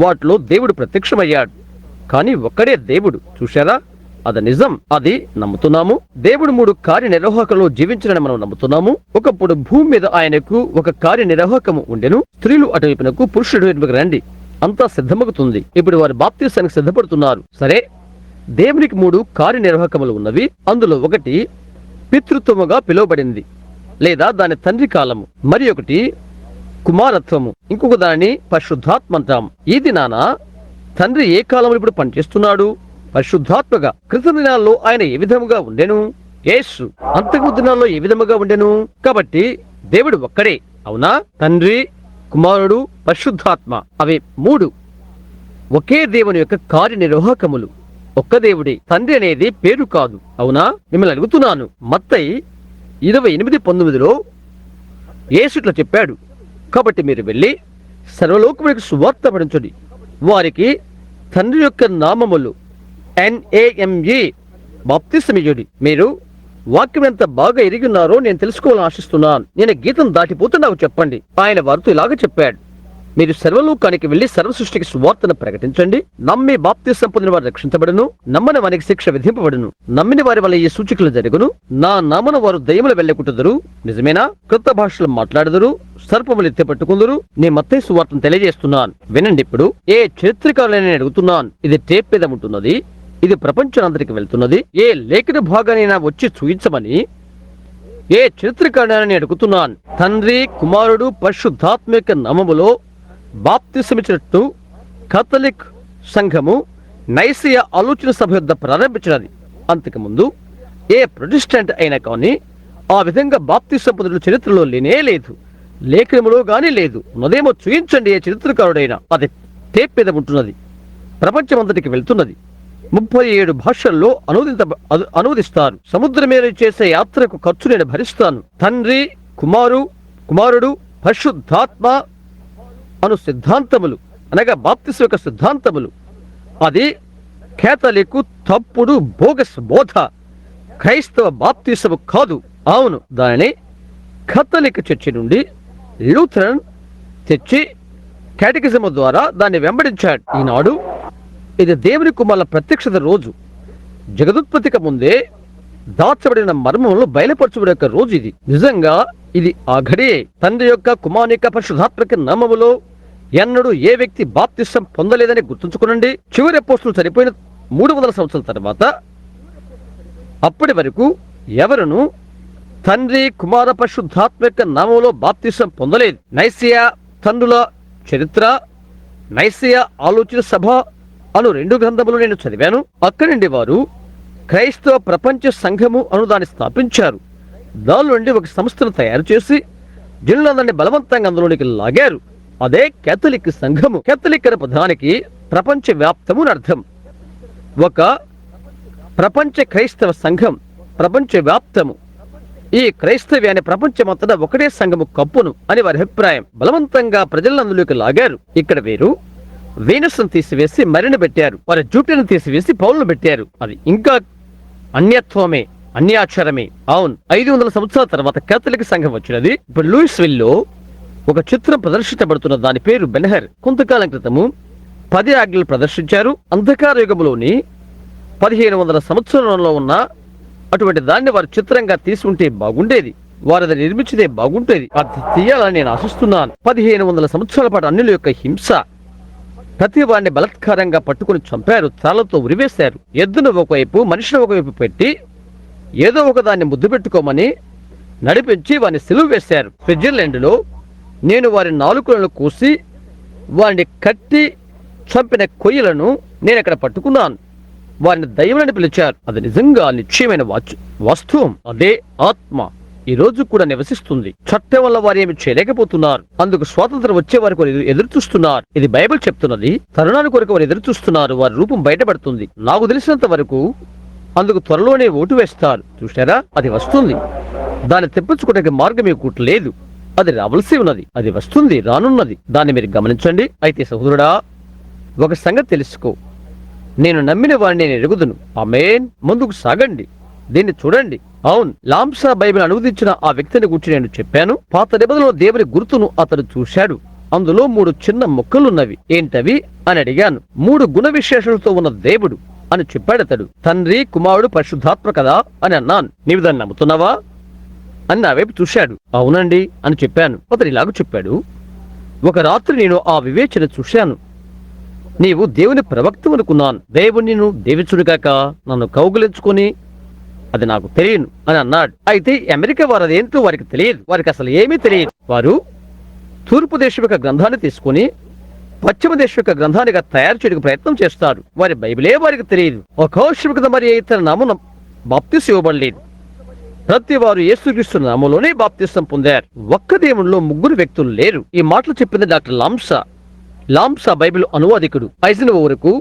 వాటిలో దేవుడు ప్రత్యక్షమయ్యాడు, కానీ ఒక్కడే దేవుడు. చూశారా, అది నిజం, అది నమ్ముతున్నాము. దేవుడు 3 కార్యనిర్వాహకులు జీవించాలని మనం నమ్ముతున్నాము. ఒకప్పుడు భూమి మీద ఆయనకు ఒక కార్యనిర్వాహకము ఉండెను. స్త్రీలు అటువైపునకు, పురుషుడు వైపునకు రండి, అంతా సిద్ధమవుతుంది. ఇప్పుడు వారు బాప్తిసానికి సిద్ధపడుతున్నారు. సరే, దేవునికి 3 కార్యనిర్వాహకములు ఉన్నవి. అందులో ఒకటి పితృత్వముగా పిలువబడింది, లేదా దాని తండ్రి కాలము. మరి ఒకటి కుమారత్వము, ఇంకొక దానిని పరిశుద్ధాత్మ అంటాము. ఈ దినాన తండ్రి ఏ కాలంలో ఇప్పుడు పనిచేస్తున్నాడు? పరిశుద్ధాత్మగా. క్రితం దినాల్లో ఆయన ఏ విధముగా ఉండెను? యేసు. అంతకు దినాల్లో ఏ విధముగా ఉండెను? కాబట్టి దేవుడు ఒక్కడే, అవునా? తండ్రి, కుమారుడు, పరిశుద్ధాత్మ, అవి 3 ఒకే దేవుని యొక్క కార్యనిర్వాహకములు. ఒక్క దేవుడే. తండ్రి అనేది పేరు కాదు, అవునా? మిమ్మల్ని అడుగుతున్నాను. మత్తయి 28:19లో యేసు ఇట్లా చెప్పాడు. కాబట్టి మీరు వెళ్ళి సర్వలోకములకు సువార్త పడించండి, వారికి తండ్రి యొక్క నామములు NAME బాప్తిసమియ్యుడి. మీరు వాక్యం ఎంత బాగా ఎరిగి ఉన్నారో నేను తెలుసుకోవాలని ఆశిస్తున్నాను. నేను గీతం దాటిపోతే నాకు చెప్పండి. ఆయన వారితో ఇలాగ చెప్పాడు, మీరు సర్వలోకానికి వెళ్లి సర్వ సృష్టికి సువార్తను ప్రకటించండి. నమ్మి బాప్తిసం పొందిన వారు రక్షించబడును, నమ్మని వారికి శిక్ష విధింపబడును. నమ్మిన వారి వల్ల ఈ సూచికలు జరుగును. నా నామన వారు దయ్యములు వెళ్ళకుంటుదురు. నిజమేనా? క్రొత్త భాషలు మాట్లాడుదురు, సర్పములు ఎత్తి పట్టుకుందరు. నీ మత్తయి సువార్తను తెలియజేస్తున్నాను, వినండి. ఇప్పుడు ఏ చరిత్రకారులని అడుగుతున్నాను. ఇది టేప్ మీద ఉంటున్నది, ఇది ప్రపంచానంతరికి వెళ్తున్నది. ఏ లేఖన భాగానైనా వచ్చి చూయించమని ఏ చరిత్రకారుని అడుగుతున్నాను. తండ్రి, కుమారుడు, పరిశుద్ధాత్మిక నామములో బాప్తిసమిచ్చినట్టు కథలిక్ సంఘము నైసియా ఆలోచన సభ యొద్ద ప్రారంభించినది. అంతకుముందు ఏ ప్రొటెస్టెంట్ అయినా కానీ ఆ విధంగా బాప్తిసం పొందిన చరిత్రలో లేనే లేదు. లేఖనములో గాని లేదు. ఉన్నదేమో చూయించండి ఏ చరిత్రకారుడైనా. అది టేప్ మీద ఉంటున్నది, ప్రపంచమంతటికి వెళ్తున్నది. 37 భాషల్లో అనువదిస్తారు. సముద్రం మీద చేసే యాత్రకు ఖర్చు నేను భరిస్తాను. తండ్రి, కుమారుడు, పరిశుద్ధాత్మ అను సిద్ధాంతములు, అనగా బాప్తిస్మ యొక్క సిద్ధాంతములు, అది కేథలిక్ తప్పుడు బోగస్ బోధ, క్రైస్తవ బాప్తిసము కాదు. అవును, దానిని కథలిక్ చర్చి నుండి లూథరన్ తెచ్చి కేటకిజము ద్వారా దాన్ని వెంబడించాడు. ఈనాడు ఇది దేవుని కుమారుల ప్రత్యక్షత రోజు. జగదుత్పత్తికి ముందే దాచబడిన మర్మములు బయలుపరచబడే యొక్క రోజు ఇది. నిజంగా ఇది ఆ ఘడియే. తండ్రి యొక్క, కుమారుని యొక్క, పరిశుద్ధాత్మక నామములో ఎన్నడూ ఏ వ్యక్తి బాప్తిసం పొందలేదని గుర్తుంచుకునండి. చివరి అపోస్తులు చనిపోయిన 300 సంవత్సరాల తర్వాత అప్పటి వరకు ఎవరును తండ్రి, కుమార, పరిశుద్ధాత్మ యొక్క నామంలో బాప్తిసం పొందలేదు. నైసియా తండ్రుల చరిత్ర, నైసియా ఆలోచన సభ అను 2 గ్రంథములు నేను చదివాను. అక్కడి నుండి వారు క్రైస్తవ ప్రపంచ సంఘము అను దాన్ని స్థాపించారు. దాని నుండి ఒక సంస్థను తయారు చేసి జనులందరినీ బలవంతంగా అందులోనికి లాగారు. అదే కేథలిక్ సంఘము. కేథలిక్ అనే పదానికి ప్రపంచ వ్యాప్తము అని అర్థం. ఒక ప్రపంచ క్రైస్తవ సంఘం, ప్రపంచ వ్యాప్తము. ఈ క్రైస్తవ్యాన్ని ప్రపంచమంతటా ఒకటే సంఘము కప్పును అని వారి అభిప్రాయం. బలవంతంగా ప్రజలను అందులోకి లాగారు. ఇక్కడ వీరు వీనస్ను తీసివేసి మరిని పెట్టారు. వారి జూటిని తీసివేసి పౌలను పెట్టారు. అది ఇంకా అన్యత్వమే, అన్యాచారమే. అవును, 500 సంవత్సరాల తర్వాత కేథలిక్ సంఘం వచ్చినది. ఇప్పుడు లూయిస్విల్ లో ఒక చిత్రం ప్రదర్శించబడుతున్న, దాని పేరు బెన్హర్. కొంతకాలం క్రితము 10 ఆజ్ఞలు ప్రదర్శించారు. అంధకార యుగంలోని 1500 సంవత్సరంలో ఉన్న అటువంటి దాన్ని వారు చిత్రంగా తీసుకుంటే బాగుండేది. వారు అది నిర్మించితే బాగుంటేది. అది తీయాలని నేను ఆశిస్తున్నాను. 1500 సంవత్సరాల పాటు అన్యుల యొక్క హింస, ప్రతి వారిని బలత్కారంగా పట్టుకుని చంపారు, తాళ్లతో ఉరివేశారు. ఎద్దును ఒకవైపు, మనిషిని ఒకవైపు పెట్టి ఏదో ఒక దాన్ని ముద్దు పెట్టుకోమని నడిపించి వారిని సిలువ వేశారు. స్విట్జర్లాండ్ లో నేను వారి నాలుకలను కోసి వారిని కట్టి చంపిన కొయ్యలను నేను అక్కడ పట్టుకున్నాను. వారిని దైవమని పిలిచారు. అది నిజంగా నిశ్చయమైన వాస్తవం. అదే ఆత్మ ఈ రోజు కూడా నివసిస్తుంది. చట్టం వల్ల వారు ఏమి చేయలేకపోతున్నారు. అందుకు స్వాతంత్రం వచ్చే వారి కొరకు ఎదురు చూస్తున్నారు. ఇది బైబిల్ చెప్తున్నది. తరుణాన్ని కొరకు వారు ఎదురు చూస్తున్నారు. వారి రూపం బయటపడుతుంది. నాకు తెలిసినంత వరకు అందుకు త్వరలోనే ఓటు వేస్తారు. చూశారా, అది వస్తుంది. దాన్ని తెప్పించుకోవడానికి మార్గం మీకు లేదు. అది రావలసి ఉన్నది. అది వస్తుంది, రానున్నది. దాన్ని మీరు గమనించండి. అయితే సహోదరుడా, ఒక సంగతి తెలుసుకో. నేను నమ్మిన వారిని నేను ఎరుగుదును. ఆమేన్. ముందుకు సాగండి, దీన్ని చూడండి. అవును, లాంసా బైబిల్ అనువదించిన ఆ వ్యక్తిని గురించి నేను చెప్పాను. పాత నిబంధనలో దేవుని గుర్తును అతడు చూశాడు. అందులో 3 చిన్న ముక్కలున్నవి. ఏంటవి అని అడిగాను. 3 గుణ విశేషాలతో ఉన్న దేవుడు అని చెప్పాడు అతడు. తండ్రి, కుమారుడు, పరిశుద్ధాత్మ కదా అని అన్నాను. నీవు దాన్ని నమ్ముతున్నావా అని నా వైపు చూశాడు. అవునండి అని చెప్పాను. అతడు ఇలాగ చెప్పాడు, ఒక రాత్రి నేను ఆ వివేచన చూశాను. నీవు దేవుని ప్రవక్త అనుకున్నాను. దేవుని దేవించుడు కాక నన్ను కౌగులించుకొని అది నాకు తెలియను అని అన్నాడు. అయితే అమెరికా వారు అదేంటో వారికి తెలియదు. వారికి అసలు ఏమీ తెలియదు. వారు తూర్పు దేశం యొక్క గ్రంథాన్ని తీసుకుని పశ్చిమ దేశం యొక్క గ్రంథానిగా తయారు చేయడానికి ప్రయత్నం చేస్తారు. వారి బైబిలే వారికి తెలియదు. ఒక మరి ఇతర నామం బాప్తిసం ఇవ్వబడలేదు. ప్రతి వారు యేసుక్రీస్తు నామంలోనే బాప్తిసం పొందారు. ఒక్క దేవునిలో 3 వ్యక్తులు లేరు. ఈ మాటలు చెప్పింది డాక్టర్ లాంసా బైబిల్ అనువాదికుడు. ఐజన్హోవర్కు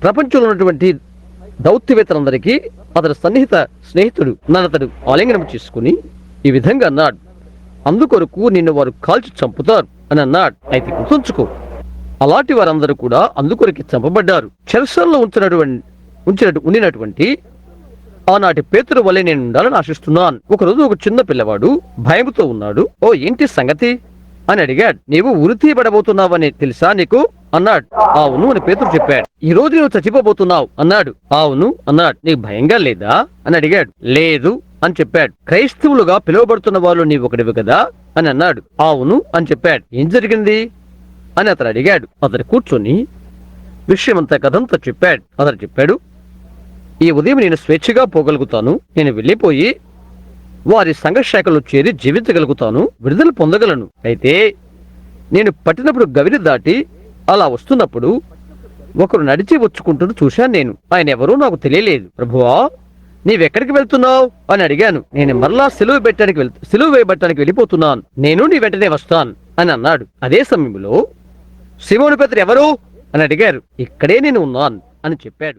ప్రపంచంలో ఉన్నటువంటి దౌత్యవేత్తలందరికీ అతడు స్నేహితుడు. నన్నతడు ఆలింగనం చేసుకుని ఈ విధంగా అన్నాడు, అందుకొరకు నిన్ను వారు కాల్చి చంపుతారు అని అన్నాడు. అయితే గుర్తుంచుకో, అలాంటి వారందరూ కూడా అందుకొరికి చంపబడ్డారు. చెరసాలలో ఉండినటువంటి ఆనాటి పేతురు వలె నేను ఉండాలని ఆశిస్తున్నాను. ఒకరోజు ఒక చిన్న పిల్లవాడు భయంతో ఉన్నాడు. ఓ, ఏంటి సంగతి అని అడిగాడు. నీవు ఉరి తీయబడబోతున్నావని తెలుసా నీకు అన్నాడు. అవును అని పేతురు చెప్పాడు. ఈ రోజు నువ్వు చచ్చిపోబోతున్నావు అన్నాడు. అవును అన్నాడు. నీకు భయంగా లేదా అని అడిగాడు. లేదు అని చెప్పాడు. క్రైస్తవులుగా పిలువబడుతున్న వాళ్ళు నీవు ఒకటివి కదా అని అన్నాడు. అవును అని చెప్పాడు. ఏం జరిగింది అని అతను అడిగాడు. అతను కూర్చొని విషయమంతా కథంతా చెప్పాడు. అతను చెప్పాడు, ఈ ఉదయం నేను స్వేచ్ఛగా పోగలుగుతాను. నేను వెళ్ళిపోయి వారి సంఘశాఖలో చేరి జీవించగలుగుతాను, విడుదల పొందగలను. అయితే నేను పట్టినప్పుడు గవిని దాటి అలా వస్తున్నప్పుడు ఒకరు నడిచి వచ్చుకుంటూ చూశాను. నేను ఆయన ఎవరో నాకు తెలియలేదు. ప్రభువా, నీవెక్కడికి వెళ్తున్నావు అని అడిగాను. నేను మరలా సిలువ వేయబట్టడానికి వెళ్ళిపోతున్నాను, నేను నీ వెంటనే వస్తాను అని అన్నాడు. అదే సమయంలో సీమోను పేతురు ఎవరు అని అడిగారు. ఇక్కడే నేను ఉన్నాను అని చెప్పాడు.